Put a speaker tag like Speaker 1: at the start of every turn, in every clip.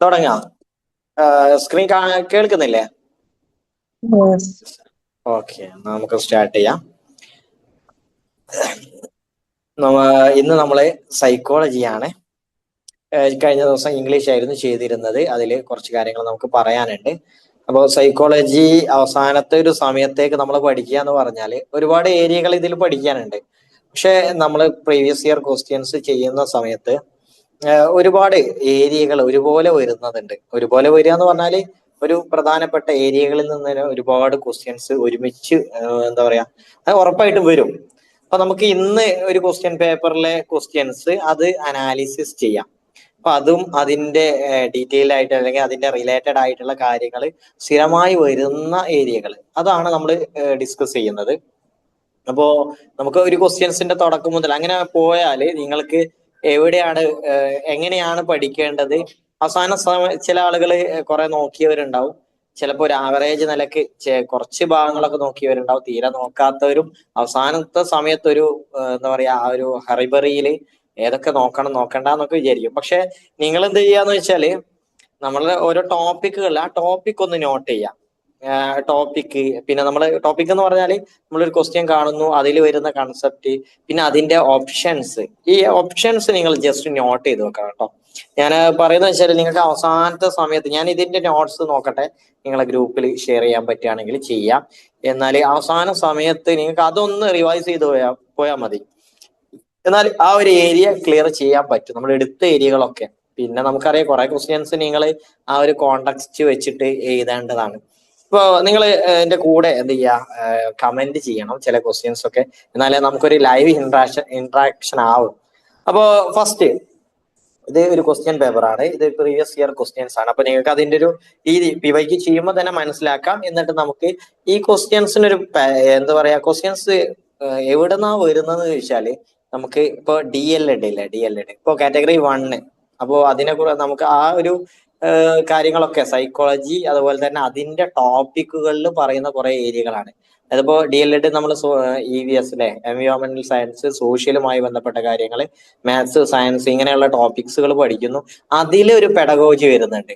Speaker 1: തുടങ്ങാം. സ്ക്രീൻ കേൾക്കുന്നില്ലേ? ഓക്കെ, നമുക്ക് സ്റ്റാർട്ട് ചെയ്യാം. ഇന്ന് നമ്മള് സൈക്കോളജിയാണ്. കഴിഞ്ഞ ദിവസം ഇംഗ്ലീഷ് ആയിരുന്നു ചെയ്തിരുന്നത്. അതിൽ കുറച്ച് കാര്യങ്ങൾ നമുക്ക് പറയാനുണ്ട്. അപ്പോൾ സൈക്കോളജി അവസാനത്തെ ഒരു സമയത്തേക്ക് നമ്മൾ പഠിക്കുക എന്ന് പറഞ്ഞാൽ ഒരുപാട് ഏരിയകൾ ഇതിൽ പഠിക്കാനുണ്ട്. പക്ഷെ നമ്മൾ പ്രീവിയസ് ഇയർ ക്വസ്റ്റ്യൻസ് ചെയ്യുന്ന സമയത്ത് ഒരുപാട് ഏരിയകൾ ഒരുപോലെ വരുന്നതുണ്ട്. ഒരുപോലെ വരിക എന്ന് പറഞ്ഞാല് ഒരു പ്രധാനപ്പെട്ട ഏരിയകളിൽ നിന്ന് ഒരുപാട് ക്വസ്റ്റ്യൻസ് ഒരുമിച്ച് എന്താ പറയാ, അത് ഉറപ്പായിട്ടും വരും. അപ്പൊ നമുക്ക് ഇന്ന് ഒരു ക്വസ്റ്റ്യൻ പേപ്പറിലെ ക്വസ്റ്റ്യൻസ് അത് അനാലിസിസ് ചെയ്യാം. അപ്പൊ അതും അതിന്റെ ഡീറ്റെയിൽഡ് ആയിട്ട് അല്ലെങ്കിൽ അതിന്റെ റിലേറ്റഡ് ആയിട്ടുള്ള കാര്യങ്ങൾ സ്ഥിരമായി വരുന്ന ഏരിയകൾ അതാണ് നമ്മൾ ഡിസ്കസ് ചെയ്യുന്നത്. അപ്പോ നമുക്ക് ഒരു ക്വസ്റ്റ്യൻസിന്റെ തുടക്കം മുതൽ അങ്ങനെ പോയാല് നിങ്ങൾക്ക് എവിടെയാണ് എങ്ങനെയാണ് പഠിക്കേണ്ടത് അവസാന ചില ആളുകൾ കുറെ നോക്കിയവരുണ്ടാവും. ചിലപ്പോൾ ഒരു ആവറേജ് നിലക്ക് കുറച്ച് ഭാഗങ്ങളൊക്കെ നോക്കിയവരുണ്ടാവും. തീരെ നോക്കാത്തവരും അവസാനത്തെ സമയത്തൊരു എന്താ പറയാ ആ ഒരു ഹറിബറിയില് ഏതൊക്കെ നോക്കണം നോക്കണ്ടെന്നൊക്കെ വിചാരിക്കും. പക്ഷെ നിങ്ങൾ എന്ത് ചെയ്യാന്ന് വെച്ചാല് നമ്മള് ഓരോ ടോപ്പിക്കുകൾ ആ ടോപ്പിക് ഒന്ന് നോട്ട് ചെയ്യാം. ടോപ്പിക്ക്, പിന്നെ നമ്മൾ ടോപ്പിക് എന്ന് പറഞ്ഞാൽ നമ്മളൊരു ക്വസ്റ്റ്യൻ കാണുന്നു, അതിൽ വരുന്ന കൺസെപ്റ്റ്, പിന്നെ അതിന്റെ ഓപ്ഷൻസ്. ഈ ഓപ്ഷൻസ് നിങ്ങൾ ജസ്റ്റ് നോട്ട് ചെയ്ത് വെക്കണം കേട്ടോ. ഞാൻ പറയുന്നത് വെച്ചാൽ നിങ്ങൾക്ക് അവസാനത്തെ സമയത്ത് ഞാൻ ഇതിന്റെ നോട്ട്സ് നോക്കട്ടെ, നിങ്ങളെ ഗ്രൂപ്പിൽ ഷെയർ ചെയ്യാൻ പറ്റുകയാണെങ്കിൽ ചെയ്യാം. എന്നാൽ അവസാന സമയത്ത് നിങ്ങൾക്ക് അതൊന്ന് റിവൈസ് ചെയ്ത് പോയാൽ മതി. എന്നാൽ ആ ഒരു ഏരിയ ക്ലിയർ ചെയ്യാൻ പറ്റും, നമ്മൾ എടുത്ത ഏരിയകളൊക്കെ. പിന്നെ നമുക്കറിയാം കുറെ ക്വസ്റ്റ്യൻസ് നിങ്ങൾ ആ ഒരു കോണ്ടെക്സ്റ്റ് വെച്ചിട്ട് എഴുതേണ്ടതാണ്. ഇപ്പൊ നിങ്ങൾ എന്റെ കൂടെ എന്ത് ചെയ്യാ, കമന്റ് ചെയ്യണം ചില ക്വസ്റ്റ്യൻസ് ഒക്കെ, എന്നാലേ നമുക്കൊരു ലൈവ് ഇന്ററാക്ഷൻ ആവും. അപ്പോ ഫസ്റ്റ് ഇത് ഒരു ക്വസ്റ്റ്യൻ പേപ്പർ ആണ്, ഇത് പ്രീവിയസ് ഇയർ ക്വസ്റ്റ്യൻസ് ആണ്. അപ്പൊ നിങ്ങൾക്ക് അതിന്റെ ഒരു രീതി പിവൈക്ക് ചെയ്യുമ്പോൾ തന്നെ മനസ്സിലാക്കാം. എന്നിട്ട് നമുക്ക് ഈ ക്വസ്റ്റ്യൻസിനൊരു എന്താ പറയാ, ക്വസ്റ്റ്യൻസ് എവിടെന്നാ വരുന്നത് ചോദിച്ചാല് നമുക്ക് ഇപ്പൊ DLED ഇല്ലേ, DLED ഇപ്പൊ കാറ്റഗറി 1. അപ്പോ അതിനെ കുറിച്ച് നമുക്ക് ആ ഒരു കാര്യങ്ങളൊക്കെ സൈക്കോളജി അതുപോലെ തന്നെ അതിന്റെ ടോപ്പിക്കുകളിൽ പറയുന്ന കുറെ ഏരിയകളാണ്. അതിപ്പോ DLED നമ്മൾ EVS അല്ലെ, എൻവയോൺമെന്റൽ സയൻസ്, സോഷ്യലുമായി ബന്ധപ്പെട്ട കാര്യങ്ങൾ, മാത്സ്, സയൻസ്, ഇങ്ങനെയുള്ള ടോപ്പിക്സുകൾ പഠിക്കുന്നു. അതിലൊരു പെഡഗോജി വരുന്നുണ്ട്.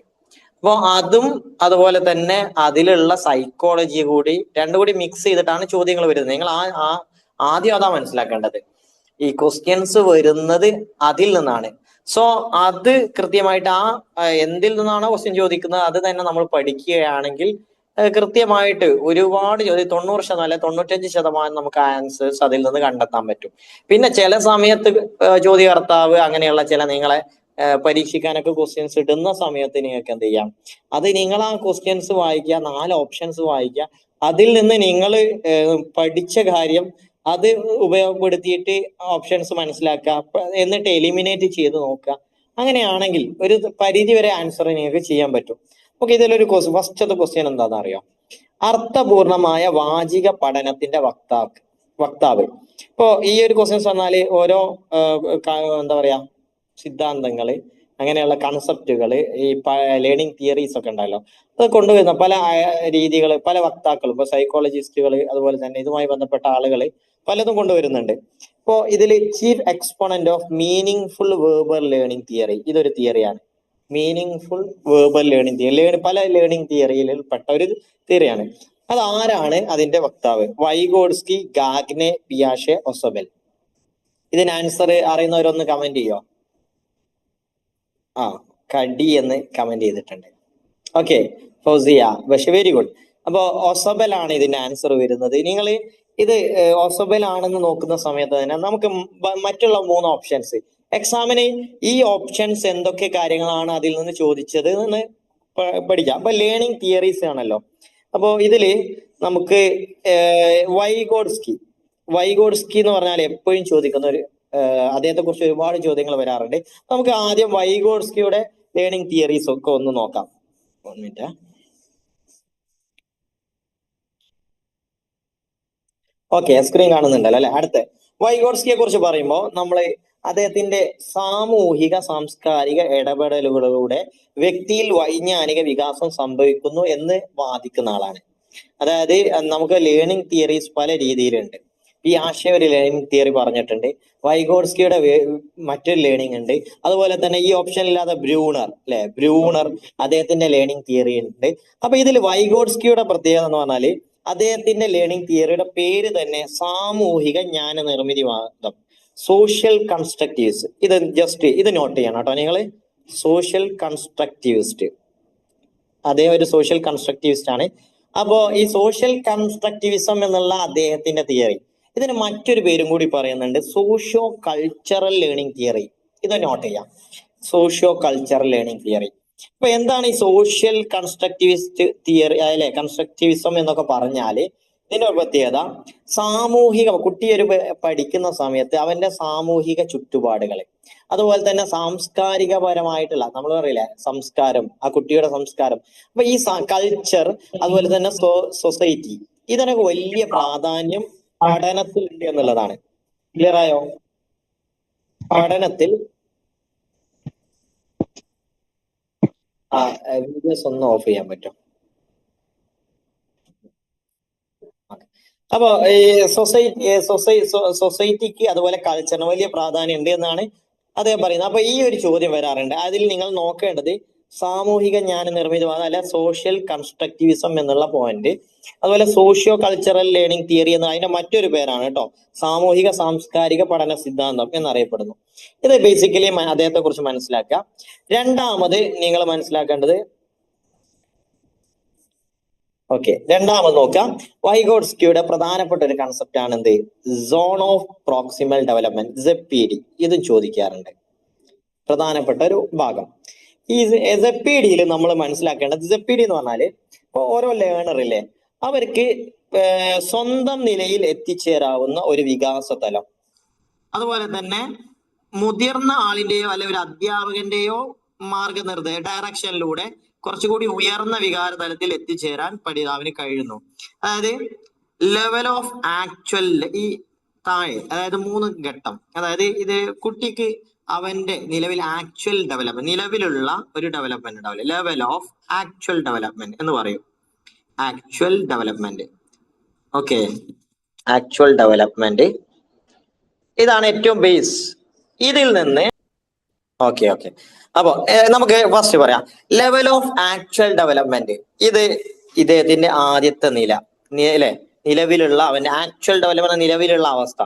Speaker 1: അപ്പൊ അതും അതുപോലെ തന്നെ അതിലുള്ള സൈക്കോളജി കൂടി രണ്ടും കൂടി മിക്സ് ചെയ്തിട്ടാണ് ചോദ്യങ്ങൾ വരുന്നത്. നിങ്ങൾ ആദ്യം അതാ മനസ്സിലാക്കേണ്ടത്. ഈ ക്വസ്റ്റ്യൻസ് വരുന്നത് അതിൽ നിന്നാണ്. സോ അത് കൃത്യമായിട്ട് എന്തിൽ നിന്നാണോ ക്വസ്റ്റ്യൻ ചോദിക്കുന്നത് അത് തന്നെ നമ്മൾ പഠിക്കുകയാണെങ്കിൽ കൃത്യമായിട്ട് ഒരുപാട് 90% അല്ലെ 95% നമുക്ക് ആൻസേഴ്സ് അതിൽ നിന്ന് കണ്ടെത്താൻ പറ്റും. പിന്നെ ചില സമയത്ത് ചോദ്യകർത്താവ് അങ്ങനെയുള്ള ചില നിങ്ങളെ പരീക്ഷിക്കാനൊക്കെ ക്വസ്റ്റ്യൻസ് ഇടുന്ന സമയത്ത് നിങ്ങൾക്ക് എന്ത് ചെയ്യാം, അത് നിങ്ങൾ ആ ക്വസ്റ്റ്യൻസ് വായിക്കുക, 4 ഓപ്ഷൻസ് വായിക്കുക, അതിൽ നിന്ന് നിങ്ങൾ പഠിച്ച കാര്യം അത് ഉപയോഗപ്പെടുത്തിയിട്ട് ഓപ്ഷൻസ് മനസ്സിലാക്കുക, എന്നിട്ട് എലിമിനേറ്റ് ചെയ്ത് നോക്കുക. അങ്ങനെയാണെങ്കിൽ ഒരു പരിധി വരെ ആൻസർ നിങ്ങൾക്ക് ചെയ്യാൻ പറ്റും. ഓക്കെ, ഇതിലൊരു ഫസ്റ്റത്തെ ക്വസ്റ്റ്യൻ എന്താണെന്ന് അറിയാം. അർത്ഥപൂർണമായ വാചിക പഠനത്തിന്റെ വക്താവ്. ഇപ്പോ ഈ ഒരു ക്വസ്റ്റ്യൻസ് പറഞ്ഞാല് ഓരോ എന്താ പറയാ സിദ്ധാന്തങ്ങള്, അങ്ങനെയുള്ള കൺസെപ്റ്റുകള്, ഈ ലേണിംഗ് തിയറീസ് ഒക്കെ ഉണ്ടല്ലോ, അത് കൊണ്ടുവരുന്ന പല രീതികൾ, പല വക്താക്കളും, ഇപ്പൊ സൈക്കോളജിസ്റ്റുകൾ അതുപോലെ തന്നെ ഇതുമായി ബന്ധപ്പെട്ട ആളുകൾ പലതും കൊണ്ടുവരുന്നുണ്ട്. ഇപ്പോ ഇതിൽ chief exponent of meaningful verbal learning theory, ഇതൊരു തിയറിയാണ്. Meaningful verbal learning theory പല ലേണിംഗ് തിയറിയിൽ പെട്ട ഒരു തിയറിയാണ്. അത് ആരാണ് അതിന്റെ വക്താവ്? വൈഗോഡ്സ്കി, ഗാഗ്നെ, പിയാഷെ, ഒസബെൽ. ഇതിന് ആൻസർ അറിയുന്നവരൊന്ന് കമന്റ് ചെയ്യോ? കഡി എന്ന് കമന്റ് ചെയ്തിട്ടുണ്ട്. ഓക്കെ, ഫൗസിയ, പക്ഷെ വെരി ഗുഡ്. അപ്പോ ഒസബൽ ആണ് ഇതിന്റെ ആൻസർ വരുന്നത്. നിങ്ങൾ ഇത് ഒസബൽ ആണെന്ന് നോക്കുന്ന സമയത്ത് തന്നെ നമുക്ക് മറ്റുള്ള 3 ഓപ്ഷൻസ് എക്സാമിന് ഈ ഓപ്ഷൻസ് എന്തൊക്കെ കാര്യങ്ങളാണ് അതിൽ നിന്ന് ചോദിച്ചത് എന്ന് പഠിക്കാം. അപ്പൊ ലേണിംഗ് തിയറീസ് ആണല്ലോ. അപ്പോ ഇതില് നമുക്ക് വൈഗോഡ്സ്കി എന്ന് പറഞ്ഞാൽ എപ്പോഴും ചോദിക്കുന്ന ഒരു അദ്ദേഹത്തെ കുറിച്ച് ഒരുപാട് ചോദ്യങ്ങൾ വരാറുണ്ട്. നമുക്ക് ആദ്യം വൈഗോഡ്സ്കിയുടെ ലേണിംഗ് തിയറീസ് ഒക്കെ ഒന്ന് നോക്കാം. 1 മിനിറ്റ്. ഓക്കെ, സ്ക്രീൻ കാണുന്നുണ്ടല്ലോ അല്ലെ? അടുത്ത വൈഗോഡ്സ്കിയെ കുറിച്ച് പറയുമ്പോൾ നമ്മള് അദ്ദേഹത്തിന്റെ സാമൂഹിക സാംസ്കാരിക ഇടപെടലുകളിലൂടെ വ്യക്തിയിൽ വൈജ്ഞാനിക വികാസം സംഭവിക്കുന്നു എന്ന് വാദിക്കുന്ന ആളാണ്. അതായത് നമുക്ക് ലേണിംഗ് തിയറീസ് പല രീതിയിലുണ്ട്. പിയാഷെ ഒരു ലേണിംഗ് തിയറി പറഞ്ഞിട്ടുണ്ട്, വൈഗോട്സ്കിയുടെ മറ്റൊരു ലേണിംഗ് ഉണ്ട്, അതുപോലെ തന്നെ ഈ ഓപ്ഷൻ ഇല്ലാതെ ബ്രൂണർ അല്ലെ, ബ്രൂണർ അദ്ദേഹത്തിന്റെ ലേണിംഗ് തിയറി ഉണ്ട്. അപ്പൊ ഇതിൽ വൈഗോട്സ്കിയുടെ പ്രത്യേകത എന്ന് പറഞ്ഞാല് അദ്ദേഹത്തിന്റെ ലേണിംഗ് തിയറിയുടെ പേര് തന്നെ സാമൂഹിക ജ്ഞാന നിർമ്മിതിവാദം, സോഷ്യൽ കൺസ്ട്രക്റ്റിവിസ്റ്റ്. ഇത് ജസ്റ്റ് ഇത് നോട്ട് ചെയ്യണം കേട്ടോ നിങ്ങള്. സോഷ്യൽ കൺസ്ട്രക്റ്റിവിസ്റ്റ്, അദ്ദേഹം ഒരു സോഷ്യൽ കൺസ്ട്രക്റ്റിവിസ്റ്റ് ആണ്. അപ്പോ ഈ സോഷ്യൽ കൺസ്ട്രക്റ്റിവിസം എന്നുള്ള അദ്ദേഹത്തിന്റെ തിയറി, ഇതിന് മറ്റൊരു പേരും കൂടി പറയുന്നുണ്ട്, സോഷ്യോ കൾച്ചറൽ ലേണിംഗ് തിയറി. ഇത് നോട്ട് ചെയ്യാം, സോഷ്യോ കൾച്ചറൽ ലേണിംഗ് തിയറി. അപ്പൊ എന്താണ് ഈ സോഷ്യൽ കൺസ്ട്രക്റ്റിവിസ്റ്റ് തിയറി അല്ലെ, കൺസ്ട്രക്റ്റിവിസം എന്നൊക്കെ പറഞ്ഞാല് ഇതിന്റെ ഒരു പ്രത്യേകത, സാമൂഹിക കുട്ടി ഒരു പഠിക്കുന്ന സമയത്ത് അവന്റെ സാമൂഹിക ചുറ്റുപാടുകള്, അതുപോലെ തന്നെ സാംസ്കാരികപരമായിട്ടുള്ള, നമ്മൾ പറയില്ലേ സംസ്കാരം, ആ കുട്ടിയുടെ സംസ്കാരം, അപ്പൊ ഈ കൾച്ചർ, അതുപോലെ തന്നെ സൊസൈറ്റി, ഇതിനൊക്കെ വലിയ പ്രാധാന്യം പഠനത്തിൽ ഉണ്ട് എന്നുള്ളതാണ്. ക്ലിയർ ആയോ? പഠനത്തിൽ വീഡിയോസ് ഒന്ന് ഓഫ് ചെയ്യാൻ പറ്റും? അപ്പൊ ഈ സൊസൈറ്റിക്ക് അതുപോലെ കൾച്ചറിന് വലിയ പ്രാധാന്യം ഉണ്ട് എന്നാണ് അദ്ദേഹം പറയുന്നത്. അപ്പൊ ഈ ഒരു ചോദ്യം വരാറുണ്ട്, അതിൽ നിങ്ങൾ നോക്കേണ്ടത് സാമൂഹിക ജ്ഞാന നിർമ്മിതവാദം അല്ല സോഷ്യൽ കൺസ്ട്രക്റ്റിവിസം എന്നുള്ള പോയിന്റ്, അതുപോലെ സോഷ്യോ കൾച്ചറൽ ലേണിംഗ് തിയറി എന്ന അതിന്റെ മറ്റൊരു പേരാണ് കേട്ടോ, സാമൂഹിക സാംസ്കാരിക പഠന സിദ്ധാന്തം എന്നറിയപ്പെടുന്നു. ഇത് ബേസിക്കലി അദ്ദേഹത്തെ കുറിച്ച് മനസ്സിലാക്കുക. രണ്ടാമത് നിങ്ങൾ മനസ്സിലാക്കേണ്ടത്, രണ്ടാമത് നോക്കാം, വൈഗോട്സ്കിയുടെ പ്രധാനപ്പെട്ട ഒരു കൺസെപ്റ്റ് ആണ് എന്ത്, zone of proximal development, ZPD. ഇതും ചോദിക്കാറുണ്ട്, പ്രധാനപ്പെട്ട ഒരു ഭാഗം. ഈ ZPDയിൽ നമ്മൾ മനസ്സിലാക്കേണ്ടത്, ZPD എന്ന് പറഞ്ഞാല് ഇപ്പൊ ഓരോ ലേണറില്ലേ അവർക്ക് സ്വന്തം നിലയിൽ എത്തിച്ചേരാവുന്ന ഒരു വികാസ തലം, അതുപോലെ തന്നെ മുതിർന്ന ആളിന്റെയോ അല്ലെ ഒരു അധ്യാപകന്റെയോ മാർഗനിർദ്ദേശ ഡയറക്ഷനിലൂടെ കുറച്ചുകൂടി ഉയർന്ന വികാര തലത്തിൽ എത്തിച്ചേരാൻ പഠിതാവിന് കഴിയുന്നു. അതായത് ലെവൽ ഓഫ് ആക്ച്വൽ, ഈ താഴെ അതായത് 3 ഘട്ടം, അതായത് ഇത് കുട്ടിക്ക് അവന്റെ നിലവിൽ ആക്ച്വൽ ഡെവലപ്മെന്റ്, നിലവിലുള്ള ഒരു ഡെവലപ്മെന്റ് ഉണ്ടാവില്ല, ലെവൽ ഓഫ് ആക്ച്വൽ ഡെവലപ്മെന്റ് എന്ന് പറയും. ആക്ച്വൽ ഡെവലപ്മെന്റ്, ആക്ച്വൽ ഡെവലപ്മെന്റ് ഇതാണ് ഏറ്റവും ബേസ്. ഇതിൽ നിന്ന് അപ്പൊ നമുക്ക് ഫസ്റ്റ് പറയാം, ലെവൽ ഓഫ് ആക്ച്വൽ ഡെവലപ്മെന്റ്. ഇത് ഇദ്ദേഹത്തിന്റെ ആദ്യത്തെ നില അല്ലെ, നിലവിലുള്ള അവന്റെ ആക്ച്വൽ ഡെവലപ്മെന്റ്, നിലവിലുള്ള അവസ്ഥ.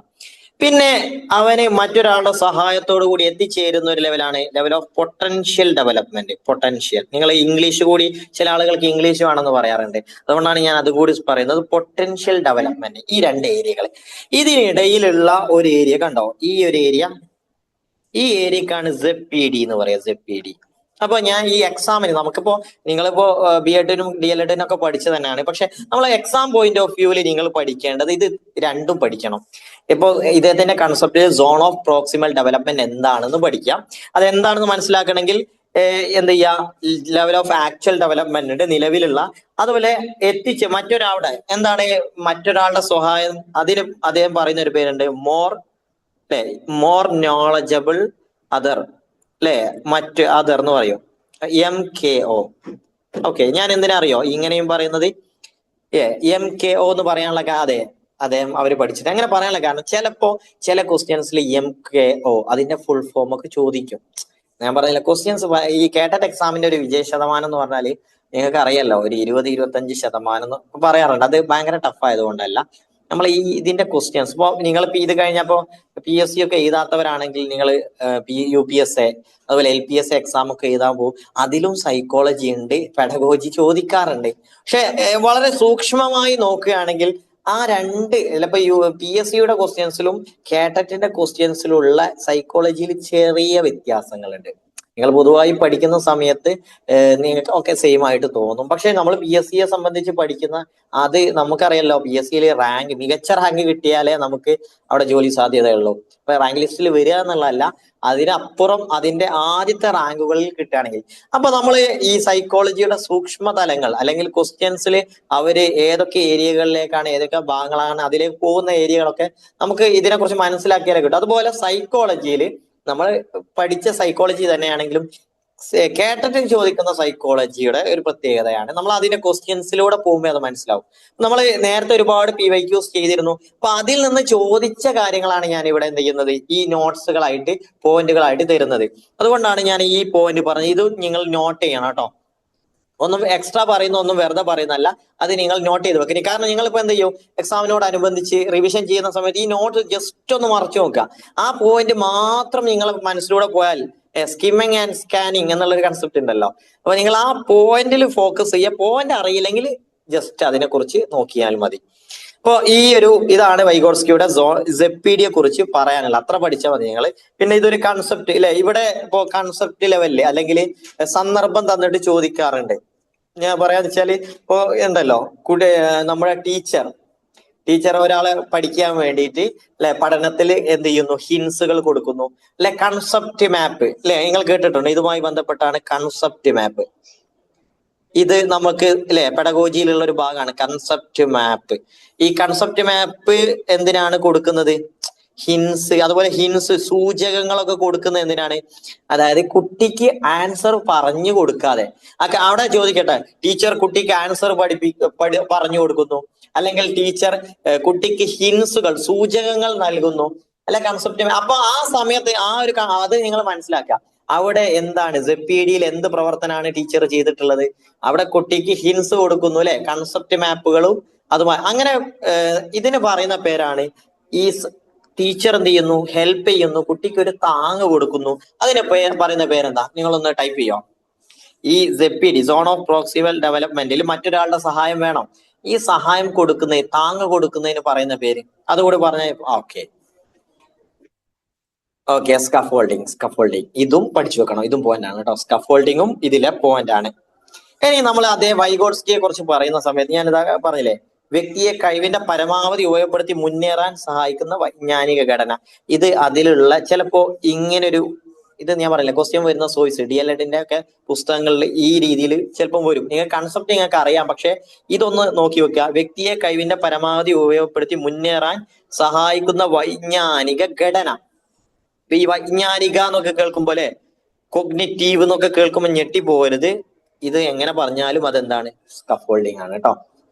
Speaker 1: പിന്നെ അവന് മറ്റൊരാളുടെ സഹായത്തോടു കൂടി എത്തിച്ചേരുന്ന ഒരു ലെവലാണ് level of potential development. Potential, നിങ്ങൾ ഇംഗ്ലീഷ് കൂടി, ചില ആളുകൾക്ക് ഇംഗ്ലീഷ് വേണമെന്ന് പറയാറുണ്ട്, അതുകൊണ്ടാണ് ഞാൻ അതുകൂടി പറയുന്നത്. പൊട്ടൻഷ്യൽ ഡെവലപ്മെന്റ്, ഈ 2 ഏരിയകൾ, ഇതിനിടയിലുള്ള ഒരു ഏരിയ കണ്ടോ, ഈ ഒരു ഏരിയ, ഈ ഏരിയക്കാണ് ZPD എന്ന് പറയാം, ZPD. അപ്പൊ ഞാൻ ഈ എക്സാമിന്, നമുക്കിപ്പോ നിങ്ങളിപ്പോ BEdനും DLEdനും ഒക്കെ പഠിച്ചു തന്നെയാണ്, പക്ഷെ നമ്മൾ എക്സാം പോയിന്റ് ഓഫ് വ്യൂവിൽ നിങ്ങൾ പഠിക്കേണ്ടത് ഇത് രണ്ടും പഠിക്കണം. ഇപ്പൊ ഇദ്ദേഹത്തിന്റെ concept zone of proximal development എന്താണെന്ന് പഠിക്കാം. അതെന്താണെന്ന് മനസ്സിലാക്കണമെങ്കിൽ എന്ത് ചെയ്യാ, ലെവൽ ഓഫ് ആക്ച്വൽ ഡെവലപ്മെന്റ് നിലവിലുള്ള, അതുപോലെ മറ്റൊരാളുടെ എന്താണ്, മറ്റൊരാളുടെ സഹായം, അതിന് അദ്ദേഹം പറയുന്ന ഒരു പേരുണ്ട്, മോർ നോളജബിൾ അതർ അല്ലെ, മറ്റ് അതർ എന്ന് പറയും, MKO. ഞാൻ എന്തിനാ അറിയോ ഇങ്ങനെയും പറയുന്നത്, MKO എന്ന് പറയാനുള്ള അദ്ദേഹം അവര് പഠിച്ചിട്ട് അങ്ങനെ പറയാനുള്ള കാരണം, ചിലപ്പോ ചില ക്വസ്റ്റ്യൻസിൽ MKO അതിന്റെ ഫുൾ ഫോം ഒക്കെ ചോദിക്കും. ഞാൻ പറഞ്ഞില്ല, ക്വസ്റ്റ്യൻസ് ഈ കേട്ടറ്റ് എക്സാമിന്റെ ഒരു വിജയ ശതമാനം എന്ന് പറഞ്ഞാല് നിങ്ങൾക്ക് അറിയാലോ, ഒരു 20-25% എന്ന് പറയാറുണ്ട്. അത് ഭയങ്കര ടഫ് ആയതുകൊണ്ടല്ല, നമ്മൾ ഇതിന്റെ ക്വസ്റ്റ്യൻസ് ഇപ്പോ നിങ്ങൾ ഇത് കഴിഞ്ഞപ്പോ PSC ഒക്കെ എഴുതാത്തവരാണെങ്കിൽ നിങ്ങൾ UPSA അതുപോലെ LPSA എക്സാം ഒക്കെ എഴുതാൻ പോകും, അതിലും സൈക്കോളജി ഉണ്ട്, പെഡഗോജി ചോദിക്കാറുണ്ട്. പക്ഷെ വളരെ സൂക്ഷ്മമായി നോക്കുകയാണെങ്കിൽ ആ 2 ചിലപ്പോ PSCയുടെ ക്വസ്റ്റ്യൻസിലും കേട്ടറ്റിന്റെ ക്വസ്റ്റ്യൻസിലുള്ള സൈക്കോളജിയിൽ ചെറിയ വ്യത്യാസങ്ങളുണ്ട്. നിങ്ങൾ പൊതുവായി പഠിക്കുന്ന സമയത്ത് നിങ്ങൾക്ക് സെയിം ആയിട്ട് തോന്നും. പക്ഷെ നമ്മൾ PSCയെ സംബന്ധിച്ച് പഠിക്കുന്ന, അത് നമുക്കറിയാലോ, PSCയിൽ മികച്ച റാങ്ക് കിട്ടിയാലേ നമുക്ക് അവിടെ ജോലി സാധ്യതയുള്ളൂ. അപ്പൊ റാങ്ക് ലിസ്റ്റിൽ വരിക എന്നുള്ളതല്ല, അതിനപ്പുറം അതിന്റെ ആദ്യത്തെ റാങ്കുകളിൽ കിട്ടുകയാണെങ്കിൽ. അപ്പൊ നമ്മൾ ഈ സൈക്കോളജിയുടെ സൂക്ഷ്മ തലങ്ങൾ അല്ലെങ്കിൽ ക്വസ്റ്റ്യൻസിൽ അവര് ഏതൊക്കെ ഏരിയകളിലേക്കാണ്, ഏതൊക്കെ ഭാഗങ്ങളാണ് അതിലേക്ക് പോകുന്ന ഏരിയകളൊക്കെ നമുക്ക് ഇതിനെക്കുറിച്ച് മനസ്സിലാക്കിയാലേ കിട്ടും. അതുപോലെ സൈക്കോളജിയിൽ നമ്മൾ പഠിച്ച സൈക്കോളജി തന്നെയാണെങ്കിലും കേട്ടിട്ട് ചോദിക്കുന്ന സൈക്കോളജിയുടെ ഒരു പ്രത്യേകതയാണ്. നമ്മൾ അതിന്റെ ക്വസ്റ്റ്യൻസിലൂടെ പോകുമ്പോൾ അത് മനസ്സിലാവും. നമ്മൾ നേരത്തെ ഒരുപാട് PYQs ചെയ്തിരുന്നു. അപ്പൊ അതിൽ നിന്ന് ചോദിച്ച കാര്യങ്ങളാണ് ഞാൻ ഇവിടെ എന്ത് ചെയ്യുന്നത്, ഈ നോട്ട്സുകളായിട്ട് പോയിന്റുകളായിട്ട് തരുന്നത്. അതുകൊണ്ടാണ് ഞാൻ ഈ പോയിന്റ് പറഞ്ഞത്. ഇത് നിങ്ങൾ നോട്ട് ചെയ്യണം കേട്ടോ. ഒന്നും എക്സ്ട്രാ പറയുന്ന ഒന്നും വെറുതെ പറയുന്നല്ല, അത് നിങ്ങൾ നോട്ട് ചെയ്ത് വെക്കുക. കാരണം നിങ്ങൾ ഇപ്പൊ എന്ത് ചെയ്യും, എക്സാമിനോടനുബന്ധിച്ച് റിവിഷൻ ചെയ്യുന്ന സമയത്ത് ഈ നോട്ട് ജസ്റ്റ് ഒന്ന് മറച്ചു നോക്കുക. ആ പോയിന്റ് മാത്രം നിങ്ങൾ മനസ്സിലൂടെ പോയാൽ, സ്കിമ്മിങ് ആൻഡ് സ്കാനിങ് എന്നുള്ളൊരു കൺസെപ്റ്റ് ഉണ്ടല്ലോ. അപ്പൊ നിങ്ങൾ ആ പോയിന്റിൽ ഫോക്കസ് ചെയ്യുക. പോയിന്റ് അറിയില്ലെങ്കിൽ ജസ്റ്റ് അതിനെക്കുറിച്ച് നോക്കിയാൽ മതി. അപ്പൊ ഇതാണ് വൈഗോട്സ്കിയുടെ സെപ്പീഡിയെ കുറിച്ച് പറയാനുള്ള, അത്ര പഠിച്ചാൽ മതി നിങ്ങൾ. പിന്നെ ഇതൊരു കൺസെപ്റ്റ് അല്ലെ, ഇവിടെ ഇപ്പോ കൺസെപ്റ്റ് ലെവലില് അല്ലെങ്കിൽ സന്ദർഭം തന്നിട്ട് ചോദിക്കാറുണ്ട്. ഞാൻ പറയാന്ന് വെച്ചാല് ഇപ്പോ ഉണ്ടല്ലോ, നമ്മുടെ ടീച്ചർ ഒരാളെ പഠിക്കാൻ വേണ്ടിയിട്ട് അല്ലെ, പഠനത്തിൽ എന്ത് ചെയ്യുന്നു, ഹിൻസുകൾ കൊടുക്കുന്നു അല്ലെ. കൺസെപ്റ്റ് മാപ്പ് അല്ലെ, നിങ്ങൾ കേട്ടിട്ടുണ്ട്, ഇതുമായി ബന്ധപ്പെട്ടാണ് കൺസെപ്റ്റ് മാപ്പ്. ഇത് നമുക്ക് അല്ലെ പെഡഗോജിയിലുള്ള ഒരു ഭാഗമാണ് കൺസെപ്റ്റ് മാപ്പ്. ഈ കൺസെപ്റ്റ് മാപ്പ് എന്തിനാണ് കൊടുക്കുന്നത്? ഹിൻസ്, അതുപോലെ ഹിൻസ് സൂചകങ്ങളൊക്കെ കൊടുക്കുന്നത് എന്തിനാണ്? അതായത് കുട്ടിക്ക് ആൻസർ പറഞ്ഞു കൊടുക്കാതെ, അവിടെ ചോദിക്കട്ടെ, ടീച്ചർ കുട്ടിക്ക് ആൻസർ പറഞ്ഞു കൊടുക്കുന്നു, അല്ലെങ്കിൽ ടീച്ചർ കുട്ടിക്ക് ഹിൻസുകൾ സൂചകങ്ങൾ നൽകുന്നു അല്ലെ, കൺസെപ്റ്റ്. അപ്പൊ ആ സമയത്ത് അത് നിങ്ങൾ മനസ്സിലാക്കുക. അവിടെ എന്താണ് സെപ്പീഡിയിൽ എന്ത് പ്രവർത്തനമാണ് ടീച്ചർ ചെയ്തിട്ടുള്ളത്? അവിടെ കുട്ടിക്ക് ഹിൻസ് കൊടുക്കുന്നു അല്ലെ, കൺസെപ്റ്റ് മാപ്പുകളും അതുമായി. അങ്ങനെ ഇതിന് പറയുന്ന പേരാണ്, ഈ ടീച്ചർ എന്ത് ചെയ്യുന്നു, ഹെൽപ്പ് ചെയ്യുന്നു, കുട്ടിക്ക് ഒരു താങ്ങ് കൊടുക്കുന്നു. അതിന് പറയുന്ന പേരെന്താ? നിങ്ങളൊന്ന് ടൈപ്പ് ചെയ്യോ. ഈ ZPD, സോൺ ഓഫ് പ്രോക്സിമൽ ഡെവലപ്മെന്റിൽ മറ്റൊരാളുടെ സഹായം വേണം. ഈ സഹായം കൊടുക്കുന്നതിന്, താങ്ങ് കൊടുക്കുന്നതിന് പറയുന്ന പേര് അതുകൂടി പറഞ്ഞ ഓക്കെ. സ്കഫോൾഡിങ് ഇതും പഠിച്ചു വെക്കണം. ഇതും പോയിന്റ് ആണ് കേട്ടോ. സ്കഫോൾഡിങ്ങും ഇതിലെ പോയിന്റ് ആണ്. ഇനി നമ്മൾ അതേ വൈഗോട്സ്കിയെ കുറിച്ച് പറയുന്ന സമയത്ത് ഞാൻ ഇതാ പറഞ്ഞില്ലേ, വ്യക്തിയെ കഴിവിന്റെ പരമാവധി ഉപയോഗപ്പെടുത്തി മുന്നേറാൻ സഹായിക്കുന്ന വൈജ്ഞാനിക ഘടന. ഇത് അതിലുള്ള ചിലപ്പോ ഇങ്ങനൊരു, ഇത് ഞാൻ പറയില്ല, ക്വസ്റ്റ്യൻ വരുന്ന സോയ്സ് DLEDന്റെ ഒക്കെ പുസ്തകങ്ങളിൽ ഈ രീതിയിൽ ചിലപ്പം വരും. നിങ്ങൾ കൺസെപ്റ്റ് നിങ്ങൾക്ക് അറിയാം, പക്ഷെ ഇതൊന്ന് നോക്കി വെക്കുക. വ്യക്തിയെ കഴിവിന്റെ പരമാവധി ഉപയോഗപ്പെടുത്തി മുന്നേറാൻ സഹായിക്കുന്ന വൈജ്ഞാനിക ഘടന. ഈ വൈജ്ഞാനിക എന്നൊക്കെ കേൾക്കുമ്പോ അല്ലെ, കൊഗ്നിറ്റീവ് എന്നൊക്കെ കേൾക്കുമ്പോൾ ഞെട്ടിപ്പോകരുത്. ഇത് എങ്ങനെ പറഞ്ഞാലും അതെന്താണ്? സ്കഫോൾഡിങ് ആണ് കേട്ടോ.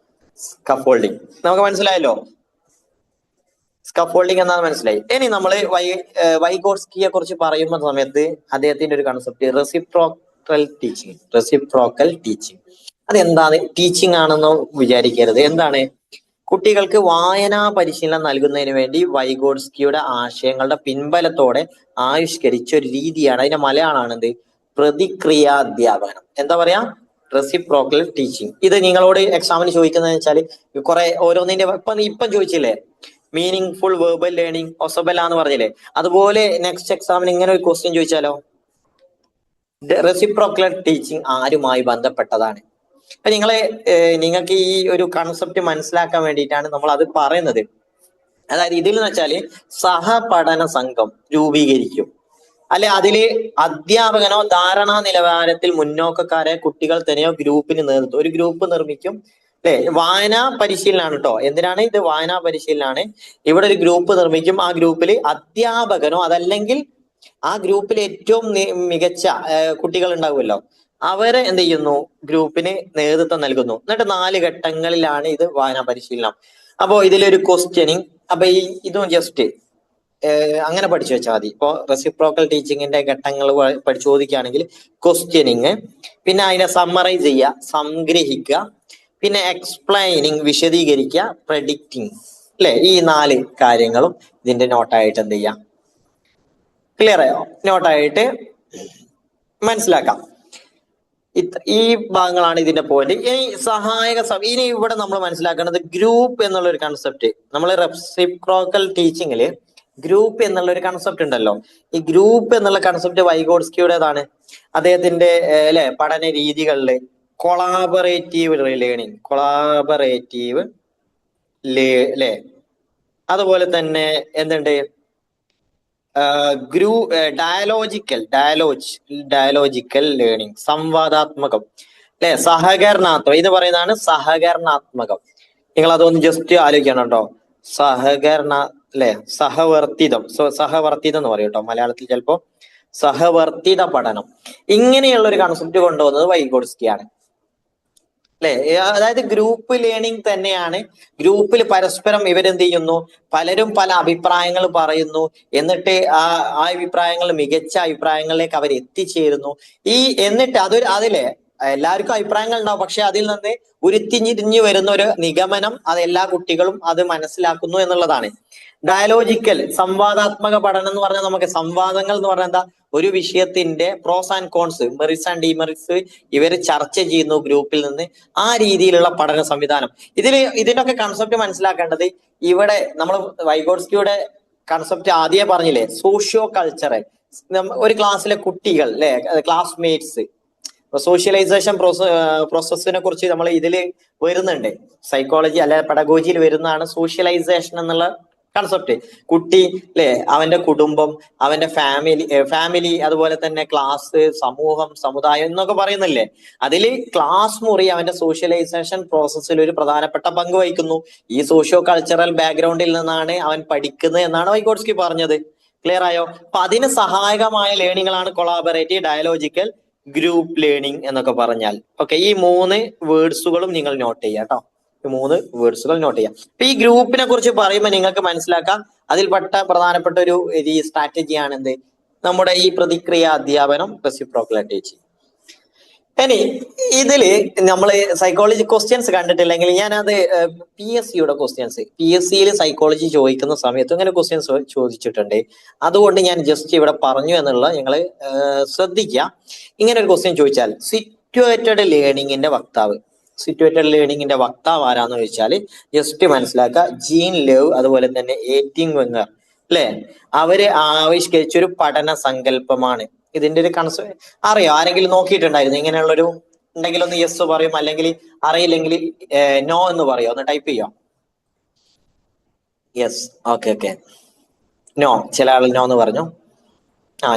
Speaker 1: സ്കഫോൾഡിങ് നമുക്ക് മനസ്സിലായല്ലോ. സ്കഫോൾഡിങ് എന്നാണ് മനസ്സിലായി. ഇനി നമ്മൾ വൈഗോട്സ്കിയെ കുറിച്ച് പറയുന്ന സമയത്ത് അദ്ദേഹത്തിന്റെ ഒരു കൺസെപ്റ്റ് റെസിപ്രോക്കൽ ടീച്ചിങ്. അതെന്താണ്? ടീച്ചിങ് ആണെന്നോ വിചാരിക്കരുത്. എന്താണ്? കുട്ടികൾക്ക് വായനാ പരിശീലനം നൽകുന്നതിന് വേണ്ടി വൈഗോട്സ്കിയുടെ ആശയങ്ങളുടെ പിൻബലത്തോടെ ആവിഷ്കരിച്ച ഒരു രീതിയാണ്. അതിന്റെ മലയാളമാണെന്ത്? പ്രതിക്രിയാധ്യാപനം. എന്താ പറയാ? Reciprocal teaching. ഇത് നിങ്ങളോട് എക്സാമിന് ചോദിക്കുന്നതെന്ന് വെച്ചാൽ കുറെ ഓരോന്നിന്റെ ഇപ്പം ചോദിച്ചില്ലേ, മീനിങ് ഫുൾ വെർബൽ ലേണിംഗ് ഒസബല എന്ന് പറഞ്ഞില്ലേ, അതുപോലെ നെക്സ്റ്റ് എക്സാമിന് ഇങ്ങനെ ഒരു ക്വസ്റ്റ്യൻ ചോദിച്ചാലോ, റെസിപ്രോക്കൽ ടീച്ചിങ് ആരുമായി ബന്ധപ്പെട്ടതാണ്? അപ്പൊ നിങ്ങൾക്ക് ഈ ഒരു കൺസെപ്റ്റ് മനസ്സിലാക്കാൻ വേണ്ടിയിട്ടാണ് നമ്മൾ അത് പറയുന്നത്. അതായത് ഇതിൽ എന്ന് വെച്ചാല് സഹപഠന സംഘം രൂപീകരിക്കും അല്ലെ, അതില് അധ്യാപകനോ ധാരണാ നിലവാരത്തിൽ മുന്നോക്കക്കാരെ കുട്ടികൾ തന്നെയോ ഗ്രൂപ്പിന് നേതൃത്വം, ഒരു ഗ്രൂപ്പ് നിർമ്മിക്കും അല്ലെ. വായനാ പരിശീലനമാണ് കേട്ടോ. എന്തിനാണ് ഇത്? വായനാ പരിശീലനമാണ്. ഇവിടെ ഒരു ഗ്രൂപ്പ് നിർമ്മിക്കും. ആ ഗ്രൂപ്പിൽ അധ്യാപകനോ അതല്ലെങ്കിൽ ആ ഗ്രൂപ്പിൽ ഏറ്റവും മികച്ച കുട്ടികൾ ഉണ്ടാവുമല്ലോ, അവരെ എന്ത് ചെയ്യുന്നു? ഗ്രൂപ്പിന് നേതൃത്വം നൽകുന്നു. എന്നിട്ട് 4 ഘട്ടങ്ങളിലാണ് ഇത് വായനാ പരിശീലനം. അപ്പോ ഇതിലൊരു ക്വസ്റ്റ്യനിങ്. അപ്പൊ ഇതും ജസ്റ്റ് അങ്ങനെ പഠിച്ചു വെച്ചാൽ മതി. ഇപ്പോ റെസിപ്രോക്കൽ ടീച്ചിങ്ങിന്റെ ഘട്ടങ്ങൾ ചോദിക്കുകയാണെങ്കിൽ ക്വസ്റ്റ്യനിങ്, പിന്നെ അതിനെ സമ്മറൈസ് ചെയ്യുക, സംഗ്രഹിക്കുക, പിന്നെ എക്സ്പ്ലൈനിങ് വിശദീകരിക്കുക, പ്രെഡിക്റ്റിംഗ് അല്ലെ. ഈ 4 കാര്യങ്ങളും ഇതിന്റെ നോട്ടായിട്ട് എന്ത് ചെയ്യാം, ക്ലിയർ ആയോ? നോട്ടായിട്ട് മനസ്സിലാക്കാം. ഈ ഭാഗങ്ങളാണ് ഇതിന്റെ പോയിന്റ്. ഇനി ഇനി ഇവിടെ നമ്മൾ മനസ്സിലാക്കേണ്ടത് ഗ്രൂപ്പ് എന്നുള്ള ഒരു കൺസെപ്റ്റ്. നമ്മൾ റെസിപ്രോക്കൽ ടീച്ചിങ്ങില് ഗ്രൂപ്പ് എന്നുള്ള ഒരു കൺസെപ്റ്റ് ഉണ്ടല്ലോ. ഈ ഗ്രൂപ്പ് എന്നുള്ള കൺസെപ്റ്റ് വൈഗോട്സ്കിയുടേതാണ്. അദ്ദേഹത്തിന്റെ പഠന രീതികളില് കൊളാബറേറ്റീവ് ലേണിംഗ്, അതുപോലെ തന്നെ എന്തുണ്ട്, ഡയലോജിക്കൽ ലേണിംഗ്, സംവാദാത്മകം അല്ലെ, സഹകരണാത്മകം. ഇത് പറയുന്നതാണ് സഹകരണാത്മകം. നിങ്ങൾ അതൊന്ന് ജസ്റ്റ് ആലോചിക്കണം കേട്ടോ. സഹകരണ അല്ലെ, സഹവർത്തിതം എന്ന് പറയും കേട്ടോ മലയാളത്തിൽ. ചിലപ്പോ സഹവർത്തിത പഠനം. ഇങ്ങനെയുള്ള ഒരു കൺസെപ്റ്റ് കൊണ്ടുവന്നത് വൈഗോട്സ്കിയാണ്. അല്ലെ? അതായത് ഗ്രൂപ്പ് ലേണിംഗ് തന്നെയാണ്. ഗ്രൂപ്പിൽ പരസ്പരം ഇവരെന്ത് ചെയ്യുന്നു, പലരും പല അഭിപ്രായങ്ങൾ പറയുന്നു, എന്നിട്ട് ആ അഭിപ്രായങ്ങൾ മികച്ച അഭിപ്രായങ്ങളിലേക്ക് അവർ എത്തിച്ചേരുന്നു. എന്നിട്ട് അതിലെ എല്ലാവർക്കും അഭിപ്രായങ്ങൾ ഉണ്ടാവും, പക്ഷെ അതിൽ നിന്ന് ഉരുത്തിരിഞ്ഞു വരുന്ന ഒരു നിഗമനം അത് എല്ലാ കുട്ടികളും അത് മനസ്സിലാക്കുന്നു എന്നുള്ളതാണ്. ഡയലോജിക്കൽ സംവാദാത്മക പഠനം എന്ന് പറഞ്ഞാൽ നമുക്ക് സംവാദങ്ങൾ എന്ന് പറഞ്ഞാൽ എന്താ, ഒരു വിഷയത്തിന്റെ pros and cons, merits and demerits ഇവർ ചർച്ച ചെയ്യുന്നു ഗ്രൂപ്പിൽ നിന്ന്. ആ രീതിയിലുള്ള പഠന സംവിധാനം. ഇതിനൊക്കെ കൺസെപ്റ്റ് മനസ്സിലാക്കേണ്ടത്, ഇവിടെ നമ്മൾ വൈഗോട്സ്കിയുടെ കൺസെപ്റ്റ് ആദ്യമേ പറഞ്ഞില്ലേ, സോഷ്യോ കൾച്ചറൽ. ഒരു ക്ലാസ്സിലെ കുട്ടികൾ അല്ലെ, ക്ലാസ്മേറ്റ്സ്, സോഷ്യലൈസേഷൻ പ്രോസസ്സിനെ കുറിച്ച് നമ്മൾ ഇതിൽ വരുന്നുണ്ട്. സൈക്കോളജി അല്ലെ പെഡഗോജിയിൽ വരുന്നതാണ് സോഷ്യലൈസേഷൻ എന്നുള്ള കൺസെപ്റ്റ്. കുട്ടി അല്ലെ, അവന്റെ കുടുംബം, അവന്റെ ഫാമിലി, അതുപോലെ തന്നെ ക്ലാസ്, സമൂഹം, സമുദായം എന്നൊക്കെ പറയുന്നില്ലേ, അതിൽ ക്ലാസ് മുറി അവന്റെ സോഷ്യലൈസേഷൻ പ്രോസസ്സിൽ ഒരു പ്രധാനപ്പെട്ട പങ്ക് വഹിക്കുന്നു. ഈ സോഷ്യോ കൾച്ചറൽ ബാക്ക്ഗ്രൗണ്ടിൽ നിന്നാണ് അവൻ പഠിക്കുന്നത് എന്നാണ് വൈഗോട്സ്കി പറഞ്ഞത്. ക്ലിയർ ആയോ? അപ്പൊ അതിന് സഹായകമായ ലേണിംഗുകളാണ് കൊളാബറേറ്റീവ്, ഡയലോജിക്കൽ, ഗ്രൂപ്പ് ലേണിംഗ് എന്നൊക്കെ പറഞ്ഞാൽ. ഓക്കെ, ഈ 3 വേർഡ്സുകളും നിങ്ങൾ നോട്ട് ചെയ്യാം കേട്ടോ. 3 വേർഡ്സുകൾ നോട്ട് ചെയ്യാം. അപ്പൊ ഈ ഗ്രൂപ്പിനെ കുറിച്ച് പറയുമ്പോൾ നിങ്ങൾക്ക് മനസ്സിലാക്കാം, അതിൽപ്പെട്ട പ്രധാനപ്പെട്ട ഒരു സ്ട്രാറ്റജിയാണ് എന്ത്, നമ്മുടെ ഈ പ്രതിക്രിയ അധ്യാപനം, റെസിപ്രോക്കൽ ടീച്ചിങ്. ഇനി ഇതില് നമ്മൾ സൈക്കോളജി ക്വസ്റ്റ്യൻസ് കണ്ടിട്ടില്ലെങ്കിൽ ഞാനത് PSCയുടെ ക്വസ്റ്റ്യൻസ്, PSCയിൽ സൈക്കോളജി ചോദിക്കുന്ന സമയത്ത് ഇങ്ങനെ ക്വസ്റ്റ്യൻസ് ചോദിച്ചിട്ടുണ്ട്. അതുകൊണ്ട് ഞാൻ ജസ്റ്റ് ഇവിടെ പറഞ്ഞു എന്നുള്ള നിങ്ങൾ ശ്രദ്ധിക്കുക. ഇങ്ങനെ ഒരു ക്വസ്റ്റ്യൻ ചോദിച്ചാൽ, സിറ്റുവേറ്റഡ് ലേണിംഗിന്റെ വക്താവ്, സിറ്റുവേറ്റഡ് ലേണിംഗിന്റെ വക്താവ് ആരാന്ന് ചോദിച്ചാൽ ജസ്റ്റ് മനസ്സിലാക്കുക, ജീൻ ലേവ്, അതുപോലെ തന്നെ ഏറ്റിംഗ് വെങ്ങർ അല്ലെ, അവര് ആവിഷ്കരിച്ചൊരു പഠന സങ്കല്പമാണ്. ഇതിന്റെ ഒരു അറിയോ? ആരെങ്കിലും നോക്കിയിട്ടുണ്ടായിരുന്നു? ഇങ്ങനെയുള്ളൊരു ഉണ്ടെങ്കിൽ ഒന്ന് യെസ് പറയും, അല്ലെങ്കിൽ അറിയില്ലെങ്കിൽ നോ എന്ന് പറയോ, ഒന്ന് ടൈപ്പ് ചെയ്യോ. Yes, okay. നോ, ചില ആൾ നോ എന്ന് പറഞ്ഞു.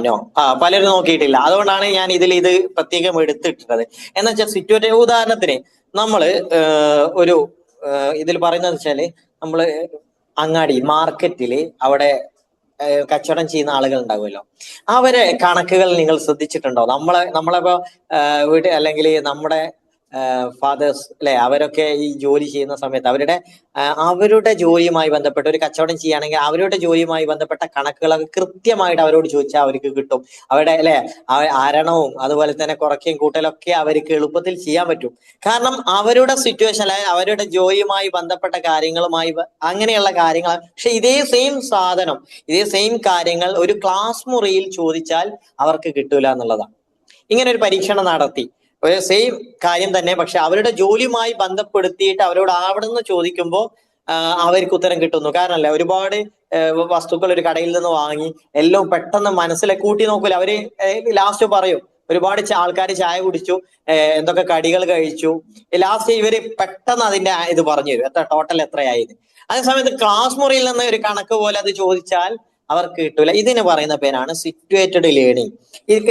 Speaker 1: നോ. പലരും നോക്കിയിട്ടില്ല. അതുകൊണ്ടാണ് ഞാൻ ഇത് പ്രത്യേകം എടുത്തിട്ടുള്ളത്. എന്ന് വെച്ചാൽ സിറ്റുവേറ്റീവ്, ഉദാഹരണത്തിന് നമ്മള് ഒരു ഇതിൽ പറയുന്നത് വെച്ചാല്, നമ്മള് അങ്ങാടി മാർക്കറ്റില് അവിടെ കച്ചവടം ചെയ്യുന്ന ആളുകൾ ഉണ്ടാവുമല്ലോ, അവരെ കണക്കുകൾ നിങ്ങൾ ശ്രദ്ധിച്ചിട്ടുണ്ടോ? നമ്മളിപ്പോ വീട്ടിൽ അല്ലെങ്കിൽ നമ്മുടെ ഫാദേഴ്സ് അല്ലെ, അവരൊക്കെ ഈ ജോലി ചെയ്യുന്ന സമയത്ത് അവരുടെ ജോലിയുമായി ബന്ധപ്പെട്ട് ഒരു കച്ചവടം ചെയ്യുകയാണെങ്കിൽ അവരുടെ ജോലിയുമായി ബന്ധപ്പെട്ട കണക്കുകളൊക്കെ കൃത്യമായിട്ട് അവരോട് ചോദിച്ചാൽ അവർക്ക് കിട്ടും. അവരുടെ അല്ലെ ആരണവും അതുപോലെ തന്നെ കുറയ്ക്കുകയും കൂട്ടലൊക്കെ അവർക്ക് എളുപ്പത്തിൽ ചെയ്യാൻ പറ്റും. കാരണം അവരുടെ സിറ്റുവേഷൻ അല്ലെ, അവരുടെ ജോലിയുമായി ബന്ധപ്പെട്ട കാര്യങ്ങളുമായി അങ്ങനെയുള്ള കാര്യങ്ങൾ. പക്ഷെ ഇതേ സെയിം സാധനം, ഇതേ സെയിം കാര്യങ്ങൾ ഒരു ക്ലാസ് മുറിയിൽ ചോദിച്ചാൽ അവർക്ക് കിട്ടൂല എന്നുള്ളതാണ്. ഇങ്ങനെ ഒരു പരീക്ഷണം നടത്തി, ഒരു സെയിം കാര്യം തന്നെ, പക്ഷെ അവരുടെ ജോലിയുമായി ബന്ധപ്പെടുത്തിയിട്ട് അവരോട് അവിടുന്ന് ചോദിക്കുമ്പോൾ അവർക്ക് ഉത്തരം കിട്ടുന്നു. കാരണം ഒരുപാട് വസ്തുക്കൾ ഒരു കടയിൽ നിന്ന് വാങ്ങി എല്ലാം പെട്ടെന്ന് മനസ്സിലെ കൂട്ടി നോക്കൂല. അവര് ലാസ്റ്റ് പറയും, ഒരുപാട് ആൾക്കാർ ചായ കുടിച്ചു, എന്തൊക്കെ കടികൾ കഴിച്ചു, ലാസ്റ്റ് ഇവര് പെട്ടെന്ന് അതിന്റെ ഇത് പറഞ്ഞു തരും, ടോട്ടൽ എത്രയായത്. അതേസമയത്ത് ക്ലാസ് മുറിയിൽ നിന്ന് ഒരു കണക്ക് പോലെ അത് ചോദിച്ചാൽ അവർക്ക് കിട്ടൂല. ഇതിന് പറയുന്ന പേരാണ് സിറ്റുവേറ്റഡ് ലേണിംഗ്.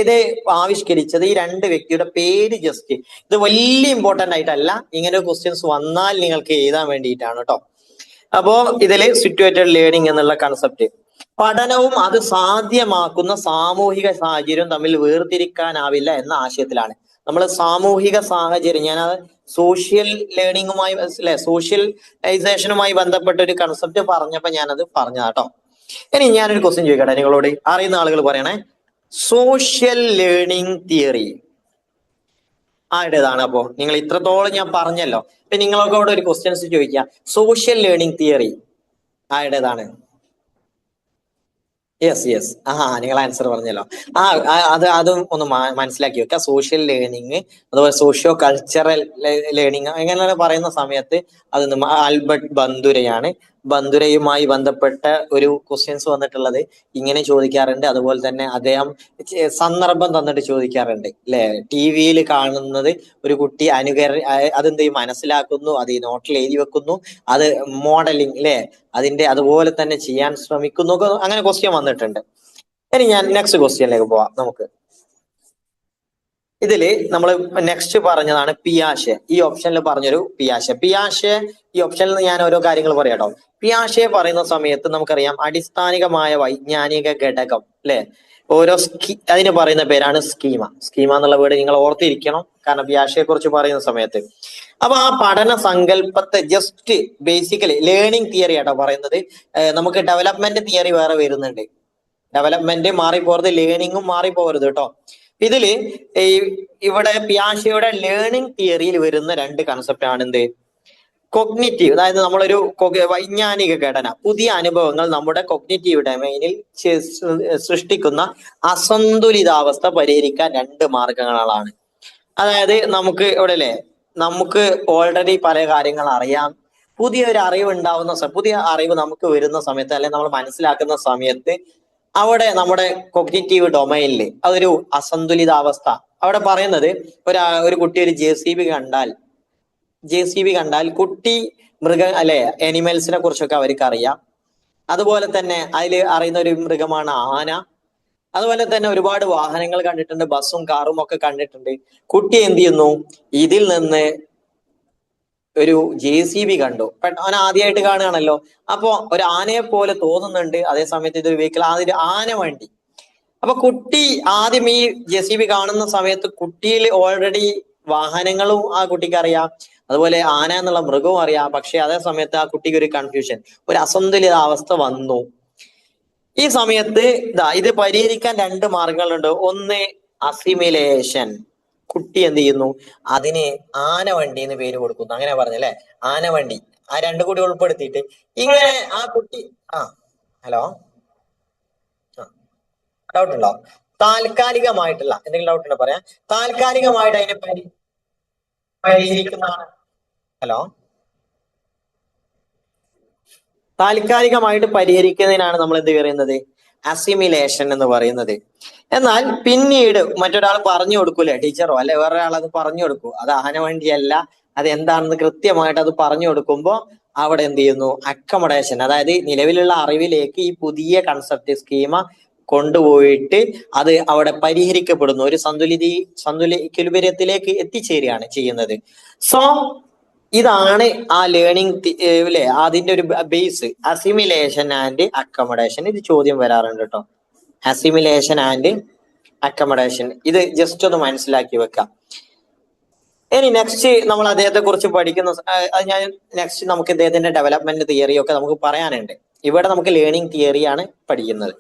Speaker 1: ഇത് ആവിഷ്കരിച്ചത് ഈ 2 വ്യക്തിയുടെ പേര് ജസ്റ്റ്, ഇത് വലിയ ഇമ്പോർട്ടന്റ് ആയിട്ടല്ല, ഇങ്ങനെ ക്വസ്റ്റ്യൻസ് വന്നാൽ നിങ്ങൾക്ക് എഴുതാൻ വേണ്ടിയിട്ടാണ് കേട്ടോ. അപ്പോ ഇതില് സിറ്റുവേറ്റഡ് ലേണിംഗ് എന്നുള്ള കൺസെപ്റ്റ്, പഠനവും അത് സാധ്യമാക്കുന്ന സാമൂഹിക സാഹചര്യവും തമ്മിൽ വേർതിരിക്കാനാവില്ല എന്ന ആശയത്തിലാണ്. നമ്മൾ സാമൂഹിക സാഹചര്യം, ഞാനത് സോഷ്യൽ ലേണിംഗുമായി അല്ലെ സോഷ്യലൈസേഷനുമായി ബന്ധപ്പെട്ട ഒരു കൺസെപ്റ്റ് പറഞ്ഞപ്പോ ഞാനത് പറഞ്ഞതാട്ടോ. ഇനി ഞാനൊരു ക്വസ്റ്റ്യൻ ചോദിക്കട്ടെ നിങ്ങളോട്, അറിയുന്ന ആളുകൾ പറയണേ. സോഷ്യൽ ലേണിംഗ് തിയറി ആരുടേതാണ്? അപ്പോ നിങ്ങൾ ഇത്രത്തോളം ഞാൻ പറഞ്ഞല്ലോ, ഇപ്പൊ നിങ്ങളൊക്കെ അവിടെ ഒരു ക്വസ്റ്റ്യൻസ് ചോദിക്കുക, സോഷ്യൽ ലേണിംഗ് തിയറി ആരുടേതാണ്? യെസ്. നിങ്ങൾ ആൻസർ പറഞ്ഞല്ലോ. അതും ഒന്ന് മനസ്സിലാക്കി വെക്കുക. സോഷ്യൽ ലേണിംഗ്, അതുപോലെ സോഷ്യോ കൾച്ചറൽ ലേണിംഗ് എങ്ങനെ പറയുന്ന സമയത്ത് അത് ആൽബർട്ട് ബന്ദുരയാണ്. ബന്ദുരയുമായി ബന്ധപ്പെട്ട ഒരു ക്വസ്റ്റ്യൻസ് വന്നിട്ടുള്ളത് ഇങ്ങനെ ചോദിക്കാറുണ്ട്. അതുപോലെ തന്നെ അദ്ദേഹം സന്ദർഭം തന്നിട്ട് ചോദിക്കാറുണ്ട് അല്ലെ, TV കാണുന്നത് ഒരു കുട്ടി അതെന്ത് മനസ്സിലാക്കുന്നു, അത് ഈ നോട്ടിൽ എഴുതി വെക്കുന്നു, അത് മോഡലിംഗ് അല്ലെ, അതിന്റെ അതുപോലെ തന്നെ ചെയ്യാൻ ശ്രമിക്കുന്നു, അങ്ങനെ ക്വസ്റ്റ്യൻ വന്നിട്ടുണ്ട്. ഇനി ഞാൻ നെക്സ്റ്റ് ക്വസ്റ്റ്യനിലേക്ക് പോവാം. നമുക്ക് ഇതില് നമ്മൾ നെക്സ്റ്റ് പറഞ്ഞതാണ് പിയാഷെ. ഈ ഓപ്ഷനിൽ പറഞ്ഞൊരു പിയാഷെ ഈ ഓപ്ഷനിൽ ഞാൻ ഓരോ കാര്യങ്ങൾ പറയാട്ടോ. പിയാഷെ പറയുന്ന സമയത്ത് നമുക്കറിയാം അടിസ്ഥാനികമായ വൈജ്ഞാനിക ഘടകം അല്ലെ, ഓരോ അതിന് പറയുന്ന പേരാണ് സ്കീമ. സ്കീമ എന്നുള്ള വേർഡ് നിങ്ങൾ ഓർത്തിരിക്കണം, കാരണം പിയാഷയെ കുറിച്ച് പറയുന്ന സമയത്ത്. അപ്പൊ ആ പഠന സങ്കല്പത്തെ ജസ്റ്റ് ബേസിക്കലി ലേണിംഗ് തിയറി ആട്ടോ പറയുന്നത്. നമുക്ക് ഡെവലപ്മെന്റ് തിയറി വേറെ വരുന്നുണ്ട്. ഡെവലപ്മെന്റ് മാറിപ്പോകരുത്, ലേണിംഗും മാറിപ്പോകരുത് കേട്ടോ. ഇതില് ഇവിടെ പിയാഷയുടെ ലേണിംഗ് തിയറിയിൽ വരുന്ന രണ്ട് കൺസെപ്റ്റ് ആണ് എന്ത്? കൊഗ്നിറ്റീവ്, അതായത് നമ്മളൊരു വൈജ്ഞാനിക ഘടന, പുതിയ അനുഭവങ്ങൾ നമ്മുടെ കൊഗ്നിറ്റീവ് ഡൊമൈനിൽ സൃഷ്ടിക്കുന്ന അസന്തുലിതാവസ്ഥ പരിഹരിക്കാൻ രണ്ട് മാർഗങ്ങളാണ്. അതായത് നമുക്ക് ഇവിടെ അല്ലേ, നമുക്ക് ഓൾറെഡി പല കാര്യങ്ങൾ അറിയാം. പുതിയൊരു അറിവ് ഉണ്ടാവുന്ന പുതിയ അറിവ് നമുക്ക് വരുന്ന സമയത്ത്, അല്ലെങ്കിൽ നമ്മൾ മനസ്സിലാക്കുന്ന സമയത്ത് അവിടെ നമ്മുടെ കൊഗ്നിറ്റീവ് ഡൊമൈനിൽ അതൊരു അസന്തുലിതാവസ്ഥ. അവിടെ പറയുന്നത് ഒരു കുട്ടി ഒരു ജെ സി ബി കണ്ടാൽ കുട്ടി അല്ലെ അനിമൽസിനെ കുറിച്ചൊക്കെ അവർക്ക് അറിയാം. അതുപോലെ തന്നെ അതിൽ അറിയുന്ന ഒരു മൃഗമാണ് ആന. അതുപോലെ തന്നെ ഒരുപാട് വാഹനങ്ങൾ കണ്ടിട്ടുണ്ട്, ബസ്സും കാറും ഒക്കെ കണ്ടിട്ടുണ്ട്. കുട്ടി എന്ത് ചെയ്യുന്നു? ഇതിൽ നിന്ന് ഒരു ജെ സി ബി കണ്ടു, അവൻ ആദ്യമായിട്ട് കാണുകയാണല്ലോ. അപ്പൊ ഒരു ആനയെ പോലെ തോന്നുന്നുണ്ട്, അതേ സമയത്ത് ഇതൊരു വെഹിക്കിൾ, അതൊരു ആന വണ്ടി. അപ്പൊ കുട്ടി ആദ്യം ഈ ജെ സി ബി കാണുന്ന സമയത്ത് കുട്ടിയിൽ ഓൾറെഡി വാഹനങ്ങളും ആ കുട്ടിക്ക് അറിയാം, അതുപോലെ ആന എന്നുള്ള മൃഗവും അറിയാം. പക്ഷെ അതേ സമയത്ത് ആ കുട്ടിക്ക് ഒരു കൺഫ്യൂഷൻ, ഒരു അസന്തുലിതാവസ്ഥ വന്നു. ഈ സമയത്ത് ഇത് പരിഹരിക്കാൻ രണ്ട് മാർഗങ്ങളുണ്ട്. ഒന്ന് അസിമിലേഷൻ. കുട്ടി എന്ത് ചെയ്യുന്നു? അതിന് ആനവണ്ടി എന്ന് പേര് കൊടുക്കുന്നു. അങ്ങനെ പറഞ്ഞല്ലേ, ആനവണ്ടി. ആ രണ്ടു കൂടി ഉൾപ്പെടുത്തിയിട്ട് ഇങ്ങനെ ആ കുട്ടി ഹലോ, ഡൗട്ട് ഉണ്ടോ? താൽക്കാലികമായിട്ടുള്ള എന്തെങ്കിലും ഡൗട്ട് ഉണ്ടോ പറയാം. താൽക്കാലികമായിട്ട് അതിനെ പരിഹരിക്കുന്നതാണ്. ഹലോ, താൽക്കാലികമായിട്ട് പരിഹരിക്കുന്നതിനാണ് നമ്മൾ എന്ത് പറയുന്നത്? അസിമിലേഷൻ എന്ന് പറയുന്നത്. എന്നാൽ പിന്നീട് മറ്റൊരാൾ പറഞ്ഞു കൊടുക്കൂലേ, ടീച്ചറോ അല്ലെ വേറൊരാൾ അത് പറഞ്ഞു കൊടുക്കൂ, അത് ആനവണ്ടിയല്ല, അത് എന്താണെന്ന് കൃത്യമായിട്ട് അത് പറഞ്ഞു കൊടുക്കുമ്പോൾ അവിടെ എന്ത് ചെയ്യുന്നു? അക്കമഡേഷൻ, അതായത് നിലവിലുള്ള അറിവിലേക്ക് ഈ പുതിയ കൺസെപ്റ്റ് സ്കീമ കൊണ്ടുപോയിട്ട് അത് അവിടെ പരിഹരിക്കപ്പെടുന്നു, ഒരു സന്തുലിതത്തിലേക്ക് എത്തിച്ചേരുകയാണ് ചെയ്യുന്നത്. സോ ഇതാണ് ആ ലേണിംഗ് അല്ലെ, അതിന്റെ ഒരു ബേസ്. അസിമിലേഷൻ ആൻഡ് അക്കമഡേഷൻ, ഇത് ചോദ്യം വരാറുണ്ട് കേട്ടോ. അസിമിലേഷൻ ആൻഡ് അക്കമഡേഷൻ, ഇത് ജസ്റ്റ് ഒന്ന് മനസ്സിലാക്കി വെക്കാം. ഇനി നെക്സ്റ്റ് നമ്മൾ അദ്ദേഹത്തെ കുറിച്ച് പഠിക്കുന്ന നെക്സ്റ്റ് നമുക്ക് ഇദ്ദേഹത്തിന്റെ ഡെവലപ്മെന്റ് തിയറി ഒക്കെ നമുക്ക് പറയാനുണ്ട്. ഇവിടെ നമുക്ക് ലേണിംഗ് തിയറിയാണ് പഠിക്കുന്നത്.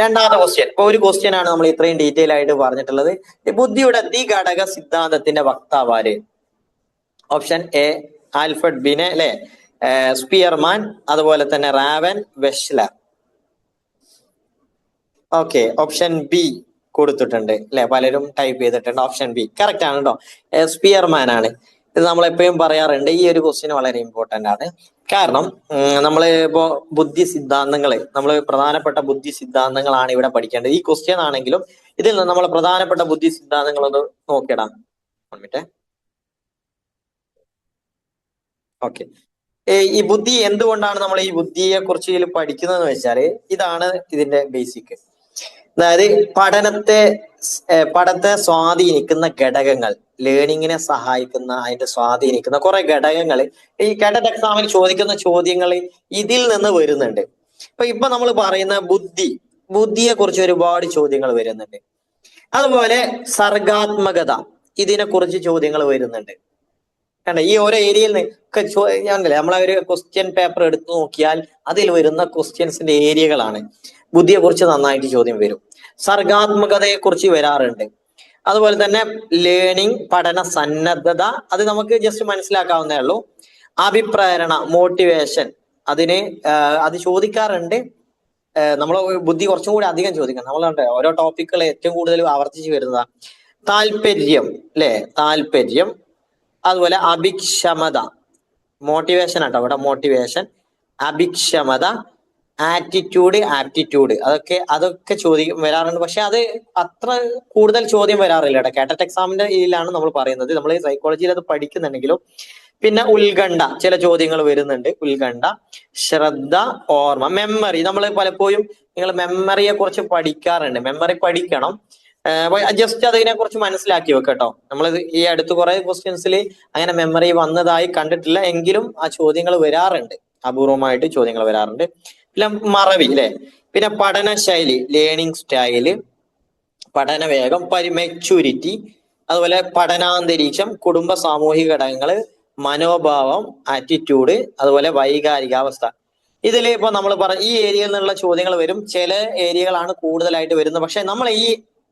Speaker 1: രണ്ടാമത്തെ ക്വസ്റ്റ്യൻ, ഇപ്പൊ ഒരു ക്വസ്റ്റ്യൻ ആണ് നമ്മൾ ഇത്രയും ഡീറ്റെയിൽ ആയിട്ട് പറഞ്ഞിട്ടുള്ളത്. ബുദ്ധിയുടെ ദ്വിഘടക സിദ്ധാന്തത്തിന്റെ വക്താവാര്? ഓപ്ഷൻ എ ആൽഫ്രഡ് ബിനെ അല്ലെ, സ്പിയർമാൻ, അതുപോലെ തന്നെ Raven, Wechsler. Okay, option B കൊടുത്തിട്ടുണ്ട് അല്ലെ, പലരും ടൈപ്പ് ചെയ്തിട്ടുണ്ട്. ഓപ്ഷൻ ബി കറക്റ്റ് ആണ് കേട്ടോ, സ്പിയർമാൻ ആണ്. ഇത് നമ്മൾ എപ്പോഴും പറയാറുണ്ട്. ഈ ഒരു ക്വസ്റ്റ്യൻ വളരെ ഇമ്പോർട്ടന്റ് ആണ്. കാരണം നമ്മൾ ഇപ്പോ ബുദ്ധി സിദ്ധാന്തങ്ങൾ, നമ്മൾ പ്രധാനപ്പെട്ട ബുദ്ധി സിദ്ധാന്തങ്ങളാണ് ഇവിടെ പഠിക്കേണ്ടത്. ഈ ക്വസ്റ്റ്യൻ ആണെങ്കിലും ഇതിൽ നിന്ന് നമ്മൾ പ്രധാനപ്പെട്ട ബുദ്ധി സിദ്ധാന്തങ്ങളൊന്ന് നോക്കിയിടാം. ഓക്കെ, ഈ ബുദ്ധി എന്തുകൊണ്ടാണ് നമ്മൾ ഈ ബുദ്ധിയെ കുറിച്ച് പഠിക്കുന്നതെന്ന് വെച്ചാല് ഇതാണ് ഇതിന്റെ ബേസിക്. അതായത് പഠനത്തെ സ്വാധീനിക്കുന്ന ഘടകങ്ങൾ, ലേണിങ്ങിനെ സഹായിക്കുന്ന, അതിന്റെ സ്വാധീനിക്കുന്ന കുറെ ഘടകങ്ങൾ ഈ കേട്ടറ്റ് എക്സാമിൽ ചോദിക്കുന്ന ചോദ്യങ്ങൾ ഇതിൽ നിന്ന് വരുന്നുണ്ട്. ഇപ്പൊ നമ്മൾ പറയുന്ന ബുദ്ധിയെ കുറിച്ച് ഒരുപാട് ചോദ്യങ്ങൾ വരുന്നുണ്ട്. അതുപോലെ സർഗാത്മകത, ഇതിനെ കുറിച്ച് ചോദ്യങ്ങൾ വരുന്നുണ്ട്. കണ്ട, ഈ ഓരോ ഏരിയയിൽ ഒക്കെ ഞാനല്ലേ, നമ്മളെ ഒരു ക്വസ്റ്റ്യൻ പേപ്പർ എടുത്തു നോക്കിയാൽ അതിൽ വരുന്ന ക്വസ്റ്റ്യൻസിന്റെ ഏരിയകളാണ്. ബുദ്ധിയെ കുറിച്ച് നന്നായിട്ട് ചോദ്യം വരും. സർഗാത്മകതയെ കുറിച്ച് വരാറുണ്ട്. അതുപോലെ തന്നെ ലേണിംഗ്, പഠന സന്നദ്ധത, അത് നമുക്ക് ജസ്റ്റ് മനസ്സിലാക്കാവുന്നേ ഉള്ളൂ. അഭിപ്രേരണ, മോട്ടിവേഷൻ, അത് ചോദിക്കാറുണ്ട്. നമ്മൾ ബുദ്ധി കുറച്ചും കൂടി അധികം ചോദിക്കണം. നമ്മളുണ്ട് ഓരോ ടോപ്പിക്കുകൾ ഏറ്റവും കൂടുതൽ ആവർത്തിച്ച് വരുന്നതാ. താല്പര്യം അല്ലെ, താല്പര്യം. അതുപോലെ അഭിക്ഷമത, മോട്ടിവേഷൻ ആട്ടോ ഇവിടെ, മോട്ടിവേഷൻ, അഭിക്ഷമത, ആപ്റ്റിറ്റ്യൂഡ്, അതൊക്കെ ചോദ്യം വരാറുണ്ട്. പക്ഷെ അത് അത്ര കൂടുതൽ ചോദ്യം വരാറില്ല കേട്ടോ. കേട്ടറ്റ് എക്സാമിന്റെ ഇതിലാണ് നമ്മൾ പറയുന്നത്. നമ്മൾ സൈക്കോളജിയിൽ അത് പഠിക്കുന്നുണ്ടെങ്കിലും. പിന്നെ ഉത്കണ്ഠ, ചില ചോദ്യങ്ങൾ വരുന്നുണ്ട്. ഉത്കണ്ഠ, ശ്രദ്ധ, ഓർമ്മ, മെമ്മറി. നമ്മൾ പലപ്പോഴും നിങ്ങൾ മെമ്മറിയെ കുറിച്ച് പഠിക്കാറുണ്ട്. മെമ്മറി പഠിക്കണം, ജസ്റ്റ് അതിനെ കുറിച്ച് മനസ്സിലാക്കി വെക്കട്ടോ. നമ്മൾ ഈ അടുത്ത് കുറെ ക്വസ്റ്റ്യൻസിൽ അങ്ങനെ മെമ്മറി വന്നതായി കണ്ടിട്ടില്ല, എങ്കിലും ആ ചോദ്യങ്ങൾ വരാറുണ്ട്, അപൂർവമായിട്ട് ചോദ്യങ്ങൾ വരാറുണ്ട്. പിന്നെ മറവി അല്ലെ, പിന്നെ പഠന ശൈലി, ലേണിംഗ് സ്റ്റൈല്, പഠന വേഗം, മെച്യൂരിറ്റി, അതുപോലെ പഠനാന്തരീക്ഷം, കുടുംബ സാമൂഹിക ഘടകങ്ങള്, മനോഭാവം, ആറ്റിറ്റ്യൂഡ്, അതുപോലെ വൈകാരികാവസ്ഥ. ഇതിൽ ഇപ്പൊ നമ്മൾ ഈ ഏരിയയിൽ നിന്നുള്ള ചോദ്യങ്ങൾ വരും. ചില ഏരിയകളാണ് കൂടുതലായിട്ട് വരുന്നത്. പക്ഷെ നമ്മൾ ഈ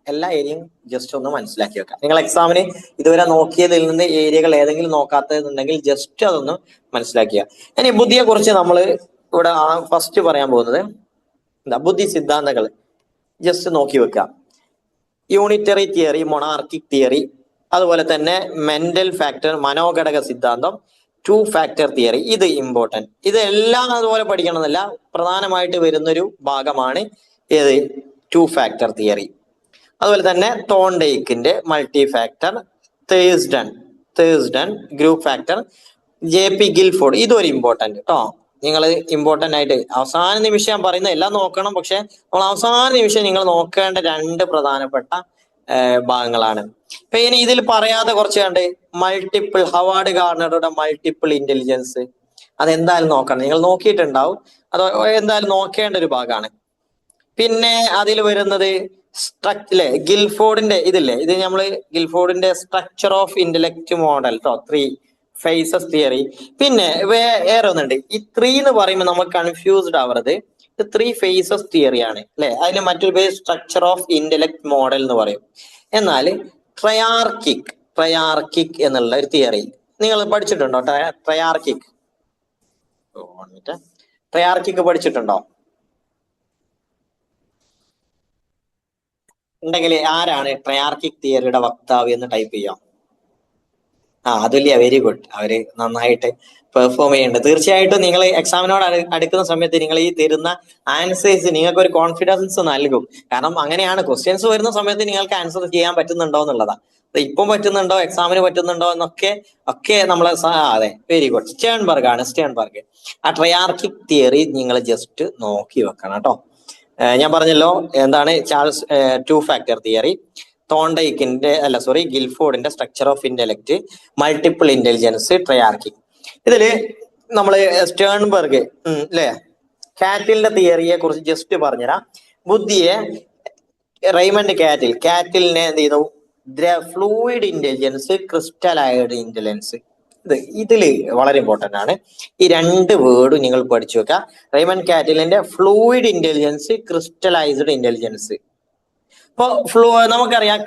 Speaker 1: എല്ലാ ഏരിയയും ജസ്റ്റ് ഒന്ന് മനസ്സിലാക്കി വെക്കാം. നിങ്ങൾ എക്സാമിന് ഇതുവരെ നോക്കിയതിൽ നിന്ന് ഏരിയകൾ ഏതെങ്കിലും നോക്കാത്തതുണ്ടെങ്കിൽ ജസ്റ്റ് അതൊന്ന് മനസ്സിലാക്കുക. ഇനി ബുദ്ധിയെ കുറിച്ച് നമ്മൾ ഇവിടെ ഫസ്റ്റ് പറയാൻ പോകുന്നത് എന്താ, ബുദ്ധി സിദ്ധാന്തങ്ങൾ ജസ്റ്റ് നോക്കി വെക്കുക. യൂണിറ്ററി തിയറി, മൊണാർക്കിക് തിയറി, അതുപോലെ തന്നെ മെന്റൽ ഫാക്ടർ, മനോഘടക സിദ്ധാന്തം, ടു ഫാക്ടർ തിയറി. ഇത് ഇമ്പോർട്ടന്റ്. ഇതെല്ലാം അതുപോലെ പഠിക്കണമെന്നല്ല, പ്രധാനമായിട്ട് വരുന്നൊരു ഭാഗമാണ് ഏത്, ടു ഫാക്ടർ തിയറി. അതുപോലെ തന്നെ തോണ്ടേക്കിന്റെ multi factor, Thurstone group factor, JP Guilford. ഇതൊരു ഇമ്പോർട്ടന്റ് കേട്ടോ. നിങ്ങൾ ഇമ്പോർട്ടന്റ് ആയിട്ട് അവസാന നിമിഷം ഞാൻ പറയുന്നത് എല്ലാം നോക്കണം. പക്ഷെ നമ്മൾ അവസാന നിമിഷം നിങ്ങൾ നോക്കേണ്ട രണ്ട് പ്രധാനപ്പെട്ട ഭാഗങ്ങളാണ്. ഇപ്പൊ ഇനി ഇതിൽ പറയാതെ കുറച്ച് കണ്ട് മൾട്ടിപ്പിൾ, ഹവാർഡ് ഗാർണറുടെ മൾട്ടിപ്പിൾ ഇന്റലിജൻസ്, അതെന്തായാലും നോക്കണം. നിങ്ങൾ നോക്കിയിട്ടുണ്ടാവും, അത് എന്തായാലും നോക്കേണ്ട ഒരു ഭാഗമാണ്. പിന്നെ അതിൽ വരുന്നത് ഗിൽഫോർഡിന്റെ ഇതില്ലേ, ഇത് നമ്മള് ഗിൽഫോർഡിന്റെ സ്ട്രക്ചർ ഓഫ് ഇന്റലക്ട് മോഡൽ കേട്ടോ, 3 ഫേസസ് തിയറി. പിന്നെ വേറെ ഒന്നുണ്ട്, ഈ 3 എന്ന് പറയുമ്പോൾ നമ്മൾ കൺഫ്യൂസ്ഡ് ആവരുത്. ഇത് 3 ഫേസസ് തിയറിയാണ് അല്ലെ. അതിന് മറ്റൊരു പേര് സ്ട്രക്ചർ ഓഫ് ഇന്റലക്ട് മോഡൽ എന്ന് പറയും. എന്നാൽ ട്രയാർക്കിക് എന്നുള്ള ഒരു തിയറി നിങ്ങൾ പഠിച്ചിട്ടുണ്ടോ? ട്രയാർക്കിക് പഠിച്ചിട്ടുണ്ടോ? ഉണ്ടെങ്കിൽ ആരാണ് ട്രയാർക്കിക് തിയറിയുടെ വക്താവ് എന്ന് ടൈപ്പ് ചെയ്യാം. അതുല്യ, വെരി ഗുഡ്. അവര് നന്നായിട്ട് പെർഫോം ചെയ്യുന്നുണ്ട്. തീർച്ചയായിട്ടും നിങ്ങൾ എക്സാമിനോട് അടുക്കുന്ന സമയത്ത് നിങ്ങൾ ഈ തരുന്ന ആൻസേഴ്സ് നിങ്ങൾക്ക് ഒരു കോൺഫിഡൻസ് നൽകും. കാരണം അങ്ങനെയാണ്, ക്വസ്റ്റ്യൻസ് വരുന്ന സമയത്ത് നിങ്ങൾക്ക് ആൻസർ ചെയ്യാൻ പറ്റുന്നുണ്ടോ എന്നുള്ളതാണ്. ഇപ്പം പറ്റുന്നുണ്ടോ, എക്സാമിന് പറ്റുന്നുണ്ടോ എന്നൊക്കെ നമ്മളെ അതെ, വെരി ഗുഡ്. സ്റ്റേൺബർഗ് ആണ്, സ്റ്റേൺബർഗ്. ആ ട്രയാർക്കിക് തിയറി നിങ്ങൾ ജസ്റ്റ് നോക്കി വെക്കണം കേട്ടോ. ഞാൻ പറഞ്ഞല്ലോ എന്താണ്, ചാൾസ് ടു ഫാക്ടർ തിയറി, ഗിൽഫോർഡിന്റെ structure of intellect, multiple intelligence, triarchic. ഇതില് നമ്മള് സ്റ്റേൺബർഗ് അല്ലെ, കാറ്റിലിന്റെ തിയറിയെ കുറിച്ച് ജസ്റ്റ് പറഞ്ഞുതരാം. ബുദ്ധിയെ റെയ്മണ്ട് കാറ്റിലിനെ എന്ത് ചെയ്തു, ഫ്ലൂയിഡ് ഇന്റലിജൻസ്, ക്രിസ്റ്റലൈസ്ഡ് ഇന്റലിജൻസ്. ഇതില് വളരെ ഇമ്പോർട്ടന്റ് ആണ്. ഈ രണ്ട് വേർഡും നിങ്ങൾ പഠിച്ചു വെക്കുക. റെയ്മണ്ട് കാറ്റിലിന്റെ ഫ്ലൂയിഡ് ഇന്റലിജൻസ്, ക്രിസ്റ്റലൈസ്ഡ് ഇന്റലിജൻസ്. ഇപ്പൊ നമുക്കറിയാം,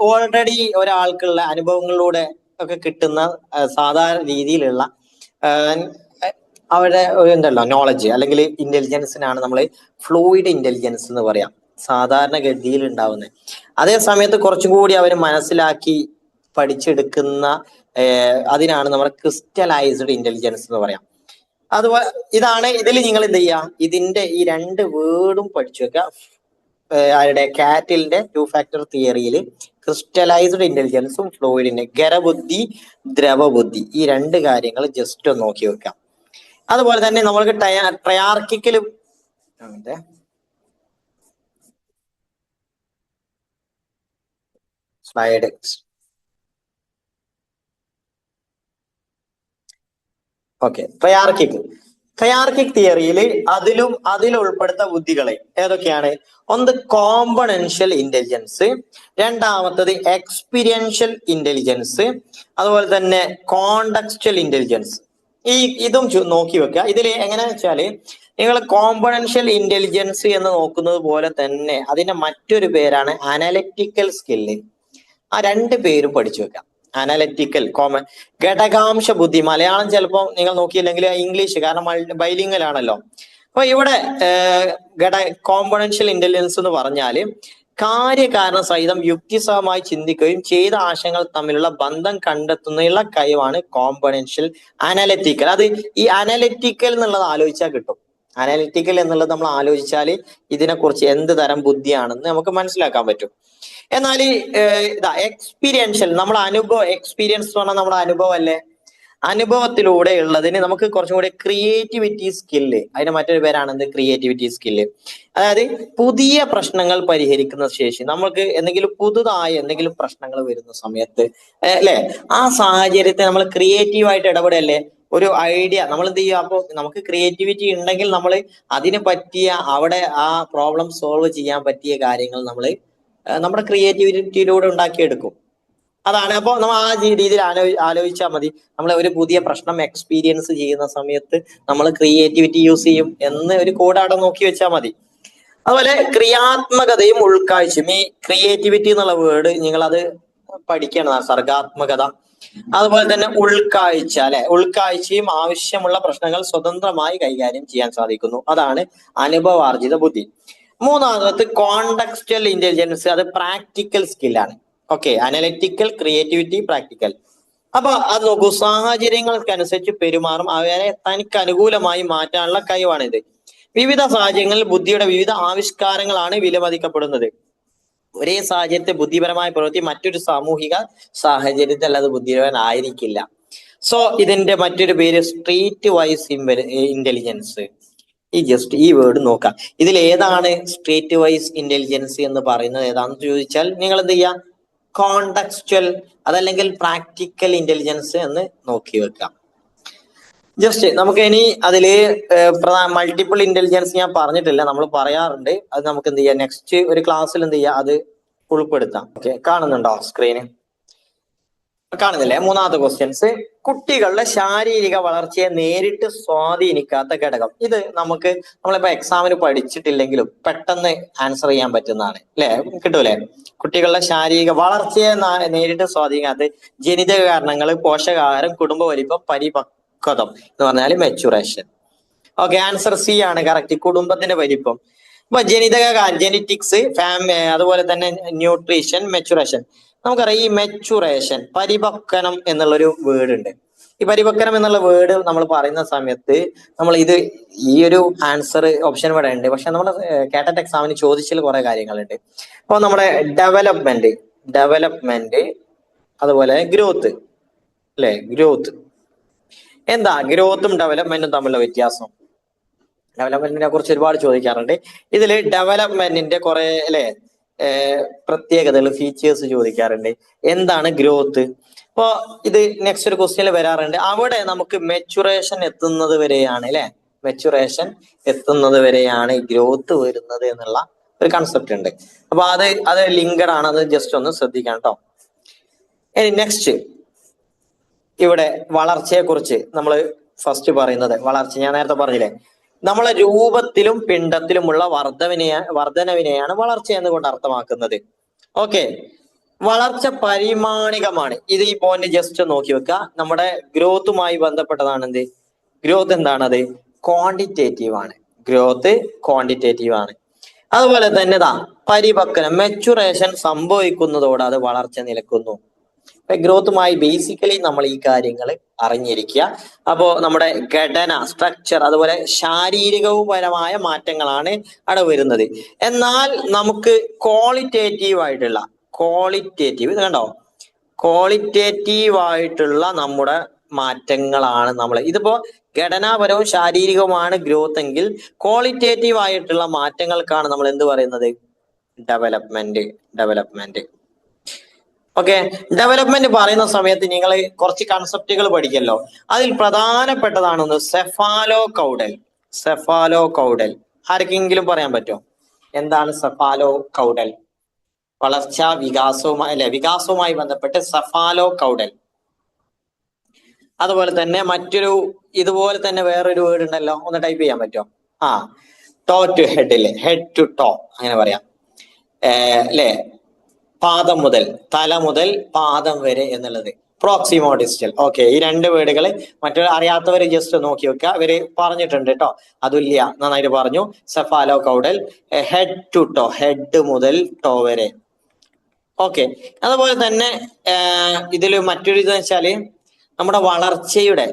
Speaker 1: ഓൾറെഡി ഒരാൾക്കുള്ള അനുഭവങ്ങളിലൂടെ ഒക്കെ കിട്ടുന്ന സാധാരണ രീതിയിലുള്ള അവരുടെ എന്തല്ലോ നോളജ് അല്ലെങ്കിൽ ഇന്റലിജൻസിനാണ് നമ്മൾ ഫ്ലൂയിഡ് ഇന്റലിജൻസ് എന്ന് പറയാം, സാധാരണ ഗതിയിൽ ഉണ്ടാവുന്നത്. അതേ സമയത്ത് കുറച്ചും കൂടി അവർ മനസ്സിലാക്കി പഠിച്ചെടുക്കുന്ന അതിനാണ് നമ്മൾ ക്രിസ്റ്റലൈസ്ഡ് ഇന്റലിജൻസ് എന്ന് പറയാം. അതുപോലെ ഇതാണ്, ഇതിൽ നിങ്ങൾ എന്ത് ചെയ്യുക, ഇതിന്റെ ഈ രണ്ട് വേർഡും പഠിച്ചു വെക്കുക. ആരുടെ, കാറ്റിലിന്റെ ടു ഫാക്ടർ തിയറിയിൽ ക്രിസ്റ്റലൈസ്ഡ് ഇന്റലിജൻസും ഫ്ലൂയിഡിന്റെ ഖരബുദ്ധി, ദ്രവബുദ്ധി, ഈ രണ്ട് കാര്യങ്ങൾ ജസ്റ്റ് ഒന്ന് നോക്കി വെക്കാം. അതുപോലെ തന്നെ നമ്മൾക്ക് ട്രയാർക്കിക്കലും സ്ലൈഡ് ട്രയാർക്കിക് തിയറിയിൽ അതിൽ ഉൾപ്പെടുത്ത ബുദ്ധികളെ ഏതൊക്കെയാണ്? ഒന്ന് കോമ്പണൻഷ്യൽ ഇന്റലിജൻസ്, രണ്ടാമത്തത് എക്സ്പീരിയൻഷ്യൽ ഇന്റലിജൻസ്, അതുപോലെ തന്നെ കോണ്ടക്സ്റ്റൽ ഇന്റലിജൻസ്. ഇതും നോക്കി വെക്കുക. ഇതിൽ എങ്ങനെയാന്ന് വെച്ചാല്, നിങ്ങൾ കോമ്പണൻഷ്യൽ ഇന്റലിജൻസ് എന്ന് നോക്കുന്നത് പോലെ തന്നെ അതിന്റെ മറ്റൊരു പേരാണ് അനലിറ്റിക്കൽ സ്കില്ല്. ആ രണ്ട് പേരും പഠിച്ചു വെക്കാം. അനലിറ്റിക്കൽ ഘടകാംശ ബുദ്ധി. മലയാളം ചിലപ്പോൾ നിങ്ങൾ നോക്കിയില്ലെങ്കിൽ ഇംഗ്ലീഷ്, കാരണം ബൈലിംഗൽ ആണല്ലോ. അപ്പൊ ഇവിടെ കോമ്പണൻഷ്യൽ ഇന്റലിജൻസ് എന്ന് പറഞ്ഞാല് കാര്യകാരണ സഹിതം യുക്തിസഹമായി ചിന്തിക്കുകയും ചെയ്ത ആശയങ്ങൾ തമ്മിലുള്ള ബന്ധം കണ്ടെത്തുന്നതിനുള്ള കഴിവാണ് കോമ്പണൻഷ്യൽ. അനലിറ്റിക്കൽ, അത് ഈ അനലിറ്റിക്കൽ എന്നുള്ളത് ആലോചിച്ചാൽ കിട്ടും. അനലിറ്റിക്കൽ എന്നുള്ളത് നമ്മൾ ആലോചിച്ചാൽ ഇതിനെക്കുറിച്ച് എന്ത് തരം ബുദ്ധിയാണെന്ന് നമുക്ക് മനസ്സിലാക്കാൻ പറ്റും. എന്നാൽ എക്സ്പീരിയൻഷ്യൽ, നമ്മുടെ അനുഭവം, എക്സ്പീരിയൻസ് എന്ന് പറഞ്ഞാൽ നമ്മുടെ അനുഭവം അല്ലേ. അനുഭവത്തിലൂടെ ഉള്ളതിന് നമുക്ക് കുറച്ചും കൂടി ക്രിയേറ്റിവിറ്റി സ്കില്ല്, അതിന്റെ മറ്റൊരു പേരാണ് ക്രിയേറ്റിവിറ്റി സ്കില്ല്. അതായത് പുതിയ പ്രശ്നങ്ങൾ പരിഹരിക്കുന്ന ശേഷി. നമുക്ക് പുതുതായ എന്തെങ്കിലും പ്രശ്നങ്ങൾ വരുന്ന സമയത്ത് അല്ലെ, ആ സാഹചര്യത്തെ നമ്മൾ ക്രിയേറ്റീവായിട്ട് ഇടപെടല്ലേ. ഒരു ഐഡിയ നമ്മൾ എന്ത് ചെയ്യുക, അപ്പോൾ നമുക്ക് ക്രിയേറ്റിവിറ്റി ഉണ്ടെങ്കിൽ നമ്മൾ അതിന് പറ്റിയ അവിടെ ആ പ്രോബ്ലം സോൾവ് ചെയ്യാൻ പറ്റിയ കാര്യങ്ങൾ നമ്മൾ നമ്മുടെ ക്രിയേറ്റിവിറ്റിയിലൂടെ ഉണ്ടാക്കിയെടുക്കും. അതാണ്. അപ്പോൾ നമ്മൾ ആ രീതിയിൽ ആലോചിച്ചാൽ മതി. നമ്മൾ ഒരു പുതിയ പ്രശ്നം എക്സ്പീരിയൻസ് ചെയ്യുന്ന സമയത്ത് നമ്മൾ ക്രിയേറ്റിവിറ്റി യൂസ് ചെയ്യും എന്ന് ഒരു കോഡാടെ നോക്കി വെച്ചാൽ മതി. അതുപോലെ ക്രിയാത്മകതയും ഉൾക്കാഴ്ചയും, ഈ ക്രിയേറ്റിവിറ്റി എന്നുള്ള വേർഡ് നിങ്ങൾ അത് പഠിക്കണം. സർഗാത്മകത, അതുപോലെ തന്നെ ഉൾക്കാഴ്ച, അല്ലെ, ഉൾക്കാഴ്ചയും ആവശ്യമുള്ള പ്രശ്നങ്ങൾ സ്വതന്ത്രമായി കൈകാര്യം ചെയ്യാൻ സാധിക്കുന്നു. അതാണ് അനുഭവാർജിത ബുദ്ധി. മൂന്നാമത് കോണ്ടക്സ്റ്റൽ ഇന്റലിജൻസ്, അത് പ്രാക്ടിക്കൽ സ്കില്ലാണ്. Okay, analytical, creativity, practical. അപ്പൊ അത് നോക്കൂ, സാഹചര്യങ്ങൾക്കനുസരിച്ച് പെരുമാറും അവരെ തനിക്ക് അനുകൂലമായി മാറ്റാനുള്ള കഴിവാണിത്. വിവിധ സാഹചര്യങ്ങളിൽ ബുദ്ധിയുടെ വിവിധ ആവിഷ്കാരങ്ങളാണ് വിലമതിക്കപ്പെടുന്നത്. ഒരേ സാഹചര്യത്തെ ബുദ്ധിപരമായ പ്രവൃത്തി മറ്റൊരു സാമൂഹിക സാഹചര്യത്തിൽ അത് ബുദ്ധിപരമായിരിക്കില്ല. സോ ഇതിന്റെ മറ്റൊരു പേര് സ്ട്രീറ്റ് വൈസ് ഇന്റലിജൻസ്. ഈ വേർഡ് നോക്കാം. ഇതിൽ ഏതാണ് സ്ട്രീറ്റ് വൈസ് ഇന്റലിജൻസ് എന്ന് പറയുന്നത്? ഏതാണെന്ന് ചോദിച്ചാൽ നിങ്ങൾ എന്ത് ചെയ്യാം? കോണ്ടക്സ്റ്റുവൽ അതല്ലെങ്കിൽ പ്രാക്ടിക്കൽ ഇന്റലിജൻസ് എന്ന് നോക്കി വെക്കാം. ജസ്റ്റ് നമുക്ക് ഇനി അതില് മൾട്ടിപ്പിൾ ഇന്റലിജൻസ് ഞാൻ പറഞ്ഞിട്ടില്ല, നമ്മൾ പറയാറുണ്ട്. അത് നമുക്ക് എന്ത് ചെയ്യാം, നെക്സ്റ്റ് ഒരു ക്ലാസ്സിൽ എന്ത് ചെയ്യാം, അത് ഉൾപ്പെടുത്താം. ഓക്കെ, കാണുന്നുണ്ടോ സ്ക്രീന്? കാണുന്നില്ലേ? മൂന്നാമത്തെ ക്വസ്റ്റ്യൻസ്, കുട്ടികളുടെ ശാരീരിക വളർച്ചയെ നേരിട്ട് സ്വാധീനിക്കാത്ത ഘടകം. ഇത് നമ്മളിപ്പോ എക്സാമിന് പഠിച്ചിട്ടില്ലെങ്കിലും പെട്ടെന്ന് ആൻസർ ചെയ്യാൻ പറ്റുന്നതാണ്, അല്ലെ? കിട്ടൂലേ? കുട്ടികളുടെ ശാരീരിക വളർച്ചയെ നേരിട്ട് സ്വാധീനിക്കാത്ത ജനിതക കാരണങ്ങൾ, പോഷകാഹാരം, കുടുംബ വലിപ്പം, പരിപക്വതം എന്ന് പറഞ്ഞാൽ മെച്ചുറേഷൻ. ഓക്കെ, ആൻസർ സി ആണ് കറക്റ്റ്, കുടുംബത്തിന്റെ വലിപ്പം. അപ്പൊ ജെനറ്റിക്സ്, അതുപോലെ തന്നെ ന്യൂട്രീഷൻ, മെച്ചുറേഷൻ. നമുക്കറിയാം ഈ മെച്ചുറേഷൻ, പരിപക്വനം എന്നുള്ളൊരു വേർഡ് ഉണ്ട്. ഈ പരിപക്വനം എന്നുള്ള വേർഡ് നമ്മൾ പറയുന്ന സമയത്ത് നമ്മൾ ഈ ഒരു ആൻസർ ഓപ്ഷൻ ഇവിടെ ഉണ്ട്, പക്ഷെ നമ്മൾ കാറ്ററ്റ് എക്സാമിന് ചോദിച്ചാൽ കുറെ കാര്യങ്ങളുണ്ട്. അപ്പൊ നമ്മുടെ ഡെവലപ്മെന്റ് അതുപോലെ ഗ്രോത്ത്, അല്ലെ? ഗ്രോത്ത് എന്താ? ഗ്രോത്തും ഡെവലപ്മെന്റും തമ്മിലുള്ള വ്യത്യാസം? ഡെവലപ്മെന്റിനെ കുറിച്ച് ഒരുപാട് ചോദിക്കാറുണ്ട്. ഇതില് ഡെവലപ്മെന്റിന്റെ കുറെ, അല്ലെ, പ്രത്യേകതകൾ, ഫീച്ചേഴ്സ് ചോദിക്കാറുണ്ട്. എന്താണ് ഗ്രോത്ത്? അപ്പൊ ഇത് നെക്സ്റ്റ് ഒരു ക്വസ്റ്റ്യനിൽ വരാറുണ്ട്. അവിടെ നമുക്ക് മെച്ചുറേഷൻ എത്തുന്നത് വരെയാണ്, അല്ലെ, മെച്ചുറേഷൻ എത്തുന്നത് വരെയാണ് ഗ്രോത്ത് വരുന്നത് എന്നുള്ള ഒരു കൺസെപ്റ്റ് ഉണ്ട്. അപ്പൊ അത് ലിങ്കഡ് ആണ്, അത് ജസ്റ്റ് ഒന്ന് ശ്രദ്ധിക്കാം കേട്ടോ. ഇനി നെക്സ്റ്റ്, ഇവിടെ വളർച്ചയെ കുറിച്ച് നമ്മൾ ഫസ്റ്റ് പറയുന്നത്, വളർച്ച ഞാൻ നേരത്തെ പറഞ്ഞില്ലേ, നമ്മളെ രൂപത്തിലും പിണ്ഡത്തിലുമുള്ള വർധനവിനെയാണ് വളർച്ച എന്നുകൊണ്ട് അർത്ഥമാക്കുന്നത്. ഓക്കെ, വളർച്ച പരിമാണികമാണ്. ഈ പോയിന്റ് ജസ്റ്റ് നോക്കി വെക്കുക. നമ്മുടെ ഗ്രോത്തുമായി ബന്ധപ്പെട്ടതാണ് എന്ത്? ഗ്രോത്ത് എന്താണത്? ക്വാണ്ടിറ്റേറ്റീവ് ആണ്. ഗ്രോത്ത് ക്വാണ്ടിറ്റേറ്റീവ് ആണ്. അതുപോലെ തന്നെ പരിപക്വനം, മെച്ചുറേഷൻ സംഭവിക്കുന്നതോടെ അത് വളർച്ച നിലക്കുന്നു. ഗ്രോത്തുമായി ബേസിക്കലി നമ്മൾ ഈ കാര്യങ്ങൾ അറിഞ്ഞിരിക്കുക. അപ്പോ നമ്മുടെ ഘടന, സ്ട്രക്ചർ, അതുപോലെ ശാരീരികപരമായ മാറ്റങ്ങളാണ് അവിടെ വരുന്നത്. എന്നാൽ നമുക്ക് ക്വാളിറ്റേറ്റീവ് ഇത് കണ്ടോ, ക്വാളിറ്റേറ്റീവ് ആയിട്ടുള്ള നമ്മുടെ മാറ്റങ്ങളാണ് ഇതിപ്പോ ഘടനാപരവും ശാരീരികവുമാണ് ഗ്രോത്ത് എങ്കിൽ, ക്വാളിറ്റേറ്റീവ് ആയിട്ടുള്ള മാറ്റങ്ങൾക്കാണ് നമ്മൾ എന്ത് പറയുന്നത്? ഡെവലപ്മെന്റ്. ഓക്കെ, ഡെവലപ്മെന്റ് പറയുന്ന സമയത്ത് നിങ്ങൾ കുറച്ച് കൺസെപ്റ്റുകൾ പഠിക്കല്ലോ. അതിൽ പ്രധാനപ്പെട്ടതാണൊന്ന് സെഫാലോ കൗഡൽ. ആർക്കെങ്കിലും പറയാൻ പറ്റുമോ എന്താണ് സെഫാലോ കൗഡൽ? വികാസവുമായി ബന്ധപ്പെട്ട് സെഫാലോ കൗഡൽ. അതുപോലെ തന്നെ ഇതുപോലെ തന്നെ വേറൊരു വേർഡ് ഉണ്ടല്ലോ, ഒന്ന് ടൈപ്പ് ചെയ്യാൻ പറ്റുമോ? Toe to head, head to toe, അങ്ങനെ പറയാം, അല്ലെ? പാദം മുതൽ, തല മുതൽ പാദം വരെ എന്നുള്ളത് പ്രോക്സിമോ ഡിസ്റ്റൽ. ഓക്കെ, ഈ രണ്ട് വേർഡുകൾ മറ്റുള്ള അറിയാത്തവര് ജസ്റ്റ് നോക്കി വെക്കുക. ഇവര് പറഞ്ഞിട്ടുണ്ട് കേട്ടോ. അതുല്യ നന്നായിട്ട് പറഞ്ഞു. Cephalocaudal, head to toe, head മുതൽ ടോ വരെ. ഓക്കെ, അതുപോലെ തന്നെ ഇതിൽ മറ്റൊരു ഇതെന്ന് വെച്ചാല് നമ്മുടെ വളർച്ചയുടെ,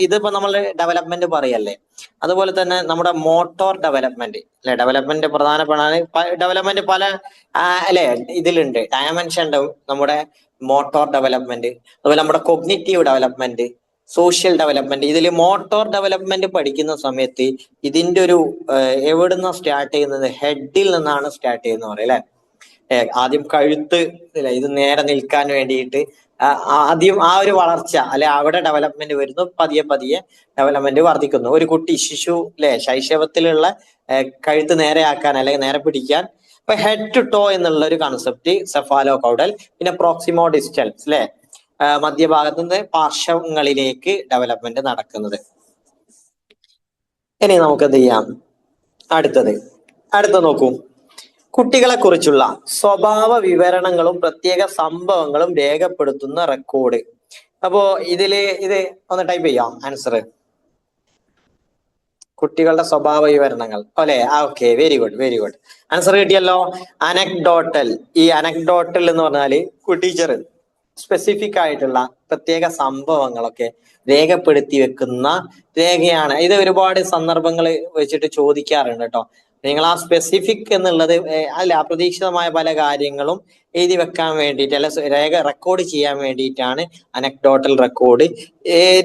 Speaker 1: ഇതിപ്പോ നമ്മൾ ഡെവലപ്മെന്റ് പറയല്ലേ, അതുപോലെ തന്നെ നമ്മുടെ മോട്ടോർ ഡെവലപ്മെന്റ്, അല്ലെ? ഡെവലപ്മെന്റ് ഡെവലപ്മെന്റ് പല അല്ലെ ഇതിലുണ്ട്, ഡയമെൻഷൻ ഉണ്ടാവും. നമ്മുടെ മോട്ടോർ ഡെവലപ്മെന്റ്, അതുപോലെ നമ്മുടെ കൊഗ്നിറ്റീവ് ഡെവലപ്മെന്റ്, സോഷ്യൽ ഡെവലപ്മെന്റ്. ഇതിൽ മോട്ടോർ ഡെവലപ്മെന്റ് പഠിക്കുന്ന സമയത്ത് ഇതിന്റെ ഒരു എവിടുന്ന സ്റ്റാർട്ട് ചെയ്യുന്നത്? ഹെഡിൽ നിന്നാണ് സ്റ്റാർട്ട് ചെയ്യുന്നത് പറയും, അല്ലെ? ആദ്യം കഴുത്ത്, അല്ലെ, ഇത് നേരെ നിൽക്കാൻ വേണ്ടിയിട്ട് ആദ്യം ആ ഒരു വളർച്ച, അല്ലെ, അവിടെ ഡെവലപ്മെന്റ് വരുന്നു. പതിയെ ഡെവലപ്മെന്റ് വർദ്ധിക്കുന്നു. ഒരു കുട്ടി, ശിശു, അല്ലെ, ശൈശവത്തിലുള്ള കഴുത്ത് നേരെയാക്കാൻ അല്ലെങ്കിൽ നേരെ പിടിക്കാൻ അപ്പൊ ഹെഡ് ടു ടോ എന്നുള്ള ഒരു കൺസെപ്റ്റ് സെഫാലോ കൗഡൽ, പിന്നെ പ്രോക്സിമോ ഡിസ്റ്റൻസ് അല്ലെ, മധ്യഭാഗത്ത് നിന്ന് പാർശ്വങ്ങളിലേക്ക് ഡെവലപ്മെന്റ് നടക്കുന്നത്. ഇനി നമുക്ക് എന്ത് ചെയ്യാം, അടുത്ത നോക്കൂ, കുട്ടികളെ കുറിച്ചുള്ള സ്വഭാവ വിവരണങ്ങളും പ്രത്യേക സംഭവങ്ങളും രേഖപ്പെടുത്തുന്ന റെക്കോർഡ്. അപ്പോ ഇത് ഒന്ന് ടൈപ്പ് ചെയ്യാം ആൻസർ. കുട്ടികളുടെ സ്വഭാവ വിവരണങ്ങൾ അല്ലെ, ഓക്കെ, വെരി ഗുഡ് ആൻസർ കിട്ടിയല്ലോ. അനക്ഡോട്ടൽ. ഈ അനക്ഡോട്ടൽ എന്ന് പറഞ്ഞാല് ടീച്ചർ സ്പെസിഫിക് ആയിട്ടുള്ള പ്രത്യേക സംഭവങ്ങളൊക്കെ രേഖപ്പെടുത്തി വെക്കുന്ന രേഖയാണ്. ഇത് ഒരുപാട് സന്ദർഭങ്ങൾ വെച്ചിട്ട് ചോദിക്കാറുണ്ട് കേട്ടോ. നിങ്ങൾ ആ സ്പെസിഫിക് എന്നുള്ളത് അല്ല, അപ്രതീക്ഷിതമായ പല കാര്യങ്ങളും എഴുതി വെക്കാൻ വേണ്ടിയിട്ട് അല്ല റെക്കോർഡ് ചെയ്യാൻ വേണ്ടിയിട്ടാണ് അനക്ഡോട്ടൽ റെക്കോർഡ്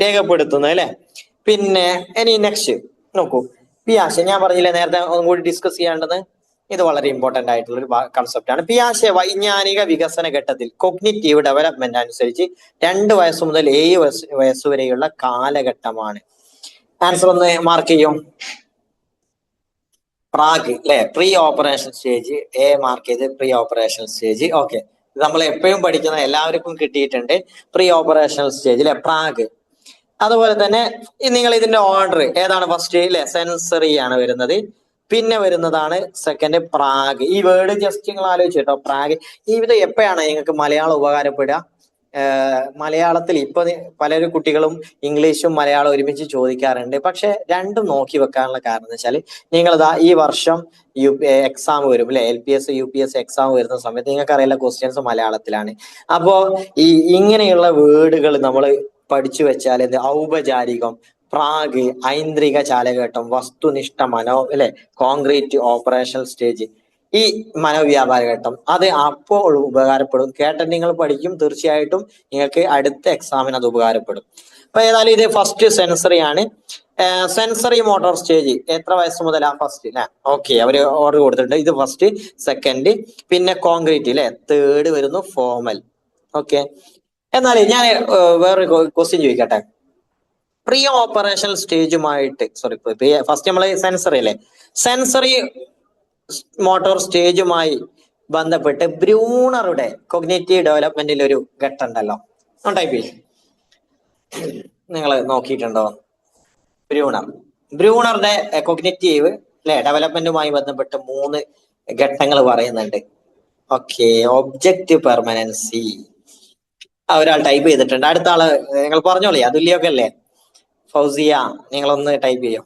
Speaker 1: രേഖപ്പെടുത്തുന്നത് അല്ലെ. പിന്നെ ഇനി നെക്സ്റ്റ് നോക്കൂ, പിയാഷെ. ഞാൻ പറഞ്ഞില്ലേ നേരത്തെ ഒന്നും കൂടി ഡിസ്കസ് ചെയ്യേണ്ടത്, ഇത് വളരെ ഇമ്പോർട്ടന്റ് ആയിട്ടുള്ള ഒരു കൺസെപ്റ്റ് ആണ്. പിയാഷെ വൈജ്ഞാനിക വികസന ഘട്ടത്തിൽ കൊഗ്നിറ്റീവ് ഡെവലപ്മെന്റ് അനുസരിച്ച് 2 വയസ്സ് മുതൽ 7 വയസ്സ് വരെയുള്ള കാലഘട്ടമാണ്. ആൻസർ ഒന്ന് മാർക്ക് ചെയ്യും. പ്രാഗ് അല്ലെ, പ്രീ ഓപ്പറേഷൻ സ്റ്റേജ്. മാർക്ക് ചെയ്ത് പ്രീ ഓപ്പറേഷൻ സ്റ്റേജ്. ഓക്കെ, നമ്മൾ എപ്പോഴും പഠിക്കുന്ന എല്ലാവർക്കും കിട്ടിയിട്ടുണ്ട്. പ്രീ ഓപ്പറേഷൻ സ്റ്റേജ് അല്ലെ, പ്രാഗ്. അതുപോലെ തന്നെ നിങ്ങൾ ഇതിന്റെ ഓർഡർ ഏതാണ്? ഫസ്റ്റ് അല്ലെ സെൻസറി ആണ് വരുന്നത്, പിന്നെ വരുന്നതാണ് സെക്കൻഡ് പ്രാഗ്. ഈ വേർഡ് ജസ്റ്റ് നിങ്ങൾ ആലോചിച്ച് കേട്ടോ, പ്രാഗ്. ഇത് എപ്പോഴാണ് നിങ്ങൾക്ക് മലയാളം ഉപകാരപ്പെടുക? മലയാളത്തിൽ ഇപ്പൊ പലരും കുട്ടികളും ഇംഗ്ലീഷും മലയാളം ഒരുമിച്ച് ചോദിക്കാറുണ്ട്. പക്ഷെ രണ്ടും നോക്കി വെക്കാനുള്ള കാരണം എന്ന് വെച്ചാൽ നിങ്ങളിതാ ഈ വർഷം എക്സാം വരും അല്ലെ, LPS UPS എക്സാം വരുന്ന സമയത്ത് നിങ്ങൾക്ക് അറിയില്ല ക്വസ്റ്റ്യൻസ് മലയാളത്തിലാണ്. അപ്പോ ഇങ്ങനെയുള്ള വേർഡുകൾ നമ്മൾ പഠിച്ചു വെച്ചാൽ ഔപചാരികം, പ്രാഗ്, ഐന്ദ്രിക ചാലഘട്ടം, വസ്തുനിഷ്ഠ അല്ലെ, കോൺക്രീറ്റ് ഓപ്പറേഷണൽ സ്റ്റേജ്, ഈ മനോവ്യാപാര ഘട്ടം, അത് അപ്പോൾ ഉപകാരപ്പെടും. കേട്ടിട്ട് നിങ്ങൾ പഠിക്കും, തീർച്ചയായിട്ടും നിങ്ങൾക്ക് അടുത്ത എക്സാമിന് അത് ഉപകാരപ്പെടും. അപ്പൊ ഏതായാലും ഇത് ഫസ്റ്റ് സെൻസറി ആണ്. സെൻസറി മോട്ടോർ സ്റ്റേജ് എത്ര വയസ്സ് മുതലാ? ഫസ്റ്റ് അല്ലെ, ഓക്കെ, അവര് ഓർഡർ കൊടുത്തിട്ടുണ്ട്. ഇത് ഫസ്റ്റ്, സെക്കൻഡ്, പിന്നെ കോൺക്രീറ്റ് അല്ലെ, തേർഡ് വരുന്നു ഫോമൽ. ഓക്കെ, എന്നാൽ ഞാൻ വേറൊരു ക്വസ്റ്റ്യൻ ചോദിക്കട്ടെ. പ്രീ ഓപ്പറേഷണൽ സ്റ്റേജുമായിട്ട് ഫസ്റ്റ് നമ്മൾ സെൻസറി അല്ലെ, സെൻസറി മോട്ടോർ സ്റ്റേജുമായി ബന്ധപ്പെട്ട് ബ്രൂണറുടെ കൊഗ്നിറ്റീവ് ഡെവലപ്മെന്റിൽ ഒരു ഘട്ടം ഉണ്ടല്ലോ, ടൈപ്പ് നിങ്ങൾ നോക്കിയിട്ടുണ്ടോ? ബ്രൂണറുടെ കൊഗ്നിറ്റീവ് അല്ലെ ഡെവലപ്മെന്റുമായി ബന്ധപ്പെട്ട് 3 ഘട്ടങ്ങൾ പറയുന്നുണ്ട്. ഓക്കെ, ഒബ്ജക്റ്റ് പെർമനൻസി ഒരാൾ ടൈപ്പ് ചെയ്തിട്ടുണ്ട്. അടുത്ത ആള് നിങ്ങൾ പറഞ്ഞോളേ, അതുല്യൊക്കെ അല്ലേ, ഫൗസിയ, നിങ്ങളൊന്ന് ടൈപ്പ് ചെയ്യോ.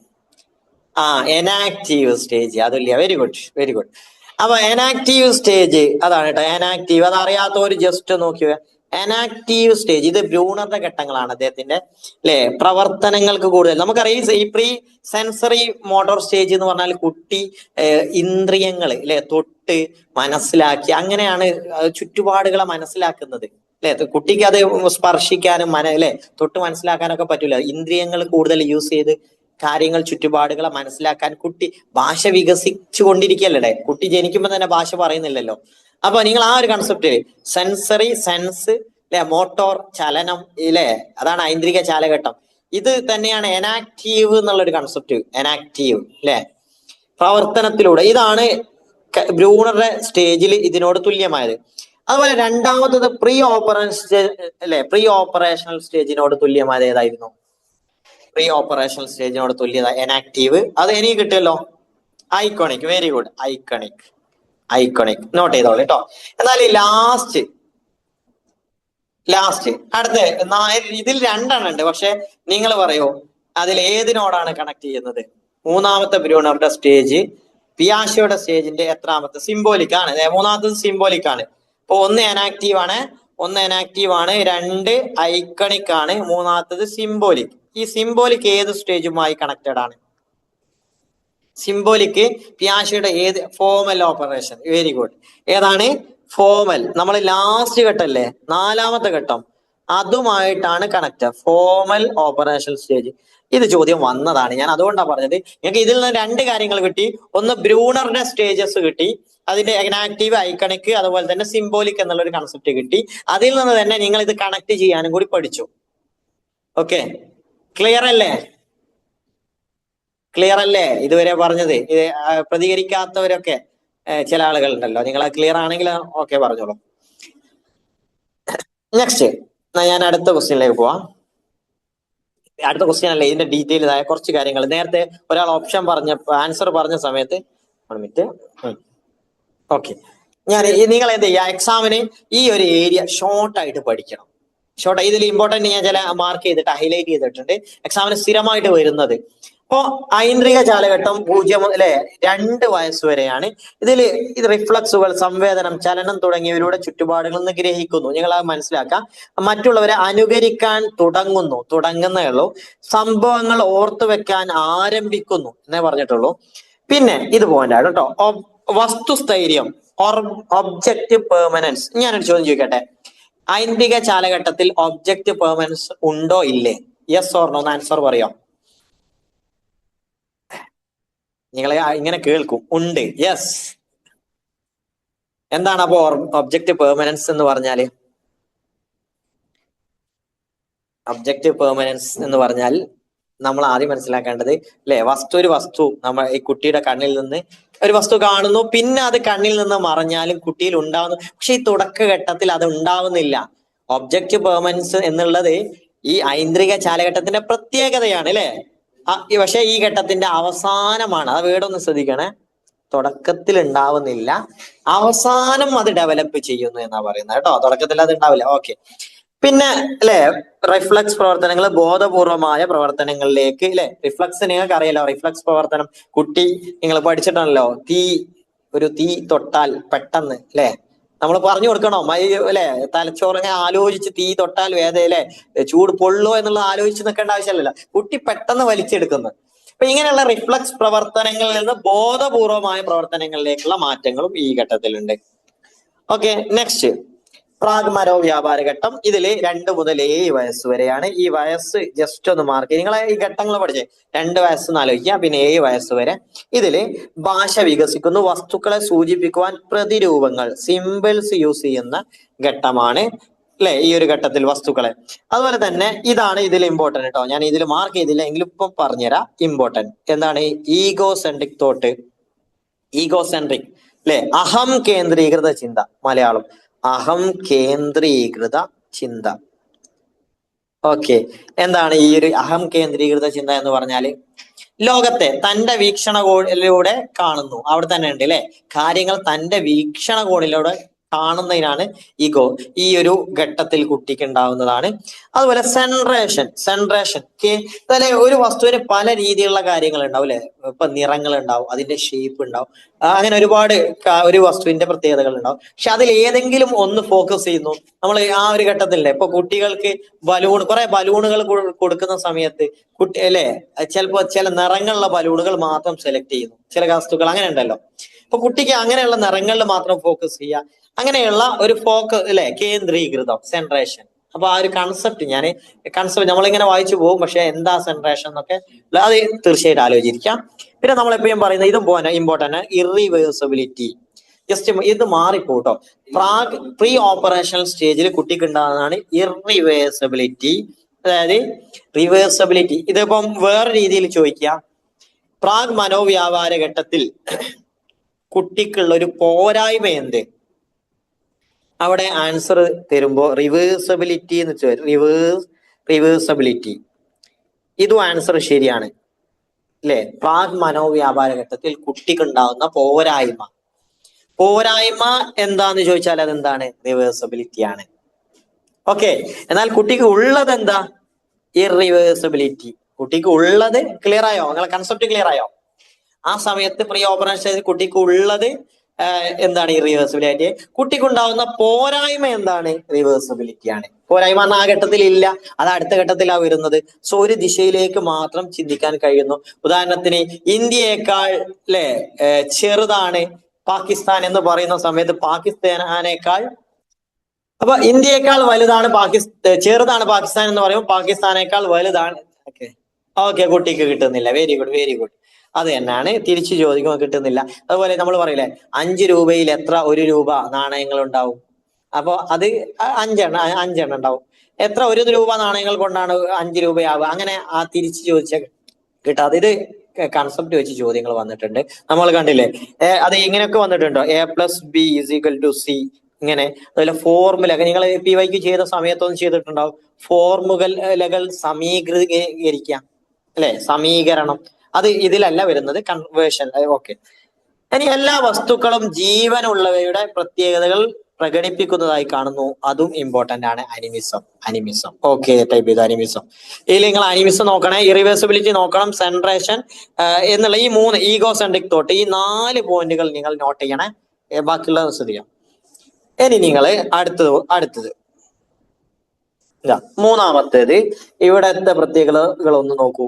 Speaker 1: എനാക്റ്റീവ് സ്റ്റേജ്, അതുല്യ, വെരി ഗുഡ്. അപ്പൊ എനാക്റ്റീവ് സ്റ്റേജ് അതാണ് കേട്ടോ, എനാക്റ്റീവ്. അത് അറിയാത്തവര് ജസ്റ്റ് നോക്കിയോ. എനാക്റ്റീവ് സ്റ്റേജ് ഇത് ബ്രൂണറുടെ ഘട്ടങ്ങളാണ് അദ്ദേഹത്തിന്റെ അല്ലെ, പ്രവർത്തനങ്ങൾക്ക് കൂടുതൽ. നമുക്കറിയാം ഈ പ്രീ സെൻസറി മോട്ടോർ സ്റ്റേജ് എന്ന് പറഞ്ഞാൽ കുട്ടി ഇന്ദ്രിയങ്ങൾ അല്ലെ തൊട്ട് മനസ്സിലാക്കി, അങ്ങനെയാണ് ചുറ്റുപാടുകളെ മനസ്സിലാക്കുന്നത് അല്ലെ. കുട്ടിക്ക് അത് സ്പർശിക്കാനും അല്ലെ തൊട്ട് മനസ്സിലാക്കാനൊക്കെ പറ്റൂല. ഇന്ദ്രിയങ്ങൾ കൂടുതൽ യൂസ് ചെയ്ത് കാര്യങ്ങൾ ചുറ്റുപാടുകളെ മനസ്സിലാക്കാൻ കുട്ടി ഭാഷ വികസിച്ചു കൊണ്ടിരിക്കുകയല്ലേ. കുട്ടി ജനിക്കുമ്പോൾ തന്നെ ഭാഷ പറയുന്നില്ലല്ലോ. അപ്പൊ നിങ്ങൾ ആ ഒരു കൺസെപ്റ്റ് സെൻസറി, സെൻസ് അല്ലെ, മോട്ടോർ ചലനം ഇല്ലേ, അതാണ് ഐന്ദ്രിക ചാലഘട്ടം. ഇത് തന്നെയാണ് എനാക്റ്റീവ് എന്നുള്ളൊരു കൺസെപ്റ്റ്. എനാക്റ്റീവ് അല്ലെ, പ്രവർത്തനത്തിലൂടെ. ഇതാണ് ബ്രൂണറുടെ സ്റ്റേജിൽ ഇതിനോട് തുല്യമായത്. അതുപോലെ രണ്ടാമത്തത് പ്രീ ഓപ്പറേഷൻ അല്ലെ, പ്രീ ഓപ്പറേഷണൽ സ്റ്റേജിനോട് തുല്യമായത് ഏതായിരുന്നു? പ്രീ ഓപ്പറേഷണൽ സ്റ്റേജിനോട് തുല്യത എനാക്റ്റീവ്. അത് എനിക്ക് കിട്ടുമല്ലോ, iconic. Very good, iconic note ചെയ്തോളൂ കേട്ടോ. എന്നാൽ ലാസ്റ്റ് അടുത്ത ഇതിൽ 2 ഉണ്ട്. പക്ഷെ നിങ്ങൾ പറയൂ അതിൽ ഏതിനോടാണ് കണക്ട് ചെയ്യുന്നത്? മൂന്നാമത്തെ ബ്രൂണറുടെ സ്റ്റേജ് പിയാഷയുടെ സ്റ്റേജിന്റെ എത്രാമത്തെ? സിംബോളിക് ആണ്. മൂന്നാമത്തത് സിംബോളിക് ആണ്. അപ്പൊ ഒന്ന് എനാക്റ്റീവ് ആണ്, 2 ഐക്കണിക് ആണ്, മൂന്നാമത്തത് സിംബോളിക്. ഈ സിംബോളിക് ഏത് സ്റ്റേജുമായി കണക്റ്റഡ് ആണ്? സിംബോളിക് പിയാഷയുടെ ഏത്? Formal operation. Very good. ഏതാണ്? ഫോമൽ. നമ്മൾ ലാസ്റ്റ് ഘട്ടല്ലേ, 4ാമത്തെ ഘട്ടം, അതുമായിട്ടാണ് കണക്ട്. Formal operation stage. ഇത് ചോദ്യം വന്നതാണ്, ഞാൻ അതുകൊണ്ടാണ് പറഞ്ഞത്. നിങ്ങൾക്ക് ഇതിൽ നിന്ന് 2 കാര്യങ്ങൾ കിട്ടി. ഒന്ന് ബ്രൂണറുടെ സ്റ്റേജസ് കിട്ടി, അതിന്റെ എനാക്റ്റീവ്, ഐക്കണിക്, അതുപോലെ തന്നെ സിംബോളിക് എന്നുള്ള ഒരു കൺസെപ്റ്റ് കിട്ടി. അതിൽ നിന്ന് തന്നെ നിങ്ങൾ ഇത് കണക്ട് ചെയ്യാനും കൂടി പഠിച്ചു. ഓക്കെ, ക്ലിയർ അല്ലേ? ഇതുവരെ പറഞ്ഞത് പ്രതികരിക്കാത്തവരൊക്കെ ചില ആളുകൾ ഉണ്ടല്ലോ. നിങ്ങൾ ക്ലിയർ ആണെങ്കിൽ ഓക്കെ പറഞ്ഞോളൂ. നെക്സ്റ്റ് ഞാൻ അടുത്ത ക്വസ്റ്റ്യനിലേക്ക് പോവാം. അടുത്ത ക്വസ്റ്റ്യൻ അല്ലേ, ഇതിന്റെ ഡീറ്റെയിൽ ആയ കുറച്ച് കാര്യങ്ങൾ. നേരത്തെ ഒരാൾ ഓപ്ഷൻ ആൻസർ പറഞ്ഞ സമയത്ത് 1 മിനിറ്റ്. ഓക്കെ, നിങ്ങൾ എന്ത് ചെയ്യുക, എക്സാമിന് ഈ ഒരു ഏരിയ ഷോർട്ട് ആയിട്ട് പഠിക്കണം. ഷോർട്ട് ഇതിൽ ഇമ്പോർട്ടന്റ് ഞാൻ ചില മാർക്ക് ചെയ്തിട്ട് ഹൈലൈറ്റ് ചെയ്തിട്ടുണ്ട്, എക്സാമിന് സ്ഥിരമായിട്ട് വരുന്നത്. അപ്പോ ഐന്ദ്രിക കാലഘട്ടം 0 അല്ലെ 2 വയസ്സ് വരെയാണ്. ഇത് റിഫ്ലക്സുകൾ, സംവേദനം, ചലനം തുടങ്ങിയവരുടെ ചുറ്റുപാടുകൾ നിന്ന് ഗ്രഹിക്കുന്നു. നിങ്ങൾ അത് മനസ്സിലാക്കാം. മറ്റുള്ളവരെ അനുകരിക്കാൻ തുടങ്ങുന്നേ ഉള്ളൂ. സംഭവങ്ങൾ ഓർത്തു വെക്കാൻ ആരംഭിക്കുന്നു എന്നേ പറഞ്ഞിട്ടുള്ളൂ. പിന്നെ ഇത് പോയിന്റാണ് കേട്ടോ. വസ്തുസ്ഥൈര്യം, ഒബ്ജക്റ്റീവ് പെർമനൻസ്. ഞാനൊരു ചോദ്യം ചോദിക്കട്ടെ, ഐന്തിക കാലഘട്ടത്തിൽ ഒബ്ജക്റ്റീവ് പെർമനൻസ് ഉണ്ടോ ഇല്ലേ? യെസ് ഓർ നോ ആൻസർ പറയാം. നിങ്ങൾ ഇങ്ങനെ കേൾക്കും, ഉണ്ട്, യെസ്. എന്താണ് അപ്പോ ഒബ്ജക്റ്റീവ് പെർമനൻസ് എന്ന് പറഞ്ഞാല്? ഒബ്ജക്റ്റീവ് പെർമനൻസ് എന്ന് പറഞ്ഞാൽ നമ്മൾ ആദ്യം മനസ്സിലാക്കേണ്ടത് അല്ലെ, ഒരു വസ്തു നമ്മൾ ഈ കുട്ടിയുടെ കണ്ണിൽ നിന്ന് ഒരു വസ്തു കാണുന്നു, പിന്നെ അത് കണ്ണിൽ നിന്ന് മറഞ്ഞാലും കുട്ടിയിൽ ഉണ്ടാവുന്നു. പക്ഷെ ഈ തുടക്കഘട്ടത്തിൽ അത് ഉണ്ടാവുന്നില്ല. ഒബ്ജക്റ്റീവ് പെർമനൻസ് എന്നുള്ളത് ഈ ഐന്ദ്രിക കാലഘട്ടത്തിന്റെ പ്രത്യേകതയാണ് അല്ലെ. പക്ഷെ ഈ ഘട്ടത്തിന്റെ അവസാനമാണ്. അത് വീടൊന്ന് ശ്രദ്ധിക്കണേ. തുടക്കത്തിൽ ഉണ്ടാവുന്നില്ല, അവസാനം അത് ഡെവലപ്പ് ചെയ്യുന്നു എന്നാ പറയുന്നത് കേട്ടോ. തുടക്കത്തിൽ അത് ഉണ്ടാവില്ല. ഓക്കെ. പിന്നെ അല്ലെ, റിഫ്ലക്സ് പ്രവർത്തനങ്ങൾ ബോധപൂർവമായ പ്രവർത്തനങ്ങളിലേക്ക് അല്ലെ. റിഫ്ലക്സ് നിങ്ങൾക്ക് അറിയാലോ, റിഫ്ലക്സ് പ്രവർത്തനം കുട്ടി നിങ്ങൾ പഠിച്ചിട്ടാണല്ലോ. ഒരു തീ തൊട്ടാൽ പെട്ടെന്ന് അല്ലെ നമ്മൾ പറഞ്ഞു കൊടുക്കണോ അല്ലെ, തലച്ചോറിനെ ആലോചിച്ച് തീ തൊട്ടാൽ അല്ലെ ചൂട് പൊള്ളോ എന്നുള്ളത് ആലോചിച്ച് നിൽക്കേണ്ട ആവശ്യമില്ലല്ലോ, കുട്ടി പെട്ടെന്ന് വലിച്ചെടുക്കുന്നു. അപ്പൊ ഇങ്ങനെയുള്ള റിഫ്ലക്സ് പ്രവർത്തനങ്ങളിൽ നിന്ന് ബോധപൂർവമായ പ്രവർത്തനങ്ങളിലേക്കുള്ള മാറ്റങ്ങളും ഈ ഘട്ടത്തിലുണ്ട്. ഓക്കെ, നെക്സ്റ്റ് പ്രാഗ് മനോവ്യാപാര ഘട്ടം. ഇതില് 2 മുതൽ 7 വയസ്സ് വരെയാണ്. ഈ വയസ്സ് ജസ്റ്റ് ഒന്ന് മാർക്ക് ചെയ്ത് നിങ്ങളെ ഈ ഘട്ടങ്ങൾ പഠിച്ചേ. 2 വയസ്സ് ആലോചിക്കുക, പിന്നെ 7 വയസ്സ് വരെ. ഇതില് ഭാഷ വികസിക്കുന്നു. വസ്തുക്കളെ സൂചിപ്പിക്കുവാൻ പ്രതിരൂപങ്ങൾ, സിമ്പിൾസ് യൂസ് ചെയ്യുന്ന ഘട്ടമാണ് അല്ലെ ഈ ഒരു ഘട്ടത്തിൽ വസ്തുക്കളെ. അതുപോലെ തന്നെ ഇതാണ് ഇതിൽ ഇമ്പോർട്ടന്റ് കേട്ടോ. ഞാൻ ഇതിൽ മാർക്ക് ചെയ്തില്ല എങ്കിലും ഇപ്പൊ പറഞ്ഞുതരാം. ഇമ്പോർട്ടന്റ് എന്താണ്? ഈഗോസെൻട്രിക് തോട്ട്, ഈഗോസെൻട്രിക് അല്ലെ, അഹം കേന്ദ്രീകൃത ചിന്ത. മലയാളം അഹം കേന്ദ്രീകൃത ചിന്ത. ഓക്കെ, എന്താണ് ഈ ഒരു അഹം കേന്ദ്രീകൃത ചിന്ത എന്ന് പറഞ്ഞാല്? ലോകത്തെ തന്റെ വീക്ഷണകോണിലൂടെ കാണുന്നു. അവിടെ തന്നെ ഉണ്ട് അല്ലെ, കാര്യങ്ങൾ തന്റെ വീക്ഷണകോണിലൂടെ കാണുന്നതിനാണ് ഈഗോ. ഈ ഒരു ഘട്ടത്തിൽ കുട്ടിക്ക് ഉണ്ടാവുന്നതാണ്. അതുപോലെ സെൻട്രേഷൻ അല്ലെ, ഒരു വസ്തുവിന് പല രീതിയിലുള്ള കാര്യങ്ങൾ ഉണ്ടാവും അല്ലെ. ഇപ്പൊ നിറങ്ങൾ ഉണ്ടാവും, അതിന്റെ ഷേപ്പ് ഉണ്ടാവും, അങ്ങനെ ഒരുപാട് ഒരു വസ്തുവിന്റെ പ്രത്യേകതകൾ ഉണ്ടാവും. പക്ഷെ അതിൽ ഏതെങ്കിലും ഒന്ന് ഫോക്കസ് ചെയ്യുന്നു നമ്മൾ ആ ഒരു ഘട്ടത്തിലല്ലേ. ഇപ്പൊ കുട്ടികൾക്ക് കുറെ ബലൂണുകൾ കൊടുക്കുന്ന സമയത്ത് കുട്ടി അല്ലെ ചിലപ്പോ ചില നിറങ്ങളുള്ള ബലൂണുകൾ മാത്രം സെലക്ട് ചെയ്യുന്നു, ചില വസ്തുക്കൾ അങ്ങനെ ഉണ്ടല്ലോ. അപ്പൊ കുട്ടിക്ക് അങ്ങനെയുള്ള നിറങ്ങളിൽ മാത്രം ഫോക്കസ് ചെയ്യുക, അങ്ങനെയുള്ള ഒരു ഫോക്കസ് അല്ലെ, കേന്ദ്രീകൃതം, സെൻട്രേഷൻ. അപ്പൊ ആ ഒരു കൺസെപ്റ്റ് നമ്മളിങ്ങനെ വായിച്ചു പോകും, പക്ഷെ എന്താ സെൻട്രേഷൻ എന്നൊക്കെ അത് തീർച്ചയായിട്ടും ആലോചിച്ചിരിക്കാം. പിന്നെ നമ്മൾ എപ്പോഴും പറയുന്നത് ഇതും പോലെ ഇമ്പോർട്ടന്റ്, ഇറിവേഴ്സിബിലിറ്റി. ജസ്റ്റ് ഇത് മാറിപ്പോട്ടോ. പ്രീ ഓപ്പറേഷണൽ സ്റ്റേജിൽ കുട്ടിക്ക് ഉണ്ടാകുന്നതാണ് ഇറിവേഴ്സിബിലിറ്റി. അതായത് റിവേഴ്സിബിലിറ്റി. ഇതിപ്പം വേറെ രീതിയിൽ ചോദിക്കാം, പ്രാഗ് മനോവ്യാപാര ഘട്ടത്തിൽ കുട്ടിക്കുള്ള ഒരു പോരായ്മ എന്ത്? അവിടെ ആൻസർ തരുമ്പോ റിവേഴ്സിബിലിറ്റി എന്ന് വെച്ചാൽ റിവേഴ്സിബിലിറ്റി, ഇതും ആൻസർ ശരിയാണ് അല്ലെ. പ്രാഗ് മനോവ്യാപാര ഘട്ടത്തിൽ കുട്ടിക്കുണ്ടാവുന്ന പോരായ്മ എന്താന്ന് ചോദിച്ചാൽ അതെന്താണ്? റിവേഴ്സിബിലിറ്റി ആണ്. ഓക്കെ, എന്നാൽ കുട്ടിക്ക് ഉള്ളത് എന്താ? ഇറിവേഴ്സിബിലിറ്റി. കുട്ടിക്ക് ഉള്ളത് ക്ലിയർ ആയോ? നിങ്ങളെ കൺസെപ്റ്റ് ക്ലിയർ ആയോ? ആ സമയത്ത് പ്രീ ഓപ്പറേഷൻ സ്റ്റേജിൽ കുട്ടിക്ക് ഉള്ളത് എന്താണ്? ഇറിവേഴ്സിബിലിറ്റി. കുട്ടിക്കുണ്ടാവുന്ന പോരായ്മ എന്താണ്? റിവേഴ്സിബിലിറ്റി ആണ്. പോരായ്മ ആ ഘട്ടത്തിൽ ഇല്ല, അത് അടുത്ത ഘട്ടത്തിലാണ് വരുന്നത്. സോ ഒരു ദിശയിലേക്ക് മാത്രം ചിന്തിക്കാൻ കഴിയുന്നു. ഉദാഹരണത്തിന് ഇന്ത്യയേക്കാൾ അല്ലെ ചെറുതാണ് പാകിസ്ഥാൻ എന്ന് പറയുന്ന സമയത്ത് പാകിസ്ഥാനേക്കാൾ, അപ്പൊ ഇന്ത്യയേക്കാൾ വലുതാണ് ചെറുതാണ് പാകിസ്ഥാൻ എന്ന് പറയുമ്പോൾ പാകിസ്ഥാനേക്കാൾ വലുതാണ്. ഓക്കെ, കുട്ടിക്ക് കിട്ടുന്നില്ല. Very good. അത് തന്നെയാണ്, തിരിച്ചു ചോദിക്കുമ്പോൾ കിട്ടുന്നില്ല. അതുപോലെ നമ്മൾ പറയില്ലേ 5 രൂപയിൽ എത്ര 1 രൂപ നാണയങ്ങൾ ഉണ്ടാവും? അപ്പൊ അത് 5 എണ്ണം ഉണ്ടാവും. എത്ര 1 രൂപ നാണയങ്ങൾ കൊണ്ടാണ് 5 രൂപയാവുക? അങ്ങനെ ആ തിരിച്ചു ചോദിച്ചാൽ കിട്ടാതെ. ഇത് കൺസെപ്റ്റ് വെച്ച് ചോദ്യങ്ങൾ വന്നിട്ടുണ്ട്. നമ്മൾ കണ്ടില്ലേ, അത് ഇങ്ങനെയൊക്കെ വന്നിട്ടുണ്ടോ? A+B=C ഇങ്ങനെ. അതുപോലെ ഫോർമുല നിങ്ങൾ PYQ ചെയ്ത സമയത്തൊന്നും ചെയ്തിട്ടുണ്ടാവും. ഫോർമുലകൾ സമീകൃതീകരിക്കുക അല്ലെ, സമീകരണം. അത് ഇതിലല്ല വരുന്നത്, കൺവേർഷൻ. ഓക്കെ. ഇനി എല്ലാ വസ്തുക്കളും ജീവനുള്ളവയുടെ പ്രത്യേകതകൾ പ്രകടിപ്പിക്കുന്നതായി കാണുന്നു, അതും ഇമ്പോർട്ടന്റ് ആണ്. അനിമിസം. ഓക്കെ, ടൈപ്പ് ചെയ്ത് അനിമിസം. ഇതിൽ നിങ്ങൾ അനിമിസം നോക്കണേ, ഇറിവേഴ്സിബിലിറ്റി നോക്കണം, സെൻട്രേഷൻ എന്നുള്ള ഈ 3 ഈഗോസെൻട്രിക് തോട്ട്, ഈ 4 പോയിന്റുകൾ നിങ്ങൾ നോട്ട് ചെയ്യണേ. ബാക്കിയുള്ളത് ശ്രദ്ധിക്കാം. ഇനി നിങ്ങൾ അടുത്തത് മൂന്നാമത്തേത്, ഇവിടത്തെ പ്രത്യേകതകൾ ഒന്ന് നോക്കൂ.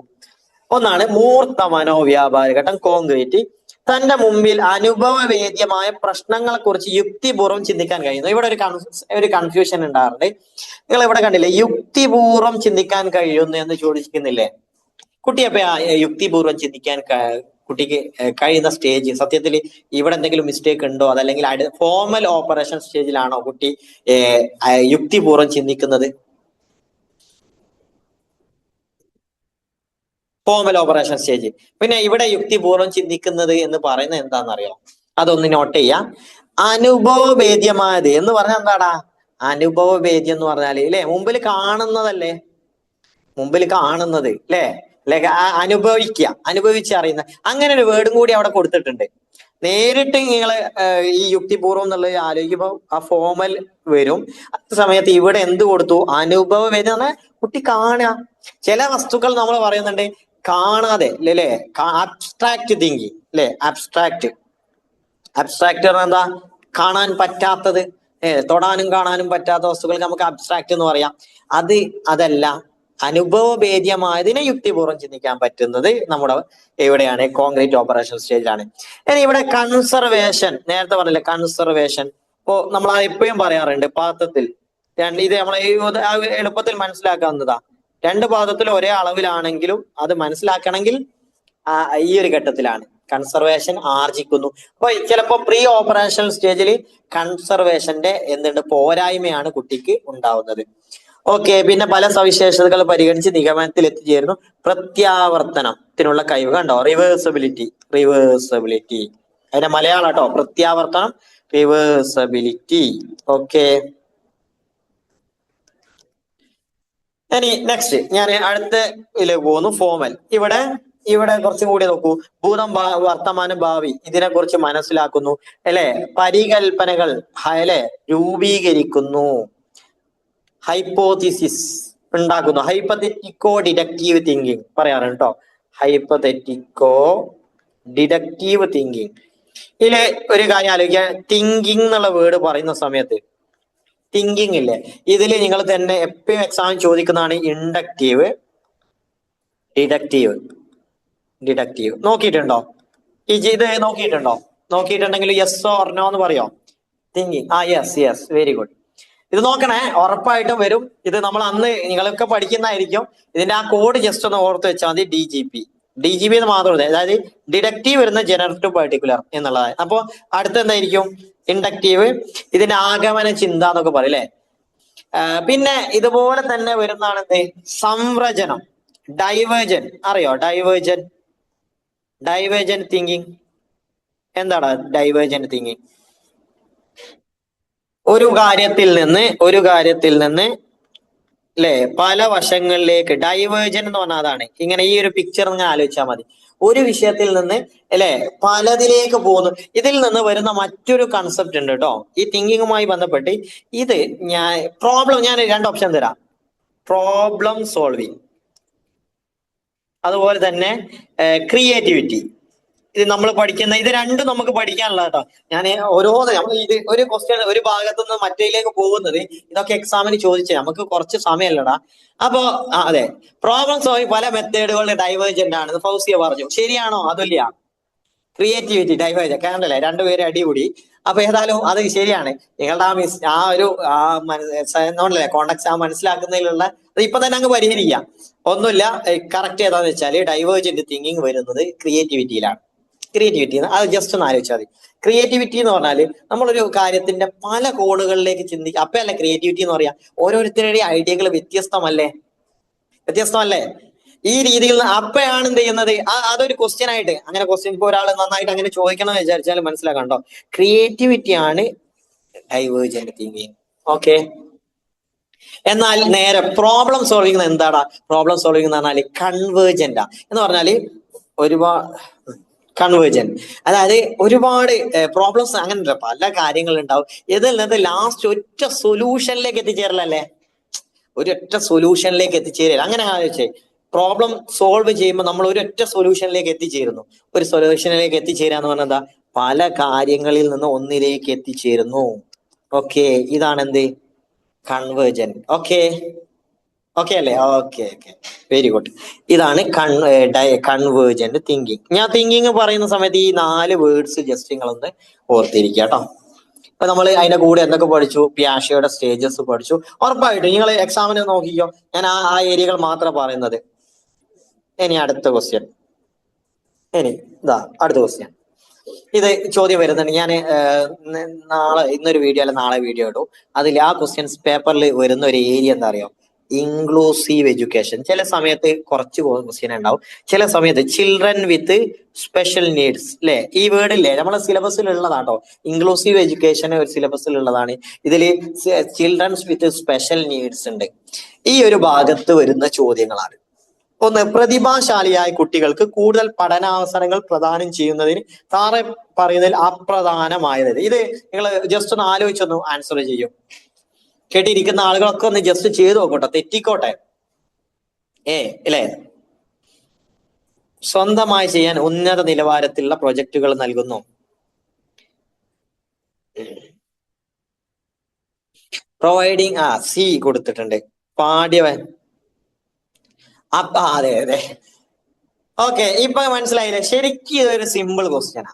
Speaker 1: ഒന്നാണ് മൂർത്ത മനോവ്യാപാര ഘട്ടം, കോൺക്രീറ്റ്. തന്റെ മുമ്പിൽ അനുഭവവേദ്യമായ പ്രശ്നങ്ങളെ കുറിച്ച് യുക്തിപൂർവ്വം ചിന്തിക്കാൻ കഴിയുന്നു. ഇവിടെ ഒരു കൺഫ്യൂഷൻ ഉണ്ടാകാറുണ്ട്. നിങ്ങൾ ഇവിടെ കണ്ടില്ലേ, യുക്തിപൂർവ്വം ചിന്തിക്കാൻ കഴിയുന്നു എന്ന് ചോദിക്കുന്നില്ലേ? കുട്ടിയപ്പോ യുക്തിപൂർവ്വം ചിന്തിക്കാൻ കുട്ടിക്ക് കഴിയുന്ന സ്റ്റേജ് സത്യത്തിൽ ഇവിടെ എന്തെങ്കിലും മിസ്റ്റേക്ക് ഉണ്ടോ, അതല്ലെങ്കിൽ ഫോർമൽ ഓപ്പറേഷൻ സ്റ്റേജിലാണോ കുട്ടി യുക്തിപൂർവ്വം ചിന്തിക്കുന്നത്? Formal operation stage. പിന്നെ ഇവിടെ യുക്തിപൂർവ്വം ചിന്തിക്കുന്നത് എന്ന് പറയുന്നത് എന്താണെന്നറിയോ? അതൊന്ന് നോട്ട് ചെയ്യാം. അനുഭവവേദ്യമായത് എന്ന് പറഞ്ഞാൽ എന്താടാ? അനുഭവവേദ്യം എന്ന് പറഞ്ഞാല് അല്ലെ, മുമ്പിൽ കാണുന്നതല്ലേ, മുമ്പിൽ കാണുന്നത് അല്ലെ, അനുഭവിച്ചറിയുന്ന, അങ്ങനെ ഒരു വേർഡും കൂടി അവിടെ കൊടുത്തിട്ടുണ്ട്. നേരിട്ട് നിങ്ങൾ ഈ യുക്തിപൂർവ്വം എന്നുള്ളത് ആലോചിക്കുമ്പോൾ ആ ഫോർമൽ വരും. ആ സമയത്ത് ഇവിടെ എന്ത് കൊടുത്തു? അനുഭവവേദ്യം എന്ന് പറഞ്ഞാൽ കുട്ടി കാണുക. ചില വസ്തുക്കൾ നമ്മൾ പറയുന്നുണ്ട് കാണാതെ അല്ലേ, അബ്സ്ട്രാക്ട് തിങ്കിങ് അല്ലെ, അബ്സ്ട്രാക്ട് പറഞ്ഞാൽ എന്താ? കാണാൻ പറ്റാത്തത്, തൊടാനും കാണാനും പറ്റാത്ത വസ്തുക്കൾക്ക് നമുക്ക് അബ്സ്ട്രാക്ട് എന്ന് പറയാം. അതല്ല, അനുഭവവേദ്യമായതിനെ യുക്തിപൂർവ്വം ചിന്തിക്കാൻ പറ്റുന്നത് നമ്മുടെ എവിടെയാണ്? കോൺക്രീറ്റ് ഓപ്പറേഷൻ സ്റ്റേജിലാണ്. ഇനി ഇവിടെ കൺസർവേഷൻ, നേരത്തെ പറഞ്ഞില്ലേ കൺസർവേഷൻ. ഇപ്പോ നമ്മൾ എപ്പോഴും പറയാറുണ്ട് പാത്രത്തിൽ ഇത് നമ്മളെ എളുപ്പത്തിൽ മനസ്സിലാക്കാവുന്നതാ. 2 പാദത്തിൽ ഒരേ അളവിലാണെങ്കിലും അത് മനസ്സിലാക്കണമെങ്കിൽ ഈ ഒരു ഘട്ടത്തിലാണ് കൺസർവേഷൻ ആർജിക്കുന്നു. അപ്പൊ ചിലപ്പോ പ്രീ ഓപ്പറേഷൻ സ്റ്റേജിൽ കൺസർവേഷന്റെ പോരായ്മയാണ് കുട്ടിക്ക് ഉണ്ടാവുന്നത്. ഓക്കെ. പിന്നെ പല സവിശേഷതകൾ പരിഗണിച്ച് നിഗമനത്തിൽ എത്തിച്ചേരുന്നു. പ്രത്യാവർത്തനത്തിനുള്ള കഴിവ് കണ്ടോ, റിവേഴ്സബിലിറ്റി. അതിന്റെ മലയാളം കേട്ടോ, പ്രത്യാവർത്തനം, റിവേഴ്സബിലിറ്റി. ഓക്കെ. ഇനി നെക്സ്റ്റ് ഞാൻ അടുത്ത ഇതിലേക്ക് പോകുന്നു, ഫോർമൽ. ഇവിടെ കുറച്ചും കൂടി നോക്കൂ. ഭൂതം, വർത്തമാനം, ഭാവി, ഇതിനെ കുറിച്ച് മനസ്സിലാക്കുന്നു അല്ലെ, പരികൽപ്പനകൾ രൂപീകരിക്കുന്നു, ഹൈപ്പോതിസിസ് ഉണ്ടാക്കുന്നു. ഹൈപ്പത്തറ്റിക്കോ ഡിഡക്റ്റീവ് തിങ്കിങ് പറയാറുണ്ട് കേട്ടോ, ഹൈപ്പത്തറ്റിക്കോ ഡിഡക്റ്റീവ് തിങ്കിങ്. ഇതില് ഒരു കാര്യം ആലോചിക്കുക, തിങ്കിങ് എന്നുള്ള വേർഡ് പറയുന്ന സമയത്ത് തിങ്കിങ് ഇല്ലേ, ഇതിൽ നിങ്ങൾ തന്നെ എപ്പോഴും എക്സാം ചോദിക്കുന്നതാണ് ഇൻഡക്റ്റീവ്, ഡിഡക്റ്റീവ്. നോക്കിയിട്ടുണ്ടോ? ഇത് നോക്കിയിട്ടുണ്ടെങ്കിൽ യെസ് ഓർ നോ എന്ന് പറയോ? തിങ്കിങ്. Yes, very good. ഇത് നോക്കണേ, ഉറപ്പായിട്ടും വരും. ഇത് നമ്മൾ അന്ന് നിങ്ങളൊക്കെ പഠിക്കുന്നതായിരിക്കും. ഇതിന്റെ ആ കോഡ് ജസ്റ്റ് ഒന്ന് ഓർത്ത് വെച്ചാൽ മതി. DGP എന്ന് മാത്രം, അതായത് ഡിഡക്റ്റീവ് വരുന്ന ജനറേറ്റീവ് പർട്ടിക്കുലർ എന്നുള്ളതാണ്. അപ്പൊ അടുത്ത എന്തായിരിക്കും? ഇൻഡക്റ്റീവ്. ഇതിന്റെ ആഗമന ചിന്ത എന്നൊക്കെ പറയും അല്ലെ. പിന്നെ ഇതുപോലെ തന്നെ വരുന്നതാണ് എന്ത്? സംവ്രജനം, ഡൈവേർജൻ. അറിയോ ഡൈവേർജൻ തിങ്കിങ്? എന്താണ് ഡൈവേർജൻ തിങ്കിങ്? ഒരു കാര്യത്തിൽ നിന്ന് അല്ലെ പല വശങ്ങളിലേക്ക് ഡൈവേർജൻ എന്ന് പറഞ്ഞാൽ അതാണ്. ഇങ്ങനെ ഈ ഒരു പിക്ചർ നിങ്ങൾ ആലോചിച്ചാൽ മതി. ഒരു വിഷയത്തിൽ നിന്ന് അല്ലെ പലതിലേക്ക് പോകുന്നു. ഇതിൽ നിന്ന് വരുന്ന മറ്റൊരു കൺസെപ്റ്റ് ഉണ്ട് കേട്ടോ, ഈ തിങ്കിങ്ങുമായി ബന്ധപ്പെട്ട്. ഇത് ഞാൻ 2 ഓപ്ഷൻ തരാം. പ്രോബ്ലം സോൾവിങ്, അതുപോലെ തന്നെ ക്രിയേറ്റിവിറ്റി. ഇത് നമ്മൾ പഠിക്കുന്ന, ഇത് രണ്ടും നമുക്ക് പഠിക്കാനുള്ള കേട്ടോ. ഞാൻ ഒരു ക്വസ്റ്റ്യൻ ഒരു ഭാഗത്തു നിന്ന് മറ്റേലേക്ക് പോകുന്നത്, ഇതൊക്കെ എക്സാമിന് ചോദിച്ചേ, നമുക്ക് കുറച്ച് സമയമല്ലടാ. അപ്പോ അതെ, പ്രോബ്ലം സോൾവിങ് പല മെത്തേഡുകളുടെ ഡൈവേർജന്റ് ആണ്. ഫൗസിയ പറഞ്ഞു, ശരിയാണോ അതുല്യ? Creativity, divergent. കണ്ടല്ലേ, 2 പേര് അടികൂടി. അപ്പൊ ഏതായാലും അത് ശരിയാണ്. നിങ്ങളുടെ കോണ്ടാക്ട് മനസ്സിലാക്കുന്നതിലുള്ള ഇപ്പൊ തന്നെ അങ്ങ് പരിഹരിക്കാം, ഒന്നുമില്ല. കറക്റ്റ് ഏതാന്ന് വെച്ചാല് ഡൈവേർജന്റ് തിങ്കിങ് വരുന്നത് ക്രിയേറ്റിവിറ്റിയിലാണ്. അത് ജസ്റ്റ് ഒന്ന് ആലോചിച്ചാൽ മതി. ക്രിയേറ്റിവിറ്റി എന്ന് പറഞ്ഞാല് നമ്മളൊരു കാര്യത്തിന്റെ പല കോണുകളിലേക്ക് ചിന്തിക്കുക. അപ്പല്ല ക്രിയേറ്റിവിറ്റി എന്ന് പറയാം. ഓരോരുത്തരുടെയും ഐഡിയകൾ വ്യത്യസ്തമല്ലേ? ഈ രീതിയിൽ അപ്പോഴാണ് എന്ത് ചെയ്യുന്നത്, അതൊരു ക്വസ്റ്റ്യൻ ആയിട്ട്, അങ്ങനെ ക്വസ്റ്റ്യൻ ഇപ്പൊ ഒരാൾ നന്നായിട്ട് അങ്ങനെ ചോദിക്കണം എന്ന് വിചാരിച്ചാൽ മനസ്സിലാക്കണ്ടോ, ക്രിയേറ്റിവിറ്റി ആണ് ഡൈവേർജന്റ് തിങ്കിങ്. ഓക്കെ. എന്നാൽ നേരെ പ്രോബ്ലം സോൾവിങ് എന്താടാ? പ്രോബ്ലം സോൾവിങ് എന്ന് പറഞ്ഞാല് കൺവേർജന്റാ. എന്ന് പറഞ്ഞാല് ഒരുപാട് കൺവേർജന്റ്, അതായത് ഒരുപാട് പ്രോബ്ലംസ് അങ്ങനെ പല കാര്യങ്ങൾ ഉണ്ടാവും. ഇതിൽ നിന്ന് ലാസ്റ്റ് ഒറ്റ സൊല്യൂഷനിലേക്ക് എത്തിച്ചേരലല്ലേ, ഒരൊറ്റ സൊല്യൂഷനിലേക്ക് എത്തിച്ചേരൽ. അങ്ങനെ ആലോചിച്ചേ, പ്രോബ്ലം സോൾവ് ചെയ്യുമ്പോൾ നമ്മൾ ഒരൊറ്റ സൊല്യൂഷനിലേക്ക് എത്തിച്ചേരുന്നു. ഒരു സൊല്യൂഷനിലേക്ക് എത്തിച്ചേരാന്ന് പറഞ്ഞാൽ എന്താ, പല കാര്യങ്ങളിൽ നിന്ന് ഒന്നിലേക്ക് എത്തിച്ചേരുന്നു. ഓക്കെ, ഇതാണ് എന്ത്, കൺവേർജന്റ്. ഓക്കെ, ഓക്കെ അല്ലേ? Okay okay, very good. ഇതാണ് കൺവേർജന്റ് തിങ്കിങ്. ഞാൻ തിങ്കിങ് പറയുന്ന സമയത്ത് ഈ 4 വേർഡ്സ് ജസ്റ്റ് നിങ്ങളൊന്ന് ഓർത്തിരിക്കുക കേട്ടോ. അപ്പൊ നമ്മൾ അതിന്റെ കൂടെ എന്തൊക്കെ പഠിച്ചു, പിയാഷയുടെ സ്റ്റേജസ് പഠിച്ചു. ഉറപ്പായിട്ടും നിങ്ങൾ എക്സാമിന് നോക്കിക്കോ, ഞാൻ ആ ഏരിയകൾ മാത്രം പറയുന്നത്. ഇനി അടുത്ത ക്വസ്റ്റ്യൻ, അടുത്ത ക്വസ്റ്റ്യൻ. ഇത് ചോദ്യം വരുന്നുണ്ട്. ഞാൻ ഇന്നൊരു വീഡിയോ അല്ല നാളെ വീഡിയോ ഇടും. അതിൽ ആ ക്വസ്റ്റ്യൻസ് പേപ്പറിൽ വരുന്ന ഒരു ഏരിയ എന്താ അറിയോ, ഇൻക്ലൂസീവ് എഡ്യൂക്കേഷൻ. ചില സമയത്ത് കുറച്ച് ക്വസ്റ്റ്യൻ ഉണ്ടാവും, ചില സമയത്ത് ചിൽഡ്രൻ വിത്ത് സ്പെഷ്യൽ നീഡ്സ്. അല്ലെ, ഈ വേർഡ് ഇല്ലേ നമ്മളെ സിലബസിൽ ഉള്ളതാട്ടോ. ഇൻക്ലൂസീവ് എഡ്യൂക്കേഷൻ ഒരു സിലബസിൽ ഉള്ളതാണ്. ഇതിൽ ചിൽഡ്രൻസ് വിത്ത് സ്പെഷ്യൽ നീഡ്സ് ഉണ്ട്. ഈ ഒരു ഭാഗത്ത് വരുന്ന ചോദ്യങ്ങളാണ്. ഒന്ന്, പ്രതിഭാശാലിയായ കുട്ടികൾക്ക് കൂടുതൽ പഠനാവസരങ്ങൾ പ്രദാനം ചെയ്യുന്നതിന് താഴെ പറയുന്നതിൽ അപ്രധാനമായത്. ഇത് നിങ്ങൾ ജസ്റ്റ് ഒന്ന് ആലോചിച്ചൊന്ന് ആൻസർ ചെയ്യും. കേട്ടിരിക്കുന്ന ആളുകളൊക്കെ ഒന്ന് ജസ്റ്റ് ചെയ്തു നോക്കട്ടെ, തെറ്റിക്കോട്ടെ. അല്ലേ, സ്വന്തമായി ചെയ്യാൻ ഉന്നത നിലവാരത്തിലുള്ള പ്രൊജക്ടുകൾ നൽകുന്നു. പ്രൊവൈഡിങ്, സി കൊടുത്തിട്ടുണ്ട്. പാഠ്യവൻ, അതെ അതെ. ഓക്കെ, ഇപ്പൊ മനസ്സിലായില്ലേ? ശരിക്കും ഇതൊരു സിമ്പിൾ ക്വസ്റ്റ്യനാ.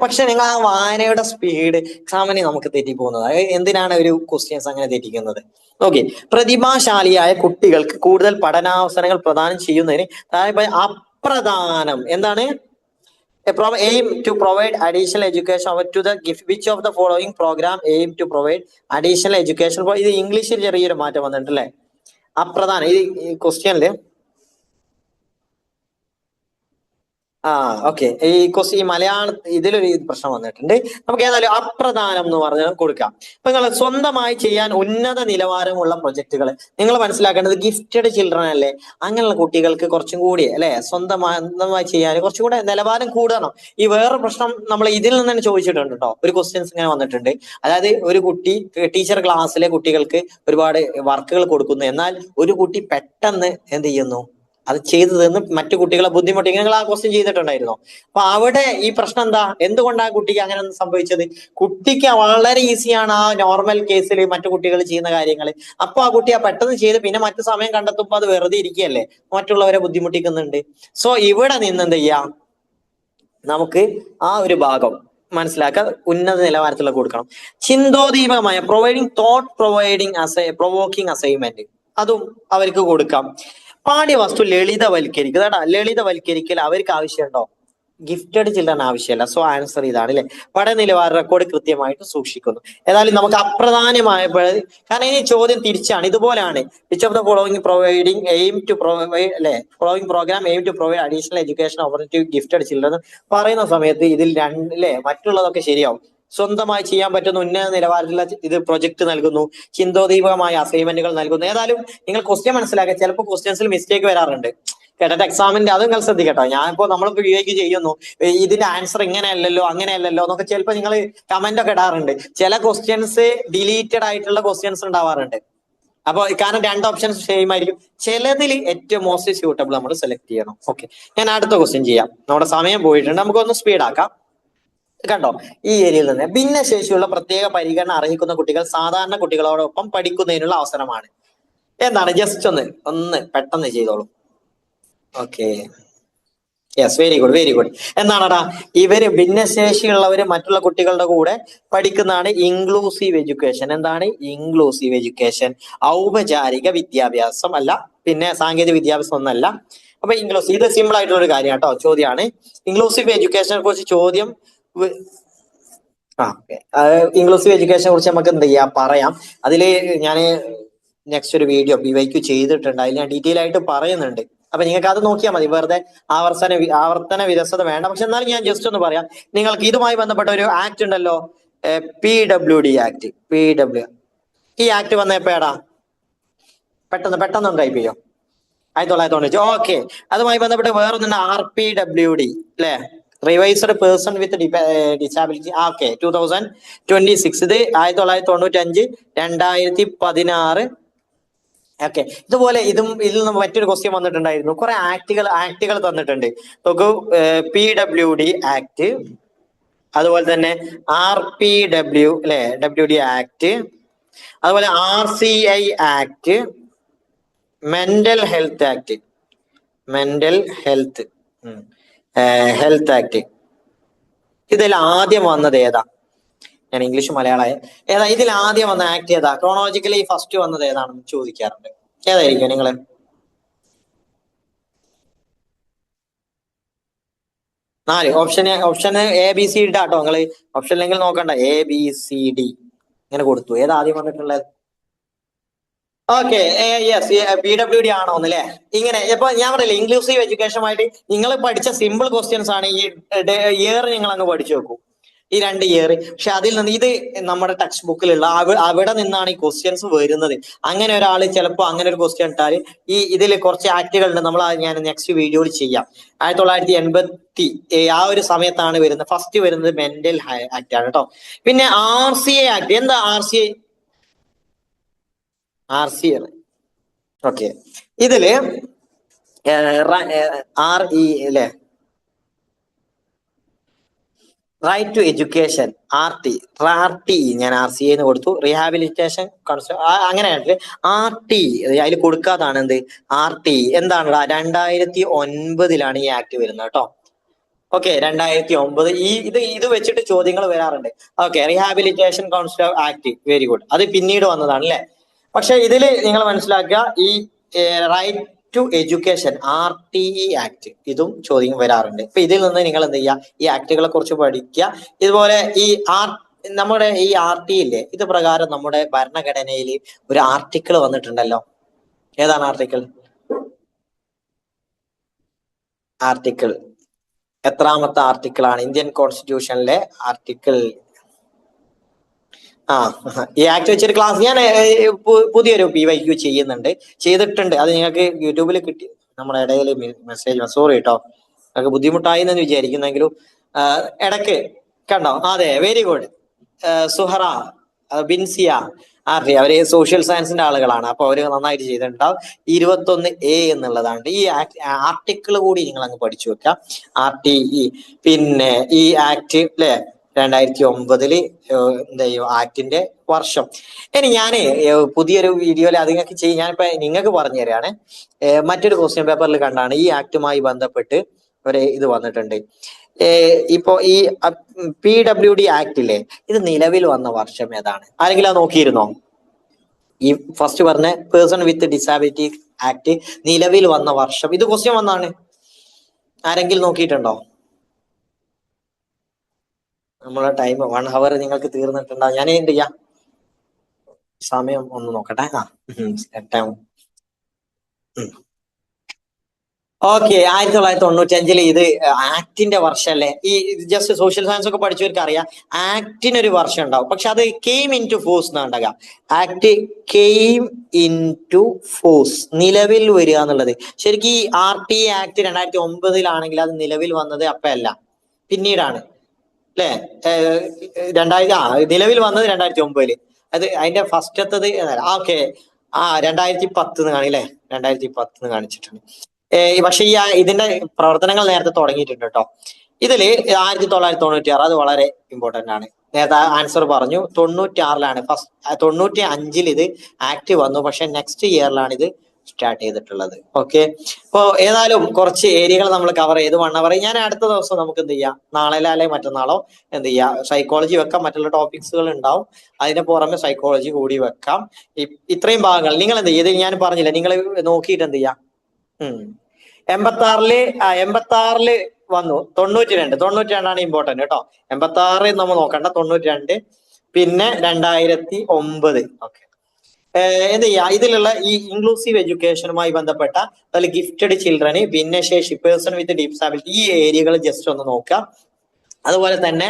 Speaker 1: പക്ഷെ നിങ്ങൾ ആ വായനയുടെ സ്പീഡ് എക്സാമിന് നമുക്ക് തെറ്റിപ്പോകുന്നത്. എന്തിനാണ് ഒരു ക്വസ്റ്റ്യൻസ് അങ്ങനെ തെറ്റിക്കുന്നത്? ഓക്കെ, പ്രതിഭാശാലിയായ കുട്ടികൾക്ക് കൂടുതൽ പഠനാവസരങ്ങൾ പ്രദാനം ചെയ്യുന്നതിന് അപ്രധാനം എന്താണ്? aim to provide additional education to the which of the following program aim to provide additional education. ഇത് ഇംഗ്ലീഷിൽ ചെറിയൊരു മാറ്റം വന്നിട്ടല്ലേ, അപ്രധാനം. ഈ ക്വസ്റ്റ്യനില് ഓക്കെ, ഈ മലയാള ഇതിലൊരു പ്രശ്നം വന്നിട്ടുണ്ട്. നമുക്ക് ഏതായാലും അപ്രധാനം എന്ന് പറഞ്ഞ് കൊടുക്കാം. അപ്പൊ നിങ്ങൾ സ്വന്തമായി ചെയ്യാൻ ഉന്നത നിലവാരമുള്ള പ്രൊജക്ടുകൾ നിങ്ങൾ മനസ്സിലാക്കേണ്ടത് ഗിഫ്റ്റഡ് ചിൽഡ്രൻ അല്ലേ, അങ്ങനെയുള്ള കുട്ടികൾക്ക് കുറച്ചും കൂടി അല്ലെ സ്വന്തമായി ചെയ്യാൻ കുറച്ചും കൂടെ നിലവാരം കൂടണം. ഈ വേറൊരു പ്രശ്നം നമ്മൾ ഇതിൽ നിന്ന് തന്നെ ചോദിച്ചിട്ടുണ്ട് കേട്ടോ. ഒരു ക്വസ്റ്റ്യൻസ് ഇങ്ങനെ വന്നിട്ടുണ്ട്. അതായത് ഒരു കുട്ടി ടീച്ചർ ക്ലാസ്സിലെ കുട്ടികൾക്ക് ഒരുപാട് വർക്കുകൾ കൊടുക്കുന്നു, എന്നാൽ ഒരു കുട്ടി പെട്ടെന്ന് എന്ത് ചെയ്യുന്നു, അത് ചെയ്തു തന്ന് മറ്റു കുട്ടികളെ ബുദ്ധിമുട്ടി. നിങ്ങൾ ആ ക്വസ്റ്റ്യൻ ചെയ്തിട്ടുണ്ടായിരുന്നോ? അപ്പൊ അവിടെ ഈ പ്രശ്നം എന്താ, എന്തുകൊണ്ടാണ് കുട്ടിക്ക് അങ്ങനെ സംഭവിച്ചത്? കുട്ടിക്ക് വളരെ ഈസിയാണ് ആ നോർമൽ കേസിൽ മറ്റു കുട്ടികൾ ചെയ്യുന്ന കാര്യങ്ങൾ. അപ്പൊ ആ കുട്ടി പെട്ടെന്ന് ചെയ്ത് പിന്നെ മറ്റു സമയം കണ്ടെത്തുമ്പോ അത് വെറുതെ ഇരിക്കുകയല്ലേ, മറ്റുള്ളവരെ ബുദ്ധിമുട്ടിക്കുന്നുണ്ട്. സോ ഇവിടെ നിന്ന് എന്ത് ചെയ്യാം, നമുക്ക് ആ ഒരു ഭാഗം മനസ്സിലാക്കാൻ ഉന്നത നിലവാരത്തിലുള്ള കൊടുക്കണം. ചിന്തോദീപകമായ പ്രൊവൈഡിങ് തോട്ട് പ്രൊവോക്കിംഗ് അസൈൻമെന്റ്, അതും അവർക്ക് കൊടുക്കാം. പാഠ്യവസ്തു ലളിതവൽക്കരിക്കുക. ലളിതവൽക്കരിക്കൽ അവർക്ക് ആവശ്യമുണ്ടോ? ഗിഫ്റ്റഡ് ചിൽഡ്രൻ ആവശ്യമില്ല. സോ ആൻസർ ഇതാണ് അല്ലെ, പഠനനിലവാര റെക്കോർഡ് കൃത്യമായിട്ട് സൂക്ഷിക്കുന്നു. ഏതായാലും നമുക്ക് അപ്രധാനമായപ്പോൾ, കാരണം ഈ ചോദ്യം തിരിച്ചാണ്, ഇതുപോലെയാണ്. Which of the following providing aim to provide അല്ലെ, following programme aim to provide additional education opportunity gifted children പറയുന്ന സമയത്ത് ഇതിൽ മറ്റുള്ളതൊക്കെ ശരിയാവും. സ്വന്തമായി ചെയ്യാൻ പറ്റുന്ന ഉന്നത നിലവാരത്തിലുള്ള ഇത് പ്രൊജക്ട് നൽകുന്നു, ചിന്തോദീപകമായ അസൈൻമെന്റുകൾ നൽകുന്നു. ഏതായാലും നിങ്ങൾ ക്വസ്റ്റ്യൻ മനസ്സിലാക്കുക. ചിലപ്പോൾ ക്വസ്റ്റ്യൻസിൽ മിസ്റ്റേക്ക് വരാറുണ്ട് കേട്ടോ. എക്സാമിന്റെ അത് നിങ്ങൾ ശ്രദ്ധിക്കട്ടോ. ഞാനിപ്പോ നമ്മളിപ്പോ വിവേക്ക് ചെയ്യുന്നു, ഇതിന്റെ ആൻസർ ഇങ്ങനെയല്ലല്ലോ അങ്ങനെയല്ലല്ലോ എന്നൊക്കെ ചിലപ്പോൾ നിങ്ങൾ കമന്റ് ഒക്കെ ഇടാറുണ്ട്. ചില ക്വസ്റ്റ്യൻസ് ഡിലീറ്റഡ് ആയിട്ടുള്ള ക്വസ്റ്റ്യൻസ് ഉണ്ടാവാറുണ്ട്. അപ്പൊ കാരണം 2 ഓപ്ഷൻസ് സെയിം ആയിരിക്കും. ചിലതിൽ ഏറ്റവും മോസ്റ്റ് സ്യൂട്ടബിൾ നമ്മൾ സെലക്ട് ചെയ്യണം. ഓക്കെ, ഞാൻ അടുത്ത ക്വസ്റ്റ്യൻ ചെയ്യാം. നമ്മുടെ സമയം പോയിട്ടുണ്ട്, നമുക്കൊന്ന് സ്പീഡാക്കാം. കണ്ടോ, ഈ ഏരിയയിൽ നിന്ന് ഭിന്നശേഷിയുള്ള പ്രത്യേക പരിഗണന അർഹിക്കുന്ന കുട്ടികൾ സാധാരണ കുട്ടികളോടൊപ്പം പഠിക്കുന്നതിനുള്ള അവസരമാണ്. എന്താണ്? ജസ്റ്റ് ഒന്ന് പെട്ടെന്ന് ചെയ്തോളൂ. Okay, yes, very good very good. എന്താണടാ, ഇവര് ഭിന്നശേഷിയുള്ളവര് മറ്റുള്ള കുട്ടികളുടെ കൂടെ പഠിക്കുന്നതാണ് ഇൻക്ലൂസീവ് എഡ്യൂക്കേഷൻ. എന്താണ് ഇൻക്ലൂസീവ് എഡ്യൂക്കേഷൻ? ഔപചാരിക വിദ്യാഭ്യാസം അല്ല, പിന്നെ സാങ്കേതിക വിദ്യാഭ്യാസം ഒന്നല്ല. അപ്പൊ ഇൻക്ലൂസീവ്, ഇത് സിമ്പിൾ ആയിട്ടുള്ള ഒരു കാര്യം കേട്ടോ, ചോദ്യമാണ്. ഇൻക്ലൂസീവ് എഡ്യൂക്കേഷനെ കുറിച്ച് ചോദ്യം ഇൻക്ലൂസീവ് എഡ്യൂക്കേഷനെ കുറിച്ച് നമുക്ക് എന്ത് ചെയ്യാം, പറയാം. അതില് ഞാൻ നെക്സ്റ്റ് ഒരു വീഡിയോ BYQ ചെയ്തിട്ടുണ്ട്, അതിൽ ഞാൻ ഡീറ്റെയിൽ ആയിട്ട് പറയുന്നുണ്ട്. അപ്പൊ നിങ്ങൾക്ക് അത് നോക്കിയാൽ മതി, വെറുതെ ആവർത്തന വിരസത വേണ്ട. പക്ഷെ എന്നാലും ഞാൻ ജസ്റ്റ് ഒന്ന് പറയാം, നിങ്ങൾക്ക് ഇതുമായി ബന്ധപ്പെട്ട ഒരു ആക്ട് ഉണ്ടല്ലോ, PWD ആക്ട്. ഈ ആക്ട് വന്ന എപ്പോഴാടാ? പെട്ടെന്ന് ടൈപ്പ് ചെയ്യോ. 1990. ഓക്കെ, അതുമായി ബന്ധപ്പെട്ട് വേറൊന്നുണ്ട്, RPWD അല്ലെ, revised person with disability. Okay, 2026. ഇത് 1995, 2016. ഓക്കെ, ഇതുപോലെ ഇതിൽ നിന്ന് മറ്റൊരു ക്വസ്റ്റ്യൻ വന്നിട്ടുണ്ടായിരുന്നു. കുറെ ആക്ടുകൾ തന്നിട്ടുണ്ട് നോക്കൂ. PWD ആക്ട്, അതുപോലെ തന്നെ RPW അല്ലെ, WD ആക്ട്, അതുപോലെ RCI act, mental health act, health act. ഇതിൽ ആദ്യം വന്നത് ഏതാ? ഞാൻ ഇംഗ്ലീഷ് മലയാളമായ ഏതാ ഇതിൽ ആദ്യം വന്ന ആക്ട് ഏതാ? ക്രോണോളജിക്കലി ഫസ്റ്റ് വന്നത് ഏതാണെന്ന് ചോദിക്കാറുണ്ട്. ഏതായിരിക്കും നിങ്ങള്? നാല് ഓപ്ഷൻ ABCD ഇട്ടാട്ടോ നിങ്ങള്. ഓപ്ഷൻ ഇല്ലെങ്കിൽ നോക്കണ്ട, ABCD ഇങ്ങനെ കൊടുത്തു. ഏതാ ആദ്യം വന്നിട്ടുള്ളത്? ഓക്കെ, യെസ്, PWD ആണോ എന്നല്ലേ. ഇങ്ങനെ ഇപ്പൊ ഞാൻ പറയില്ല, ഇൻക്ലൂസീവ് എഡ്യൂക്കേഷനുമായിട്ട് നിങ്ങൾ പഠിച്ച സിമ്പിൾ ക്വസ്റ്റ്യൻസ് ആണ്. ഈ ഇയർ നിങ്ങൾ അങ്ങ് പഠിച്ചു വെക്കും, ഈ 2 ഇയർ. പക്ഷെ അതിൽ നിന്ന് ഇത് നമ്മുടെ ടെക്സ്റ്റ് ബുക്കിലുള്ള അവിടെ നിന്നാണ് ഈ ക്വസ്റ്റ്യൻസ് വരുന്നത്. അങ്ങനെ ഒരാൾ ചിലപ്പോൾ അങ്ങനെ ഒരു ക്വസ്റ്റ്യൻ ഇട്ടാൽ ഇതിൽ കുറച്ച് ആക്ടുകൾ ഉണ്ട്, നമ്മൾ ഞാൻ നെക്സ്റ്റ് വീഡിയോയിൽ ചെയ്യാം. 1980 ആ ഒരു സമയത്താണ് വരുന്നത്. ഫസ്റ്റ് വരുന്നത് മെന്റൽ ആക്ട് ആണ് കേട്ടോ. പിന്നെ RCA ആക്ട്. എന്താ RCA? ഓക്കെ, ഇതില് RE അല്ലെ, റൈറ്റ് ടു എഡ്യൂക്കേഷൻ, RT. ഞാൻ RCA എന്ന് കൊടുത്തു. റീഹാബിലിറ്റേഷൻ അങ്ങനെയാണെങ്കിൽ RT അതിൽ കൊടുക്കാതാണ് എന്ത്, RT. എന്താണ് 2009 ഈ ആക്ട് വരുന്നത് കേട്ടോ. ഓക്കെ, 2009. ഇത് വെച്ചിട്ട് ചോദ്യങ്ങൾ വരാറുണ്ട്. Okay, rehabilitation council act, very good. അത് പിന്നീട് വന്നതാണ് അല്ലെ. പക്ഷെ ഇതിൽ നിങ്ങൾ മനസ്സിലാക്കുക, ഈ right to education, RTE act, ഇതും ചോദ്യം വരാറുണ്ട്. ഇപ്പൊ ഇതിൽ നിന്ന് നിങ്ങൾ എന്ത് ചെയ്യുക, ഈ ആക്ടുകളെ കുറിച്ച് പഠിക്കുക. ഇതുപോലെ ഈ നമ്മുടെ ഈ RT ഇല്ലേ, ഇത് പ്രകാരം നമ്മുടെ ഭരണഘടനയിൽ ഒരു ആർട്ടിക്കിൾ വന്നിട്ടുണ്ടല്ലോ. ഏതാണ് ആർട്ടിക്കിൾ എത്രാമത്തെ ആർട്ടിക്കിൾ ആണ്? ഇന്ത്യൻ കോൺസ്റ്റിറ്റ്യൂഷനിലെ ആർട്ടിക്കിൾ. ഈ ആക്ട് വെച്ചൊരു ക്ലാസ് ഞാൻ പുതിയൊരു PYQ ചെയ്തിട്ടുണ്ട്. അത് നിങ്ങൾക്ക് യൂട്യൂബിൽ കിട്ടി, നമ്മുടെ ഇടയിൽ മെസ്സേജ്. സോറി കേട്ടോ, നിങ്ങൾക്ക് ബുദ്ധിമുട്ടായി എന്ന് വിചാരിക്കുന്നെങ്കിലും ഇടയ്ക്ക് കണ്ടോ. അതെ, വെരി ഗുഡ്. സുഹറ, ബിൻസിയ, അവര് സോഷ്യൽ സയൻസിന്റെ ആളുകളാണ്. അപ്പൊ അവര് നന്നായിട്ട് ചെയ്തിട്ടുണ്ടാവും. 21A എന്നുള്ളതാണ് ഈ ആർട്ടിക്കിൾ കൂടി നിങ്ങൾ അങ്ങ് പഠിച്ചു വെക്കാം. RTE. പിന്നെ ഈ ആക്ട് അല്ലെ 2009 എന്താ ആക്ടിന്റെ വർഷം. ഇനി ഞാന് പുതിയൊരു വീഡിയോയിൽ അത് നിങ്ങൾക്ക് ചെയ്യും. ഞാനിപ്പോ നിങ്ങൾക്ക് പറഞ്ഞു തരാണ്. മറ്റൊരു ക്വസ്റ്റ്യൻ പേപ്പറിൽ കണ്ടാണ് ഈ ആക്ടുമായി ബന്ധപ്പെട്ട് ഒരു ഇത് വന്നിട്ടുണ്ട്. ഇപ്പോ ഈ PWD ആക്ട് ഇല്ലേ, ഇത് നിലവിൽ വന്ന വർഷം ഏതാണ്? ആരെങ്കിലും അത് നോക്കിയിരുന്നോ? ഈ ഫസ്റ്റ് പറഞ്ഞ പേഴ്സൺ വിത്ത് ഡിസാബിലിറ്റി ആക്ട് നിലവിൽ വന്ന വർഷം, ഇത് ക്വസ്റ്റ്യൻ വന്നാണ്. ആരെങ്കിലും നോക്കിയിട്ടുണ്ടോ? നമ്മളെ ടൈം 1 hour നിങ്ങൾക്ക് തീർന്നിട്ടുണ്ടാവും. ഞാൻ എന്ത് ചെയ്യാം, സമയം ഒന്ന് നോക്കട്ടെ. ഓക്കെ, 1995 ഇത് ആക്ടിന്റെ വർഷം അല്ലേ. ഈ ജസ്റ്റ് സോഷ്യൽ സയൻസ് ഒക്കെ പഠിച്ചവർക്ക് അറിയാം, ആക്ടിനൊരു വർഷം ഉണ്ടാവും. പക്ഷെ അത് കെയിം ഇൻ ടു ഫോഴ്സ് എന്നാണ്ടാകുക. Act came into force, നിലവിൽ വരിക എന്നുള്ളത്. ശരിക്കും ഈ RT ആക്ട് 2009 അത് നിലവിൽ വന്നത് അപ്പല്ല, പിന്നീടാണ് അല്ലെ. നിലവിൽ വന്നത് 2009. അത് അതിന്റെ ഫസ്റ്റത്തത്. ഓക്കെ, 2010 കാണില്ലേ, 2010 കാണിച്ചിട്ടുണ്ട്. പക്ഷെ ഇതിന്റെ പ്രവർത്തനങ്ങൾ നേരത്തെ തുടങ്ങിയിട്ടുണ്ട് കേട്ടോ. ഇതില് 1996, അത് വളരെ ഇമ്പോർട്ടന്റ് ആണ്. നേരത്തെ ആൻസർ പറഞ്ഞു. 96 ഫസ്റ്റ്, 95 ഇത് ആക്ട് വന്നു. പക്ഷെ നെക്സ്റ്റ് ഇയറിലാണ് ഇത് സ്റ്റാർട്ട് ചെയ്തിട്ടുള്ളത്. ഓക്കെ, ഇപ്പൊ ഏതായാലും കുറച്ച് ഏരിയകൾ നമ്മൾ കവർ ചെയ്ത് 1 hour. ഞാൻ അടുത്ത ദിവസം നമുക്ക് എന്ത് ചെയ്യാം, നാളെ അല്ലെങ്കിൽ മറ്റന്നാളോ എന്ത് ചെയ്യാം, സൈക്കോളജി വെക്കാം. മറ്റുള്ള ടോപ്പിക്സുകൾ ഉണ്ടാവും, അതിന് പുറമെ സൈക്കോളജി കൂടി വെക്കാം. ഇത്രയും ഭാഗങ്ങൾ നിങ്ങൾ എന്ത് ചെയ്ത്, ഞാൻ പറഞ്ഞില്ല, നിങ്ങൾ നോക്കിയിട്ട് എന്ത് ചെയ്യാം. 86 വന്നു. 92 ഇമ്പോർട്ടന്റ് കേട്ടോ. 86 നമ്മൾ നോക്കണ്ട, 92. പിന്നെ 2009. ഓക്കെ, എന്ത് ചെയ്യാ, ഇതിലുള്ള ഈ ഇൻക്ലൂസീവ് എഡ്യൂക്കേഷനുമായി ബന്ധപ്പെട്ട അതിൽ ഗിഫ്റ്റഡ് ചിൽഡ്രന്, ഭിന്നശേഷി, പേഴ്സൺ വിത്ത് ഡിസബിലിറ്റി, ഈ ഏരിയകൾ ജസ്റ്റ് ഒന്ന് നോക്കുക. അതുപോലെ തന്നെ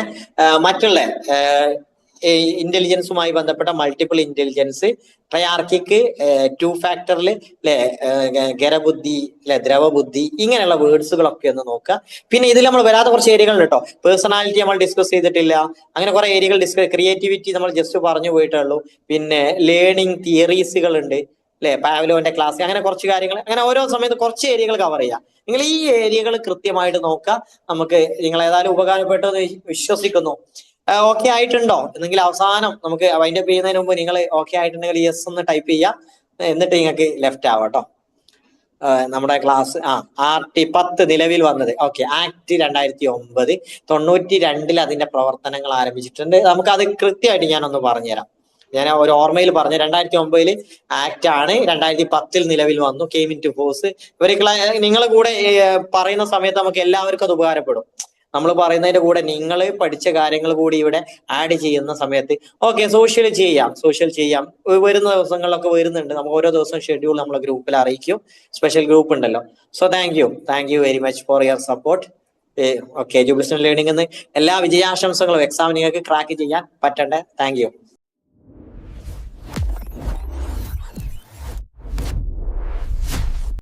Speaker 1: മറ്റുള്ള ഇന്റലിജൻസുമായി ബന്ധപ്പെട്ട മൾട്ടിപ്പിൾ ഇന്റലിജൻസ്, ട്രയാർക്കിക്ക്, ടു ഫാക്ടറിൽ അല്ലെ, ഖരബുദ്ധി അല്ലെ, ദ്രവബുദ്ധി, ഇങ്ങനെയുള്ള വേർഡ്സുകളൊക്കെ ഒന്ന് നോക്കുക. പിന്നെ ഇതിൽ നമ്മൾ വരാത്ത കുറച്ച് ഏരിയകൾ കേട്ടോ. പേഴ്സണാലിറ്റി നമ്മൾ ഡിസ്കസ് ചെയ്തിട്ടില്ല, അങ്ങനെ കുറെ ഏരിയകൾ ഡിസ്കസ്. ക്രിയേറ്റിവിറ്റി നമ്മൾ ജസ്റ്റ് പറഞ്ഞു പോയിട്ടേ ഉള്ളൂ. പിന്നെ ലേണിംഗ് തിയറീസുകൾ ഉണ്ട് അല്ലെ, പാവലോന്റെ ക്ലാസ്, അങ്ങനെ കുറച്ച് കാര്യങ്ങൾ, അങ്ങനെ ഓരോ സമയത്ത് കുറച്ച് ഏരിയകൾ കവർ ചെയ്യാം. നിങ്ങൾ ഈ ഏരിയകൾ കൃത്യമായിട്ട് നോക്കുക. നമുക്ക് നിങ്ങൾ ഏതായാലും ഉപകാരപ്പെട്ടു എന്ന് വിശ്വസിക്കുന്നു. ഓക്കെ ആയിട്ടുണ്ടോ? എന്നെങ്കിൽ അവസാനം നമുക്ക് വൈൻഡപ്പ് ചെയ്യുന്നതിന് മുമ്പ് നിങ്ങൾ ഓക്കെ ആയിട്ടുണ്ടെങ്കിൽ യെസ് ഒന്ന് ടൈപ്പ് ചെയ്യാം, എന്നിട്ട് നിങ്ങൾക്ക് ലെഫ്റ്റ് ആവാം കേട്ടോ. നമ്മുടെ ക്ലാസ് RT10 നിലവിൽ വന്നത്. ഓക്കെ, ആക്ട് 2009, 92 അതിന്റെ പ്രവർത്തനങ്ങൾ ആരംഭിച്ചിട്ടുണ്ട്. നമുക്ക് അത് കൃത്യമായിട്ട് ഞാനൊന്ന് പറഞ്ഞുതരാം. ഞാൻ ഒരു ഓർമ്മയിൽ പറഞ്ഞു. 2009 ആക്ട് ആണ്, 2010 നിലവിൽ വന്നു, കെയിം ഇൻ ടു ഫോഴ്സ്. നിങ്ങൾ കൂടെ പറയുന്ന സമയത്ത് നമുക്ക് എല്ലാവർക്കും അത് ഉപകാരപ്പെടും. നമ്മൾ പറയുന്നതിന്റെ കൂടെ നിങ്ങൾ പഠിച്ച കാര്യങ്ങൾ കൂടി ഇവിടെ ആഡ് ചെയ്യുന്ന സമയത്ത് ഓക്കെ, സോഷ്യൽ ചെയ്യാം. വരുന്ന ദിവസങ്ങളിലൊക്കെ വരുന്നുണ്ട്. നമുക്ക് ഓരോ ദിവസം ഷെഡ്യൂൾ നമ്മളെ ഗ്രൂപ്പിൽ അറിയിക്കും. സ്പെഷ്യൽ ഗ്രൂപ്പ് ഉണ്ടല്ലോ. So thank you very much for your support. Okay, education learning എന്ന് എല്ലാ വിജയാശംസകളും. എക്സാം നിങ്ങൾക്ക് ക്രാക്ക് ചെയ്യാൻ പറ്റണ്ടേ. Thank you.